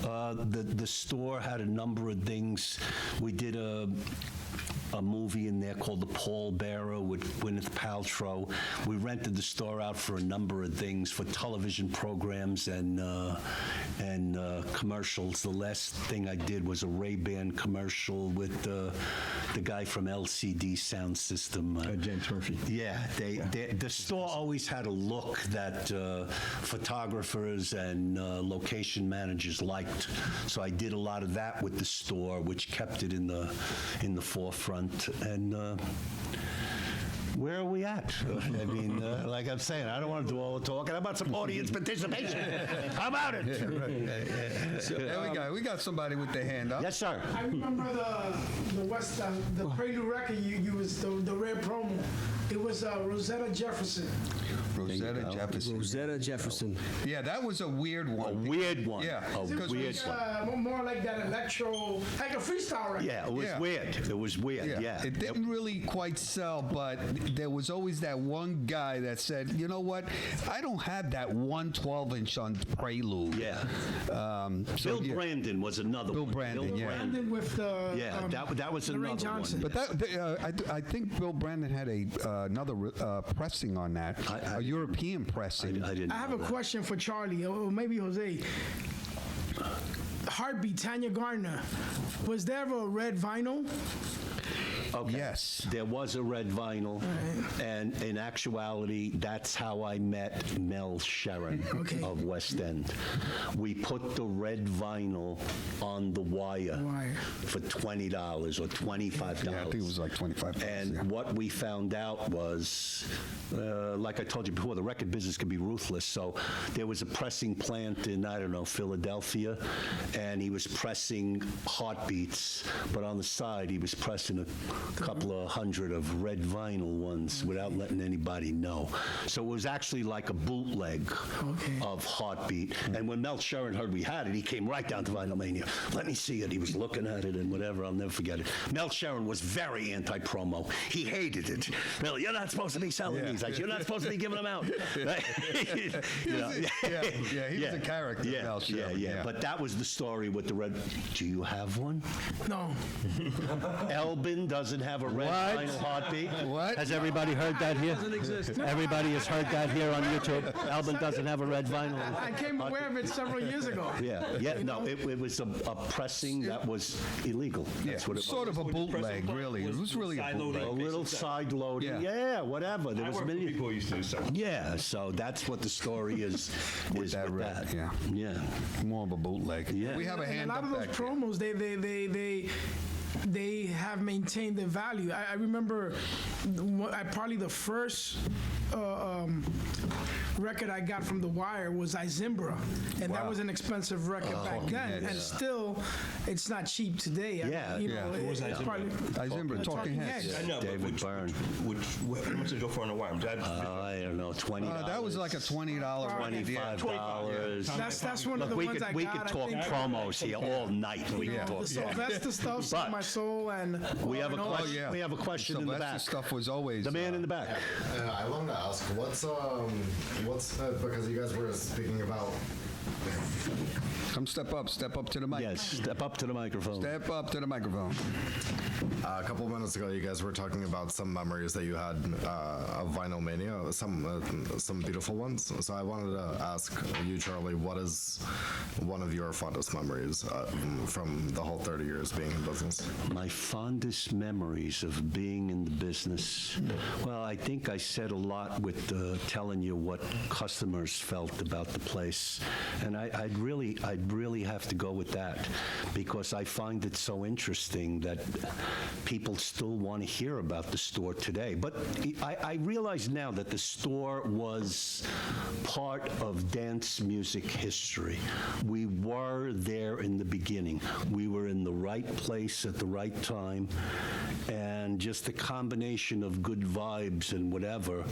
The store had a number of things. We did a movie in there called The Pall Bearer with Gwyneth Paltrow. We rented the store out for a number of things, for television programs and commercials. The last thing I did was a Ray-Ban commercial with the guy from LCD Sound System. James Murphy. Yeah, the store always had a look that photographers and location managers liked. So I did a lot of that with the store, which kept it in the forefront. And where are we at? I mean, like I'm saying, I don't want to do all the talking. How about some audience participation? How about it? There we go. We got somebody with their hand up. Yes, sir. I remember the Prelude record you was the red promo. It was Rosetta Jefferson. Rosetta Jefferson. Rosetta Jefferson. Yeah, that was a weird one. A weird one. Yeah. A weird one. More like that electro, like a freestyle record. Yeah, it was weird. It was weird, yeah. It didn't really quite sell, but there was always that one guy that said, you know what, I don't have that 112-inch on Prelude. Yeah. So, Bill Brandon was another Bill one. Brandon, yeah. Brandon with that was Lorraine another Johnson. one. But I think Bill Brandon had another pressing on that, a European pressing. I didn't I have know a that. question for Charlie, or maybe Jose. Heartbeat, Tanya Gardner. Was there ever a red vinyl? Okay. Yes. There was a red vinyl, and in actuality, that's how I met Mel Sharon of West End. We put the red vinyl on the wire for $20 or $25. Yeah, I think it was like $25. And what we found out was, like I told you before, the record business can be ruthless. So there was a pressing plant in, I don't know, Philadelphia, and he was pressing Heartbeats, but on the side he was pressing a couple of hundred of red vinyl ones without letting anybody know. So it was actually like a bootleg of Heartbeat. And when Mel Sharon heard we had it, he came right down to VINYLMANIA. Let me see it. He was looking at it and whatever. I'll never forget it. Mel Sharon was very anti-promo. He hated it. Mel, you're not supposed to be selling these. Like, you're not supposed to be giving them out. Right? He was a character, Mel Sharon. Yeah. But that was the story with the red. Do you have one? No. Elbin doesn't have a red vinyl Heartbeat. What? Has everybody heard that here? Doesn't exist. Everybody has heard that here on YouTube. Elbin doesn't have a red vinyl. I came aware of it several years ago. No, it was a pressing that was illegal. That's what it was. Sort of a bootleg, really. It was really a bootleg. A little side loading. Yeah. Whatever. There I was worked with millions. people who used to do so. Yeah, so that's what the story is with that red, that. yeah. Yeah. More of a bootleg. Yeah. We have a And hand a lot up of those back there. promos, they have maintained their value. I remember probably the first record I got from The Wire was Izimbra, and that was an expensive record back then, and still, it's not cheap today. It's probably Izimbra, Talking Heads. I know, but David Byrne. how much did it go for on the wire? I don't know, $20. That was like a $20 record. Yeah. $25. That's one of the Look, ones I we got. could talk I think, promos here all night. We could the talk. Sylvester stuff, Save My Soul, and We have a and all. question. yeah. We have a question in the Sylvester back. stuff was always The man in the back. I wanted to ask, what's because you guys were speaking about. Come step up to the mic. Yes, step up to the microphone. Step up to the microphone. A couple of minutes ago, you guys were talking about some memories that you had of VINYLMANIA, some beautiful ones. So I wanted to ask you, Charlie, what is one of your fondest memories from the whole 30 years being in business? My fondest memories of being in the business. Well, I think I said a lot with telling you what customers felt about the place, and I'd really have to go with that, because I find it so interesting that people still want to hear about the store today. But I realize now that the store was part of dance music history. We were there in the beginning. We were in the right place at the right time, and just a combination of good vibes and whatever,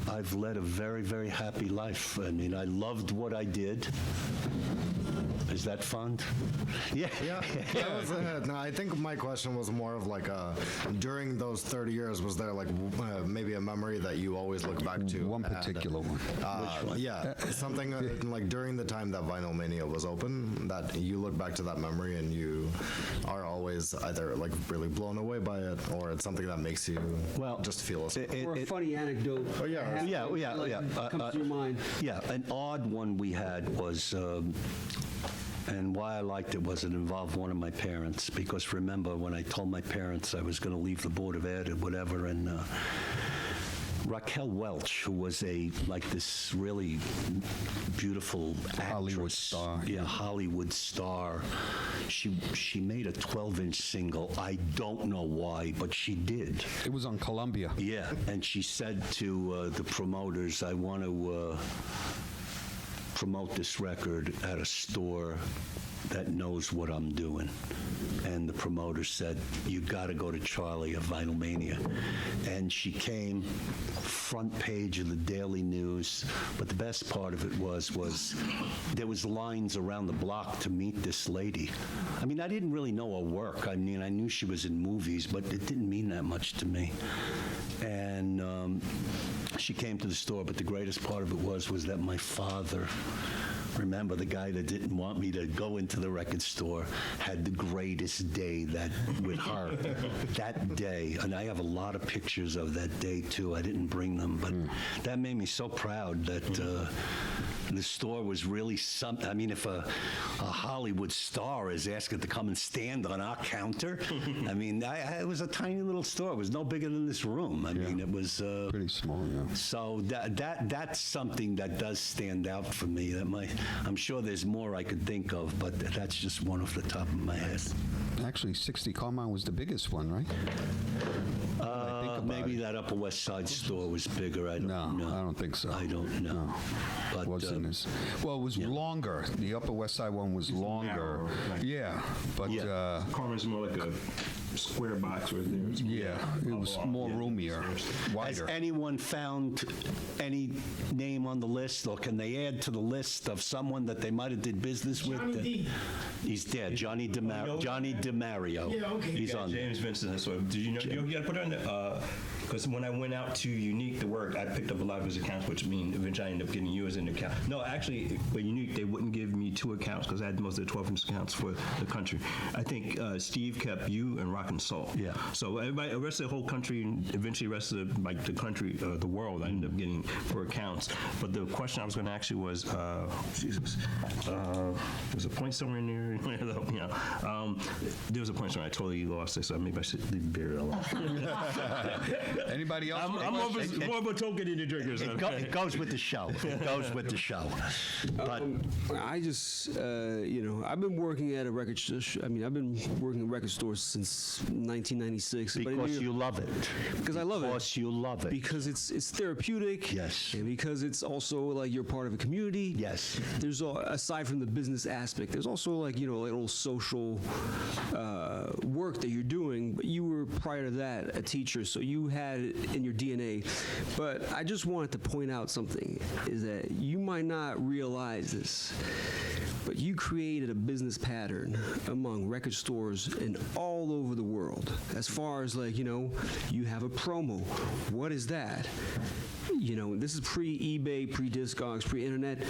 I've led a very, very happy life. I mean, I loved what I did. Is that fun? Yeah. Yeah, that was it. No, I think my question was more of like, during those 30 years, was there like maybe a memory that you always look back to? One particular one. Which one? Yeah, something like during the time that VINYLMANIA was open, that you look back to that memory and you are always either like really blown away by it, or it's something that makes you just feel or a funny anecdote. Oh, yeah. Comes to your mind. Yeah, an odd one we had was, and why I liked it was it involved one of my parents, because remember when I told my parents I was going to leave the Board of Ed or whatever, and Raquel Welch, who was this really beautiful actress. Hollywood star. Yeah, Hollywood star. She made a 12-inch single. I don't know why, but she did. It was on Columbia. Yeah, and she said to the promoters, I want to promote this record at a store that knows what I'm doing. And the promoter said, you got to go to Charlie of VINYLMANIA. And she came, front page of the Daily News. But the best part of it was there was lines around the block to meet this lady. I mean, I didn't really know her work. I mean, I knew she was in movies, but it didn't mean that much to me. And she came to the store, but the greatest part of it was that my father, remember, the guy that didn't want me to go into the record store, had the greatest day with her that day. And I have a lot of pictures of that day, too. I didn't bring them, but that made me so proud that the store was really something. I mean, if a Hollywood star is asking to come and stand on our counter, I mean, it was a tiny little store. It was no bigger than this room. I mean, it was pretty small, yeah. So that's something that does stand out for me. I'm sure there's more I could think of, but that's just one off the top of my head. Actually, 60 Carmine was the biggest one, right? Maybe that Upper West Side store was bigger. I don't know. I don't think so. I don't know. No. But, wasn't as, well, it was longer. The Upper West Side one was longer. Narrow, like- Yeah, but Carmen's more like a square box right there. It's it was more roomier, Has wider. anyone found any name on the list, or can they add to the list of someone that they might have did business with? Johnny D. He's dead. Johnny DeMario. Yeah, okay. He's Yeah, on. James Vincent. That's what. Did you know? You got to put on the. Because when I went out to Unique to work, I picked up a lot of his accounts, which mean eventually I ended up getting you as an account. No, actually, with Unique, they wouldn't give me 2 accounts because I had most of the 12-inch accounts for the country. I think Steve kept you and Rock and Soul. Yeah. So everybody, the rest of the whole country, and eventually the rest of the country, the world, I ended up getting for accounts. But the question I was going to ask you was, Jesus, there's a point somewhere in there. There was a point somewhere I totally lost it, so maybe I should leave beer alone. Anybody else? I'm more of a token in the drinkers. It goes with the show. It goes with the show. But I just, I've been working at a record store. I've been working at record stores since 1996. because you love it. Because I love it. Because you love it. Because it's therapeutic. Yes. And because it's also like you're part of a community. Yes. There's aside from the business aspect, there's also like a little social work that you're doing. But you were prior to that a teacher, so you had it in your DNA. But I just wanted to point out something is that you might not realize this, but you created a business pattern among record stores in all over the world. As far as you have a promo. What is that? This is pre-eBay, pre-Discogs, pre-internet.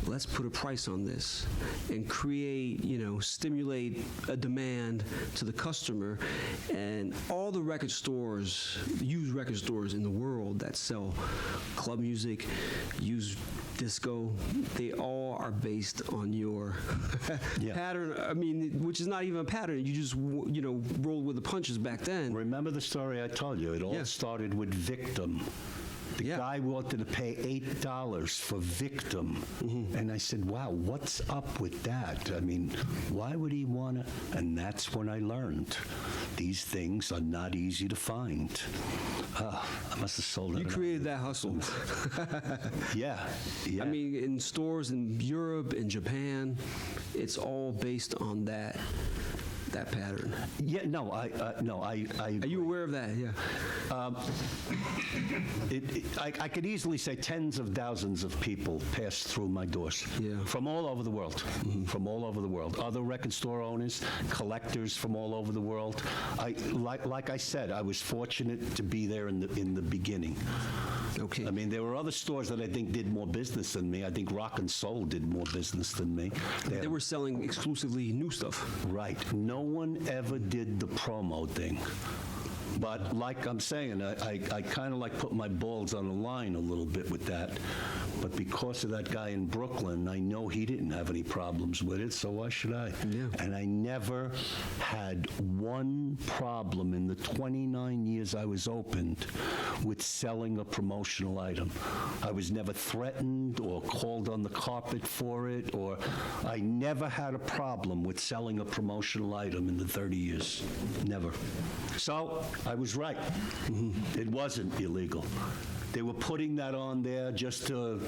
Let's put a price on this and create, stimulate a demand to the customer. And all the record stores, used record stores in the world that sell club music, used disco, they all are based on your pattern. I mean, which is not even a pattern. You just, rolled with the punches back then. remember the story I told you? It all started with Victim. The guy wanted to pay $8 for Victim. And I said, wow, what's up with that? I mean, why would he want to? And that's when I learned these things are not easy to find. I must have sold it. You created that hustle. Yeah. I mean, in stores in Europe, in Japan, it's all based on that pattern. Yeah, no, I Are you aware of that? Yeah. I could easily say tens of thousands of people pass through my doors. Yeah. From all over the world. From all over the world. Other record store owners, collectors from all over the world. Like I said, I was fortunate to be there in the beginning. Okay. I mean, there were other stores that I think did more business than me. I think Rock and Soul did more business than me. They were selling exclusively new stuff. Right. No one ever did the promo thing. But like I'm saying, I kind of like put my balls on the line a little bit with that. But because of that guy in Brooklyn, I know he didn't have any problems with it, so why should I? Yeah. And I never had one problem in the 29 years I was opened with selling a promotional item. I was never threatened or called on the carpet for it, or I never had a problem with selling a promotional item in the 30 years. Never. So I was right. It wasn't illegal. They were putting that on there just to...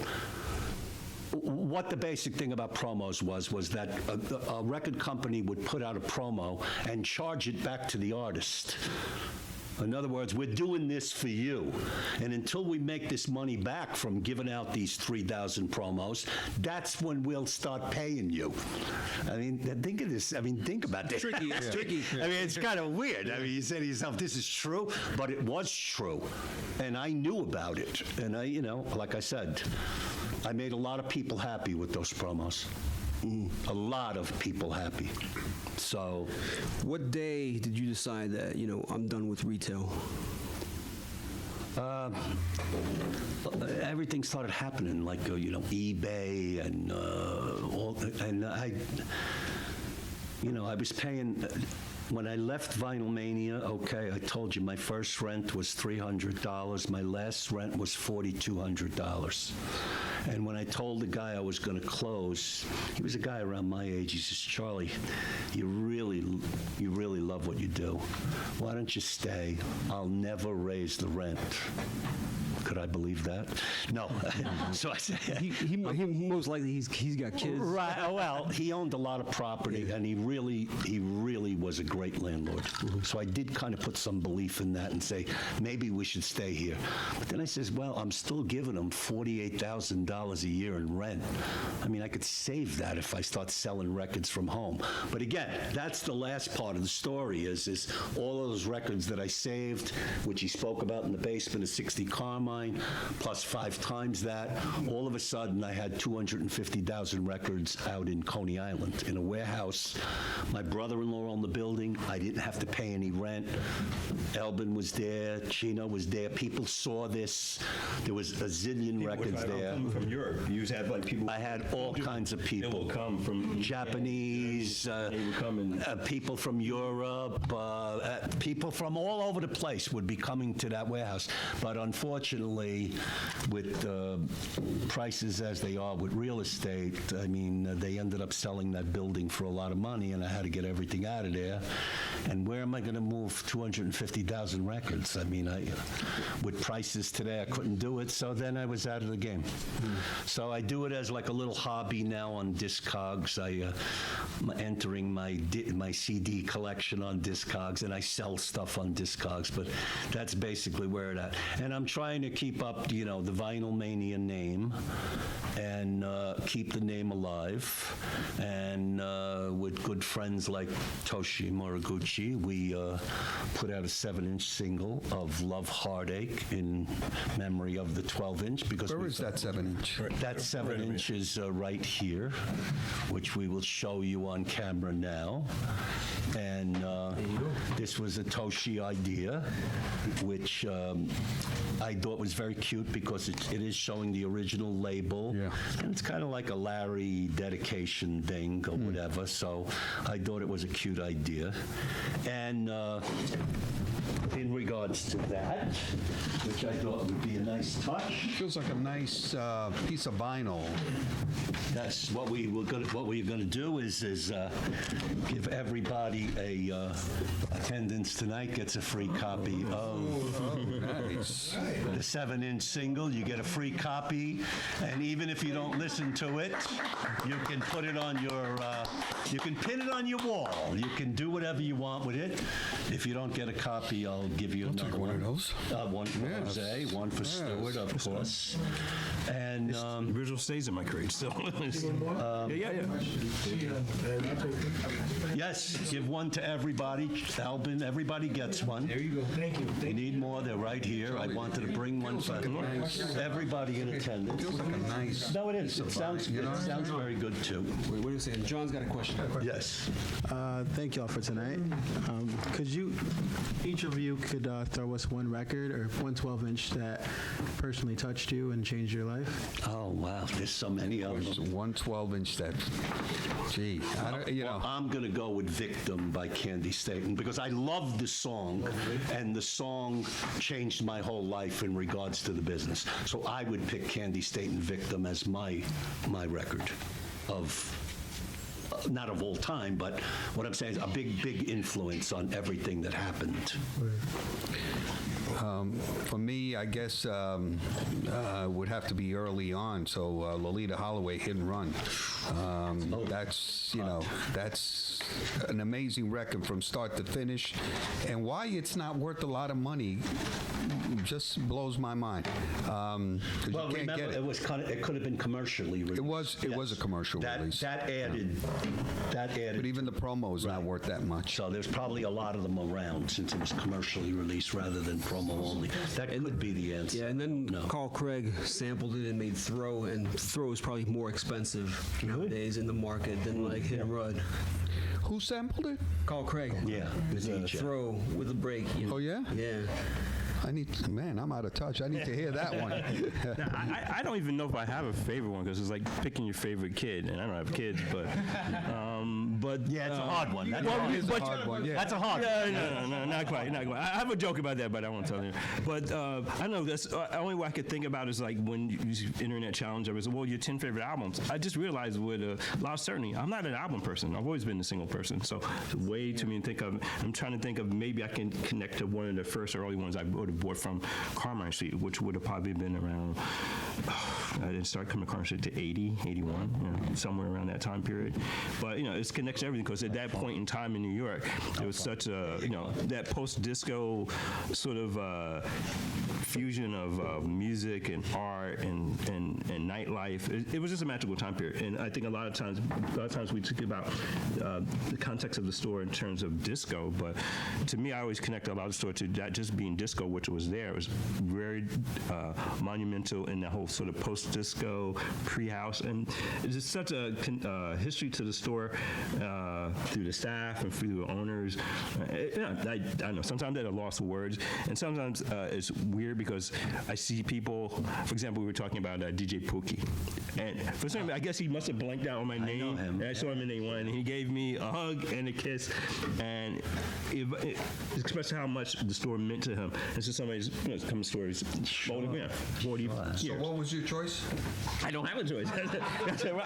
What the basic thing about promos was that a record company would put out a promo and charge it back to the artist. In other words, we're doing this for you. And until we make this money back from giving out these 3,000 promos, that's when we'll start paying you. I mean, think of this. I mean, think about this. Tricky. It's tricky. I mean, it's kind of weird. I mean, you say to yourself, this is true, but it was true. And I knew about it. And I, like I said, I made a lot of people happy with those promos. A lot of people happy. So, what day did you decide that, I'm done with retail? Everything started happening, like, eBay and all, and I was paying. When I left VINYLMANIA, okay, I told you my first rent was $300. My last rent was $4,200. And when I told the guy I was going to close, he was a guy around my age. He says, Charlie, you really love what you do. Why don't you stay? I'll never raise the rent. Could I believe that? No. So I said, he most likely he's got kids. Right. Well, he owned a lot of property, and he really was a great landlord. So I did kind of put some belief in that and say, maybe we should stay here. But then I says, well, I'm still giving him $48,000 a year in rent. I mean, I could save that if I start selling records from home. But again, that's the last part of the story is all of those records that I saved, which he spoke about in the basement of 60 Carmine, plus 5 times that. All of a sudden, I had 250,000 records out in Coney Island in a warehouse. My brother-in-law owned the building. I didn't have to pay any rent. Elbin was there. Chino was there. People saw this. There was a zillion records there. From Europe. You had like people. I had all kinds of people. They will come from Japanese, they would come and people from Europe, people from all over the place would be coming to that warehouse. But unfortunately, with prices as they are with real estate, I mean, they ended up selling that building for a lot of money, and I had to get everything out of there. And where am I going to move 250,000 records? I mean, with prices today, I couldn't do it, so then I was out of the game. So I do it as like a little hobby now on Discogs. I'm entering my CD collection on Discogs, and I sell stuff on Discogs, but that's basically where it at. And I'm trying to keep up, the VINYLMANIA name and keep the name alive. And with good friends like Toshi Moriguchi, we put out a 7-inch single of Love Heartache in memory of the 12-inch. Because where is that 7-inch? That 7-inch is right here, which we will show you on camera now. And this was a Toshi idea, which I thought was very cute because it is showing the original label. Yeah. And it's kind of like a Larry dedication thing or whatever. So I thought it was a cute idea. And in regards to that, which I thought would be a nice touch. Feels like a nice piece of vinyl. That's what we're going to do is give everybody a attendance tonight gets a free copy of Nice. the 7-inch single. You get a free copy, and even if you don't listen to it, you can put it on your you can pin it on your wall. You can do whatever you want with it. If you don't get a copy, I'll give you another take one of those. One for Yes. Jose, one for Stewart, of course. And Original stays in my crate still. Yeah. yes, give one to everybody. Elbin, everybody gets one. There you go. Thank you. You need more, they're right here. I wanted to bring one for everybody in attendance. Feels like a nice. No, it is. It sounds very good, too. Wait, what are you saying? John's got a question. Yes. Thank y'all for tonight. Each of you could throw us one record or one 12-inch that personally touched you and changed your life? Oh, wow. There's so many of them. One 12-inch that, gee, I'm going to go with Victim by Candy Staten because I love the song, and the song changed my whole life in regards to the business. So I would pick Candy Staten Victim as my record of, not of all time, but what I'm saying is a big influence on everything that happened. For me, I guess would have to be early on. So Lolita Holloway, Hit and Run. That's that's an amazing record from start to finish, and why it's not worth a lot of money just blows my mind. 'Cause you can't remember, get it. it could have been commercially released. It was a commercial release. That added. But even the promo is not worth that much. So there's probably a lot of them around since it was commercially released rather than promo only. That could be the answer. Yeah, and then Carl Craig sampled it and made Throw, and Throw is probably more expensive nowadays in the market than like Hit and Run. Who sampled it? Carl Craig. Yeah, Throw with a break. Oh, yeah? Yeah. I'm out of touch. I need to hear that one. I don't even know if I have a favorite one because it's like picking your favorite kid, and I don't have kids, but yeah, it's a hard one. That's a hard one. Yeah. That's a hard one. No, not quite. I have a joke about that, but I won't tell you. But I don't know. That's the only way I could think about is like when you use Internet Challenge. I was your 10 favorite albums. I just realized with a lot of certainty, I'm not an album person. I've always been a single person. So it's way too many to think of. I'm trying to think of maybe I can connect to one of the first early ones I would have bought from Carmine Street, which would have probably been around. I didn't start coming to Carmine Street to 80, 81, somewhere around that time period. But it's connected to everything because at that point in time in New York, it was such a that post-disco sort of fusion of music and art and nightlife. It was just a magical time period, and I think a lot of times we talk about the context of the store in terms of disco, but to me, I always connect a lot of the store to that just being disco, which was there. It was very monumental in the whole sort of post-disco, pre-house, and it's just such a history to the store through the staff and through the owners. I know sometimes they're lost words, and sometimes it's weird because I see people. For example, we were talking about DJ Pookie, and for some reason, I guess he must have blanked out on my name. know him. And I saw him in A1, and he gave me a hug and a kiss, and it expressed how much the store meant to him. It's just somebody's coming stories 40 years. So what was your choice? I don't have a choice.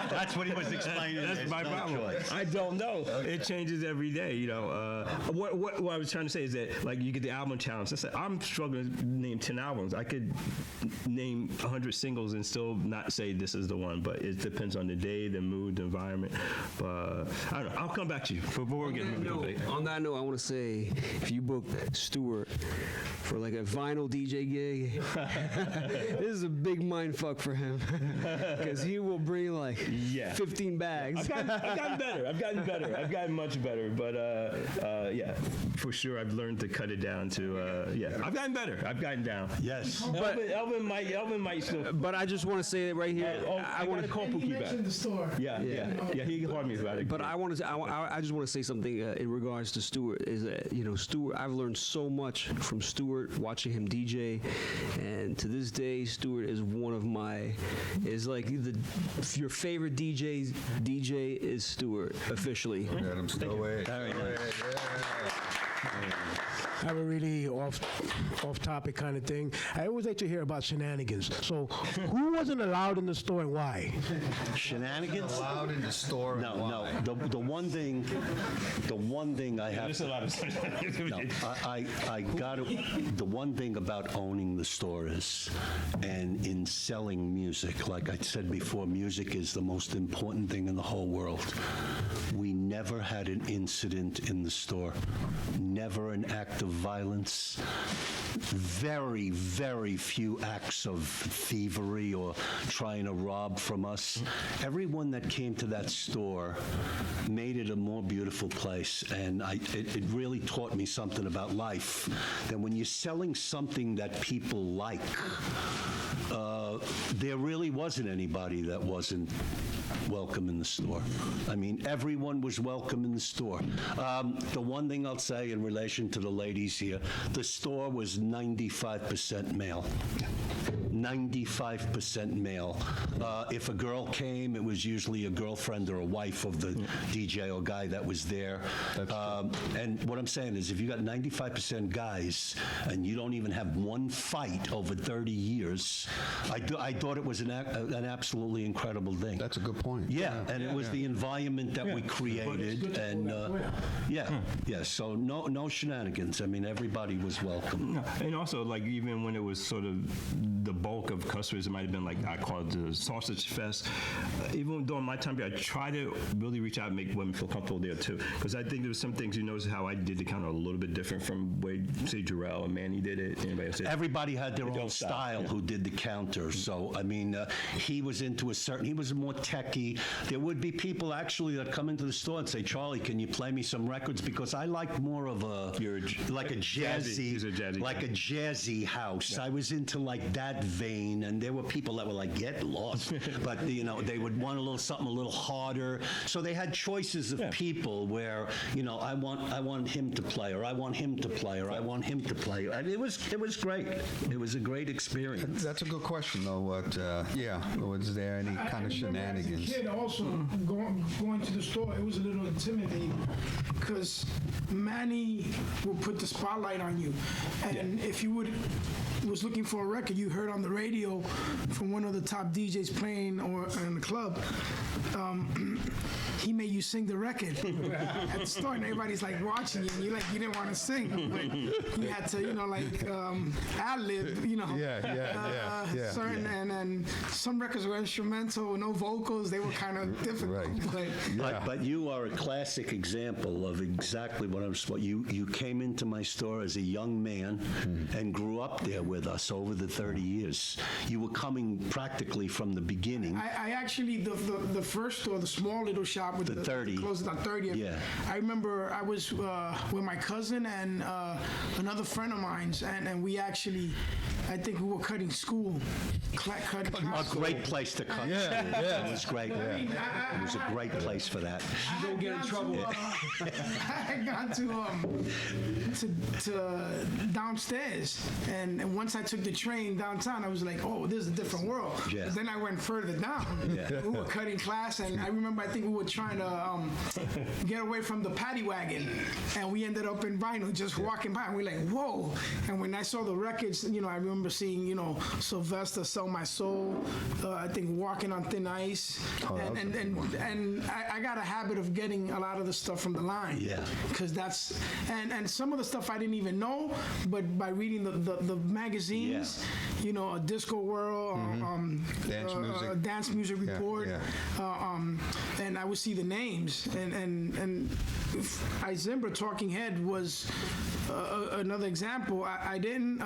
That's what he was explaining. That's There's my no problem. choice. I don't know. Okay. It changes every day. What I was trying to say is that like you get the album challenge. I'm struggling to name 10 albums. I could name 100 singles and still not say this is the one. But it depends on the day, the mood, the environment. But I don't know. I'll come back to you before we get on that note, I want to say if you book Stewart for like a vinyl DJ gig, this is a big mind fuck for him because he will bring like 15 bags. I've gotten better. gotten better. I've gotten much better, but yeah, for sure, I've learned to cut it down to I've gotten better. I've gotten down. Yes. But Elbin might still. But I just want to say that right here. I want to call He Pookie back. mentioned the store. Yeah. He called me about it. But I just want to say something in regards to Stewart. Is that Stewart? I've learned so much from Stewart watching him DJ, and to this day, Stewart is one of your favorite DJ is Stewart officially. Let him still wait. I have a really off-topic kind of thing. I always like to hear about shenanigans. So, who wasn't allowed in the store and why? Shenanigans? Allowed in the store. No. The one thing I have. There's a lot of No, I got to. The one thing about owning the store is, and in selling music, like I said before, music is the most important thing in the whole world. We never had an incident in the store. Never an act of violence. Very, very few acts of thievery or trying to rob from us. Everyone that came to that store made it a more beautiful place, and it really taught me something about life. That when you're selling something that people like, there really wasn't anybody that wasn't welcome in the store. I mean, everyone was welcome in the store. The one thing I'll say in relation to the ladies here, the store was 95% male. 95% male. If a girl came, it was usually a girlfriend or a wife of the DJ or guy that was there. And what I'm saying is, if you got 95% guys and you don't even have one fight over 30 years, I thought it was an absolutely incredible thing. That's a good point. Yeah, and it was the environment that we created, and so no shenanigans. I mean, everybody was welcome. And also, like, even when it was sort of the bulk of customers, it might have been like, I call it the sausage fest. Even during my time here, I try to really reach out and make women feel comfortable there too, because I think there was some things, you notice how I did the counter a little bit different from the way, say, Jarrell and Manny did it. Everybody had their own style who did the counter. So, I mean, he was he was more techie. There would be people actually that come into the store and say, Charlie, can you play me some records? Because I like more of a jazzy house. I was into like that vein, and there were people that were like, get lost. But, they would want something a little harder. So they had choices of people where, I want him to play, or I want him to play, or I want him to play. It was great. It was a great experience. That's a good question, though. Was there any kind of shenanigans? As a kid, also going to the store, it was a little intimidating because Manny would put the spotlight on you, and if you was looking for a record you heard on the radio from one of the top DJs playing or in the club, he made you sing the record at the store, and everybody's like watching you, and you didn't want to sing, but you had to ad-lib, certain, and some records were instrumental, no vocals, they were kind of difficult. Right. But you are a classic example of exactly what I'm supposed. You came into my store as a young man and grew up there with us over the 30 years. You were coming practically from the beginning. I actually, the first store, the small little shop with the 30. Closed on 30th. Yeah. I remember I was with my cousin and another friend of mine, and we actually, I think we were cutting school. A great place to cut. It was great. It was a great place for that. You don't get in trouble. I got to downstairs, and once I took the train downtown, I was like, oh, this is a different world. Yeah. But then I went further down. Yeah. We were cutting class, and I remember I think we were trying to get away from the paddy wagon, and we ended up in Vinyl just walking by, and we're like, whoa. And when I saw the records, I remember seeing, Sylvester, Sell My Soul, I think Walking on Thin Ice, and I got a habit of getting a lot of the stuff from the line. Yeah. Because and some of the stuff I didn't even know, but by reading the magazines, a Disco World, Dance music. Dance Music Yeah, Report, yeah. and I would see the names, and Izimbra Talking Head was another example. I didn't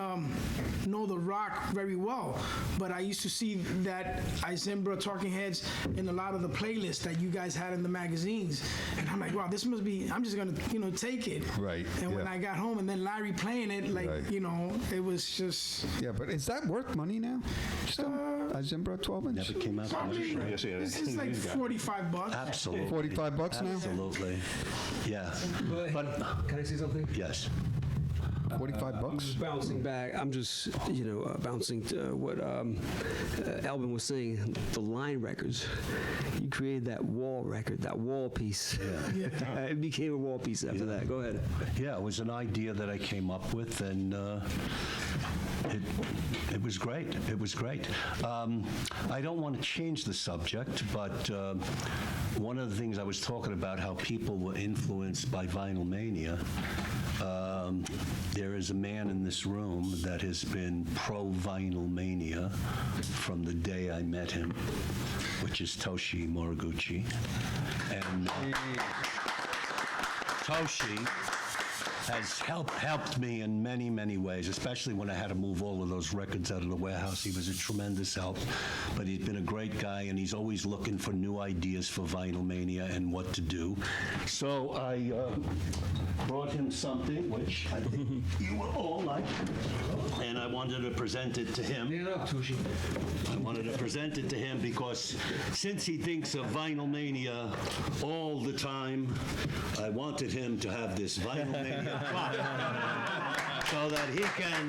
know The Rock very well, but I used to see that Izimbra Talking Heads in a lot of the playlists that you guys had in the magazines, and I'm like, wow, this must be. I'm just gonna take it. Right, And when yeah. I got home, and then Larry playing it, like Right. it was just. Yeah, but is that worth money now? Still, Zimbra 12 inch. Never came out commercial. Yes, yeah. It's like $45. Absolutely. $45 now. Absolutely. Yeah. But can I say something? Yes. $45. Just bouncing back, I'm just, bouncing to what Elbin was saying, the line records. You created that wall record, that wall piece. Yeah. It became a wall piece after that. Go ahead. Yeah, it was an idea that I came up with, and it was great. It was great. I don't want to change the subject, but one of the things I was talking about, how people were influenced by VINYLMANIA. There is a man in this room that has been pro-VINYLMANIA from the day I met him, which is Toshi Moriguchi. And Toshi has helped me in many, many ways, especially when I had to move all of those records out of the warehouse. He was a tremendous help, but he's been a great guy, and he's always looking for new ideas for VINYLMANIA and what to do. So I brought him something which I think you will all like, and I wanted to present it to him. Stand up, Toshi. I wanted to present it to him because since he thinks of VINYLMANIA all the time, I wanted him to have this VINYLMANIA clock so that he can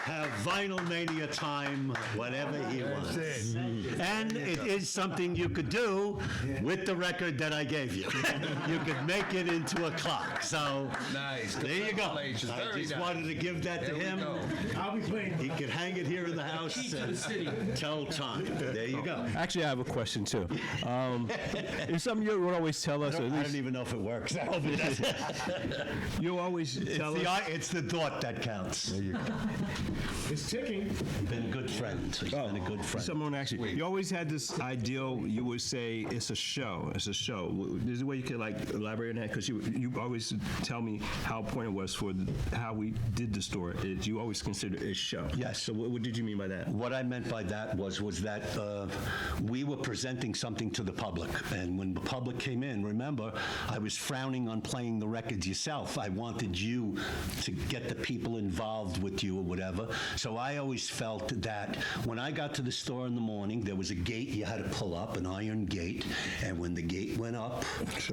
have VINYLMANIA time whenever he wants. And it is something you could do with the record that I gave you. You could make it into a clock. So Nice. there you go. I just wanted to give that to him. I'll be playing. He could hang it here in the house and tell time. There you go. Actually, I have a question too. It's something you would always tell us. I don't even know if it works. I hope it does. You always tell us. It's the thought that counts. There you go. It's ticking. Been a good friend. He's been a good friend. Someone actually, you always had this ideal. You would say it's a show. It's a show. There's a way you could elaborate on that, because you always tell me how important it was for how we did the story. You always consider it a show. Yes. So what did you mean by that? What I meant by that was that we were presenting something to the public, and when the public came in, remember, I was frowning on playing the records yourself. I wanted you to get the people involved with you or whatever. So I always felt that when I got to the store in the morning, there was a gate you had to pull up, an iron gate, and when the gate went up,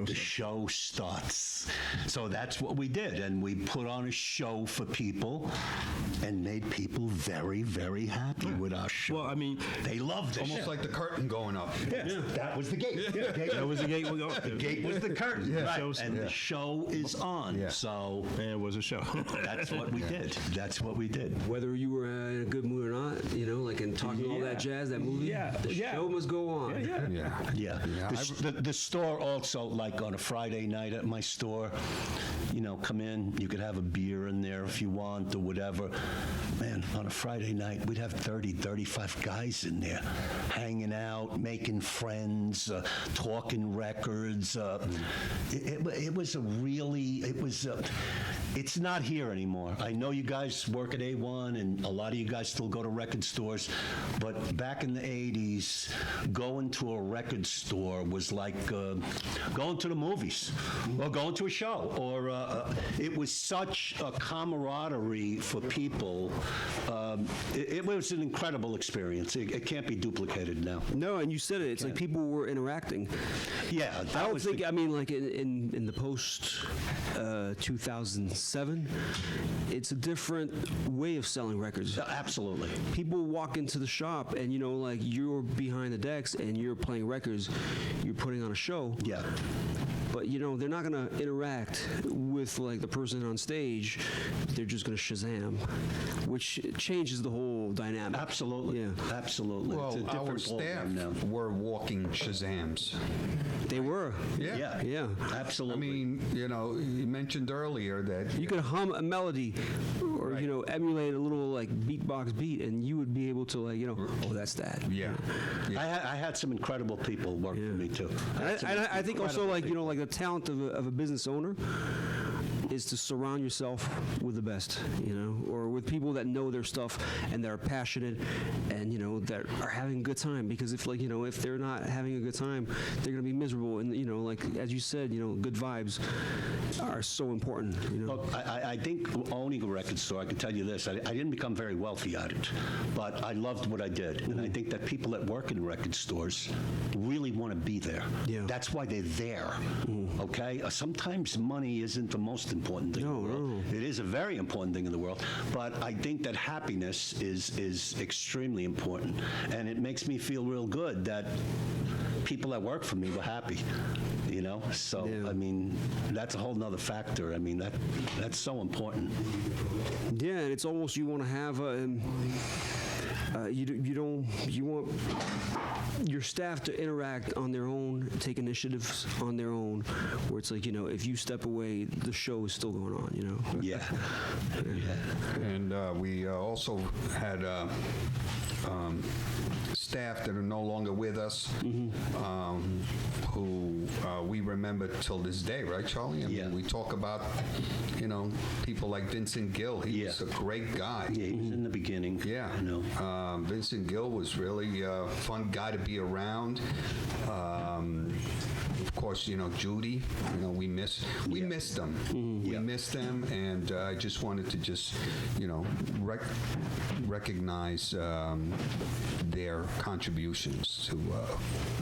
the show starts. So that's what we did, and we put on a show for people and made people very, very happy with our show. Well, I mean, they loved it. Almost like the curtain going up. Yeah. That was the gate. that was the gate. The gate was the curtain, Yeah. right? And the show is on. Yeah. So And it was a show. that's what we did. That's what we did. Whether you were in a good mood or not, like in talking all that jazz, that movie, the show must go on. Yeah. The store also, like on a Friday night at my store, come in, you could have a beer in there if you want or whatever. Man, on a Friday night, we'd have 30, 35 guys in there hanging out, making friends, talking records. It was a really, it's not here anymore. I know you guys work at A1 and a lot of you guys still go to record stores, but back in the 80s, going to a record store was like going to the movies or going to a show, or it was such a camaraderie for people. It was an incredible experience. It can't be duplicated now. No, and you said it. It's like people were interacting. Yeah, I don't think. I mean, like in the post 2007, it's a different way of selling records. Absolutely. People walk into the shop, and like you're behind the decks, and you're playing records. You're putting on a show. Yeah. But they're not going to interact with like the person on stage. They're just going to Shazam, which changes the whole dynamic. Absolutely. Yeah. Absolutely. Well, it's a different our staff ballgame now. were walking Shazams. They were. Yeah. Yeah. Absolutely. I mean, you know, you mentioned earlier that You could hum a melody or, Right. you know, emulate a little, like, beatbox beat, and you would be able to, like, you know, oh, that's that. yeah. I had some incredible people work for me too. I think also, like, you know, like the talent of a business owner is to surround yourself with the best, you know, or with people that know their stuff and that are passionate and, you know, that are having a good time. Because if, like, you know, if they're not having a good time, they're going to be miserable. And, you know, like, as you said, you know, good vibes are so important, you know. Look, I think owning a record store, I can tell you this, I didn't become very wealthy at it, but I loved what I did. And I think that people that work in record stores really want to be there. Yeah. That's why they're there, okay? Sometimes money isn't the most important thing in the world. It is a very important thing in the world, but I think that happiness is extremely important. And it makes me feel real good that people that work for me were happy, you know? So, Yeah. I mean, that's a whole nother factor. I mean, that's so important. Yeah, and it's almost you want to have you want your staff to interact on their own, take initiatives on their own, where it's like, you know, if you step away, the show is still going on, you know. Yeah. And we also had staff that are no longer with us, who we remember till this day, right, Charlie? I mean, we talk about, you know, people like Vincent Gill. He was a great guy. Yeah, he was in the beginning. Yeah. You know. Vincent Gill was really a fun guy to be around. Of course, you know, Judy, you know, we missed them. We missed them, and I just wanted to just, you know, recognize their contributions to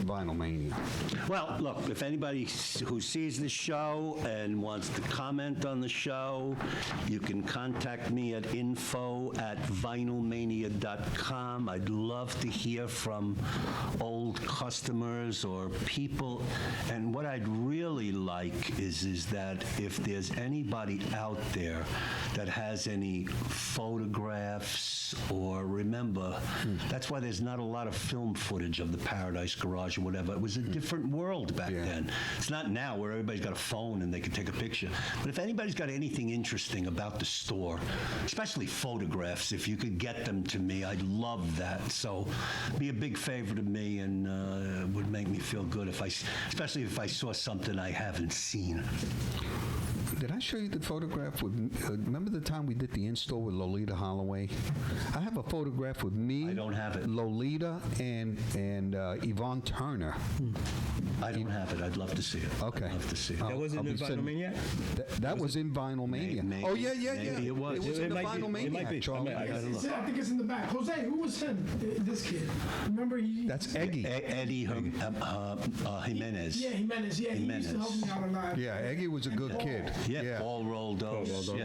Vinyl Mania. Well, look, if anybody who sees the show and wants to comment on the show, you can contact me at info@vinylmania.com. I'd love to hear from old customers or people. And what I'd really like is that if there's anybody out there that has any photographs or remember, that's why there's not a lot of film footage of the Paradise Garage or whatever. It was a different world back then. It's not now where everybody's got a phone and they can take a picture. But if anybody's got anything interesting about the store, especially photographs, if you could get them to me, I'd love that. So be a big favor to me, and it would make me feel good especially if I saw something I haven't seen. Did I show you the photograph with? Remember the time we did the in-store with Lolita Holloway? I have a photograph with me. I don't have it. Lolita and Yvonne Turner. I don't have it. I'd love to see it. Okay. I'd love to see it. That wasn't in Vinyl Mania? That was in Vinyl Mania. Maybe- Oh yeah. maybe it was. It was in It the might be. Vinyl It might be. Mania, Charlie. I gotta look. I think it's in the back. Jose, who was him? This kid. Remember he? That's Eggy. Eddie Jimenez. Yeah, Jimenez. Yeah, he used to help me out a lot. Yeah, Eggy was a good kid. Yeah, all rolled up. rolled up.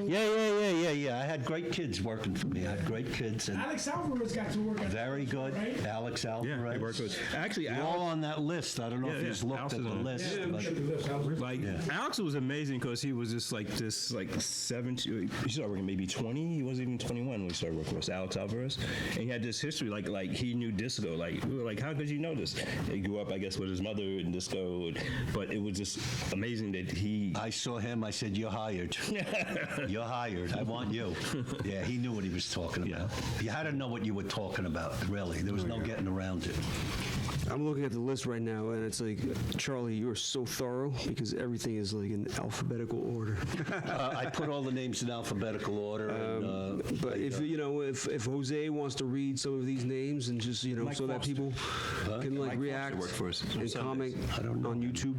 Yeah. I had great kids working for me. I had great kids. And Alex Alvarez got to work at very good. right? Alex Alvarez. Yeah, they work good. Actually, You're Alex- all on that list. I don't know if Yeah, you've looked Alex at is the on it. list. Yeah, but- look at the list. Like Alex was amazing because he was just like 17. He started working maybe 20. He wasn't even 21 when he started working with us, Alex Alvarez, and he had this history. Like he knew disco. Like we were like, how could you know this? He grew up, I guess, with his mother in disco, but it was just amazing that he. I saw him. I said, "You're hired. You're hired. I want you." Yeah, he knew what he was talking about. You had to know what you were talking about. Really, there was no getting around it. I'm looking at the list right now, and it's like, Charlie, you're so thorough because everything is like in alphabetical order. I put all the names in alphabetical order. But if you know, if Jose wants to read some of these names and just Mike so that Foster. people can like Mike react Foster worked for us on and Sundays. comment on YouTube.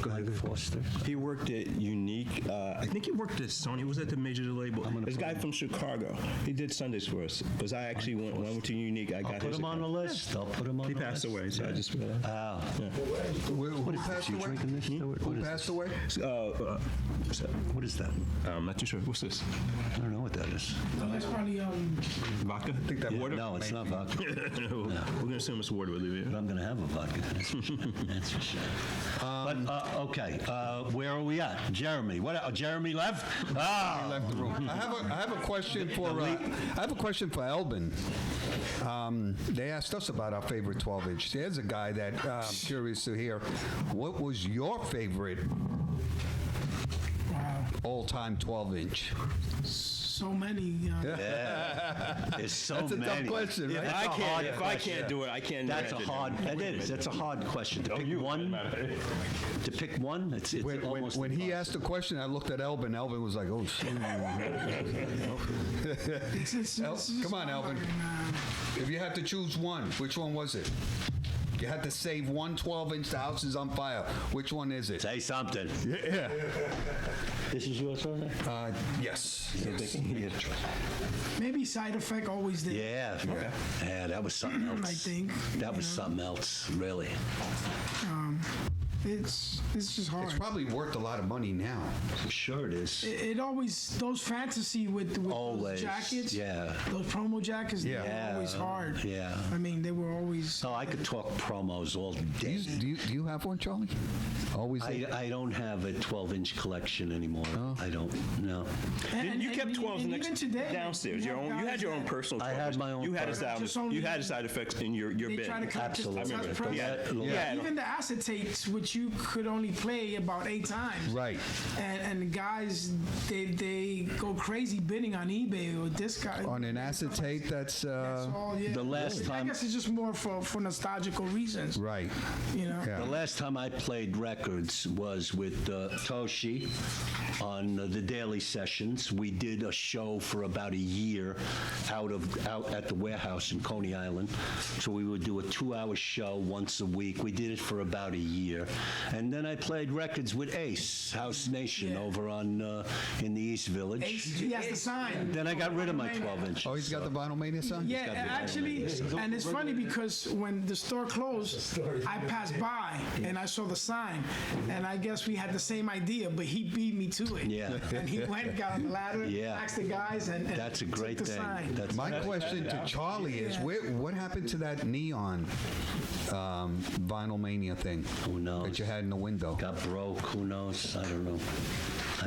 Go ahead. Foster. He worked at Unique. I think he worked at Sony. He was at the major label. This guy from Chicago. He did Sundays for us because I actually went to Unique. I got I'll put his him on the account. list. I'll put him on He the passed list. away, so I just. Who passed away? Who passed away? What is that? I'm not too sure. What's this? I don't know what that is. That's probably Vodka? I think that water. No, it's not vodka. We're gonna assume it's water with you. But I'm going to have a vodka. That's for sure. Okay, where are we at? Jeremie. What? Jeremie left? Ah. He left the room. I have a question for Elbin. They asked us about our favorite 12-inch. There's a guy that I'm curious to hear. What was your favorite all-time 12-inch? So many. There's so That's a many. tough question, right? If I can't do it, I can't. That's a hard. It is. That's a hard question. To pick one. To pick one. It's almost. When he asked the question, I looked at Elbin. Elbin was like, "Oh shit!" Come on, Elbin. If you had to choose one, which one was it? You had to save one 12-inch. The house is on fire. Which one is it? Say something. Yeah. This is yours, right? Yes. Maybe Side Effect always did. Yeah. Yeah, that was something else. I think. That was something else, really. It's just hard. It's probably worth a lot of money now. I'm sure it is. It always, those fantasy with those jackets, those promo jackets, they were always hard. Yeah. I mean, they were always. Oh, I could talk promos all day. Do you have one, Charlie? Always. I don't have a 12-inch collection anymore. Oh. I don't. No. You kept 12s even today, downstairs. You had your own personal 12. I had my own. You had a side effects in your They bed. try to cut Absolutely. I remember. Yeah. Even the acetates, which you could only play about 8 times. Right. And the guys, they go crazy bidding on eBay or this guy. On an acetate, that's all, yeah. The last I time. guess it's just more for nostalgical reasons. right. You know. Yeah. The last time I played records was with Toshi on the Daily Sessions. We did a show for about a year out at the warehouse in Coney Island. So we would do a 2-hour show once a week. We did it for about a year. And then I played records with Ace, House Nation, over on in the East Village. He has the sign. Then I got rid of my 12-inch. Oh, he's got the Vinyl Mania sign? Yeah, actually, and it's funny because when the store closed, I passed by and I saw the sign, and I guess we had the same idea, but he beat me to it. Yeah. And he went, got on the ladder, asked the guys, and That's a great took the thing. sign. My question to Charlie is, what happened to that neon Vinyl Mania thing? Who knows? That you had in the window. Got broke. Who knows? I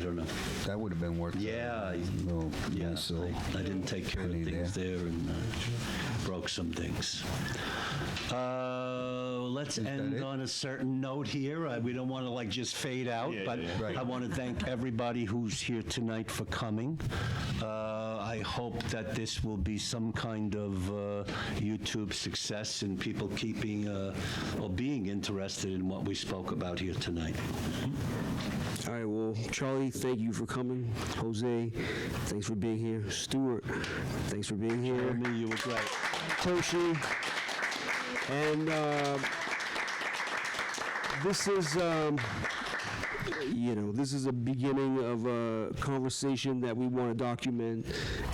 don't know. That would have been worth it. Yeah. So I didn't take care of things there and broke some things. Let's end on a certain note here. We don't want to just fade out, but Right. I want to thank everybody who's here tonight for coming. I hope that this will be some kind of YouTube success and people keeping or being interested in what we spoke about here tonight. All right, well, Charlie, thank you for coming. Jose, thanks for being here. Stewart, thanks for being here. Jeremie, you were great. Toshi, and this is, this is a beginning of a conversation that we want to document,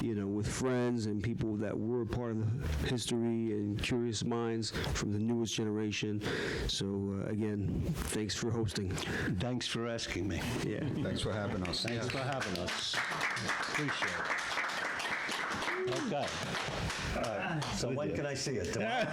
with friends and people that were part of the history and curious minds from the newest generation. So, again, thanks for hosting. Thanks for asking me. Yeah. thanks for having us. Thanks for having us. Appreciate it. Okay. All right. So when can I see it? Tomorrow?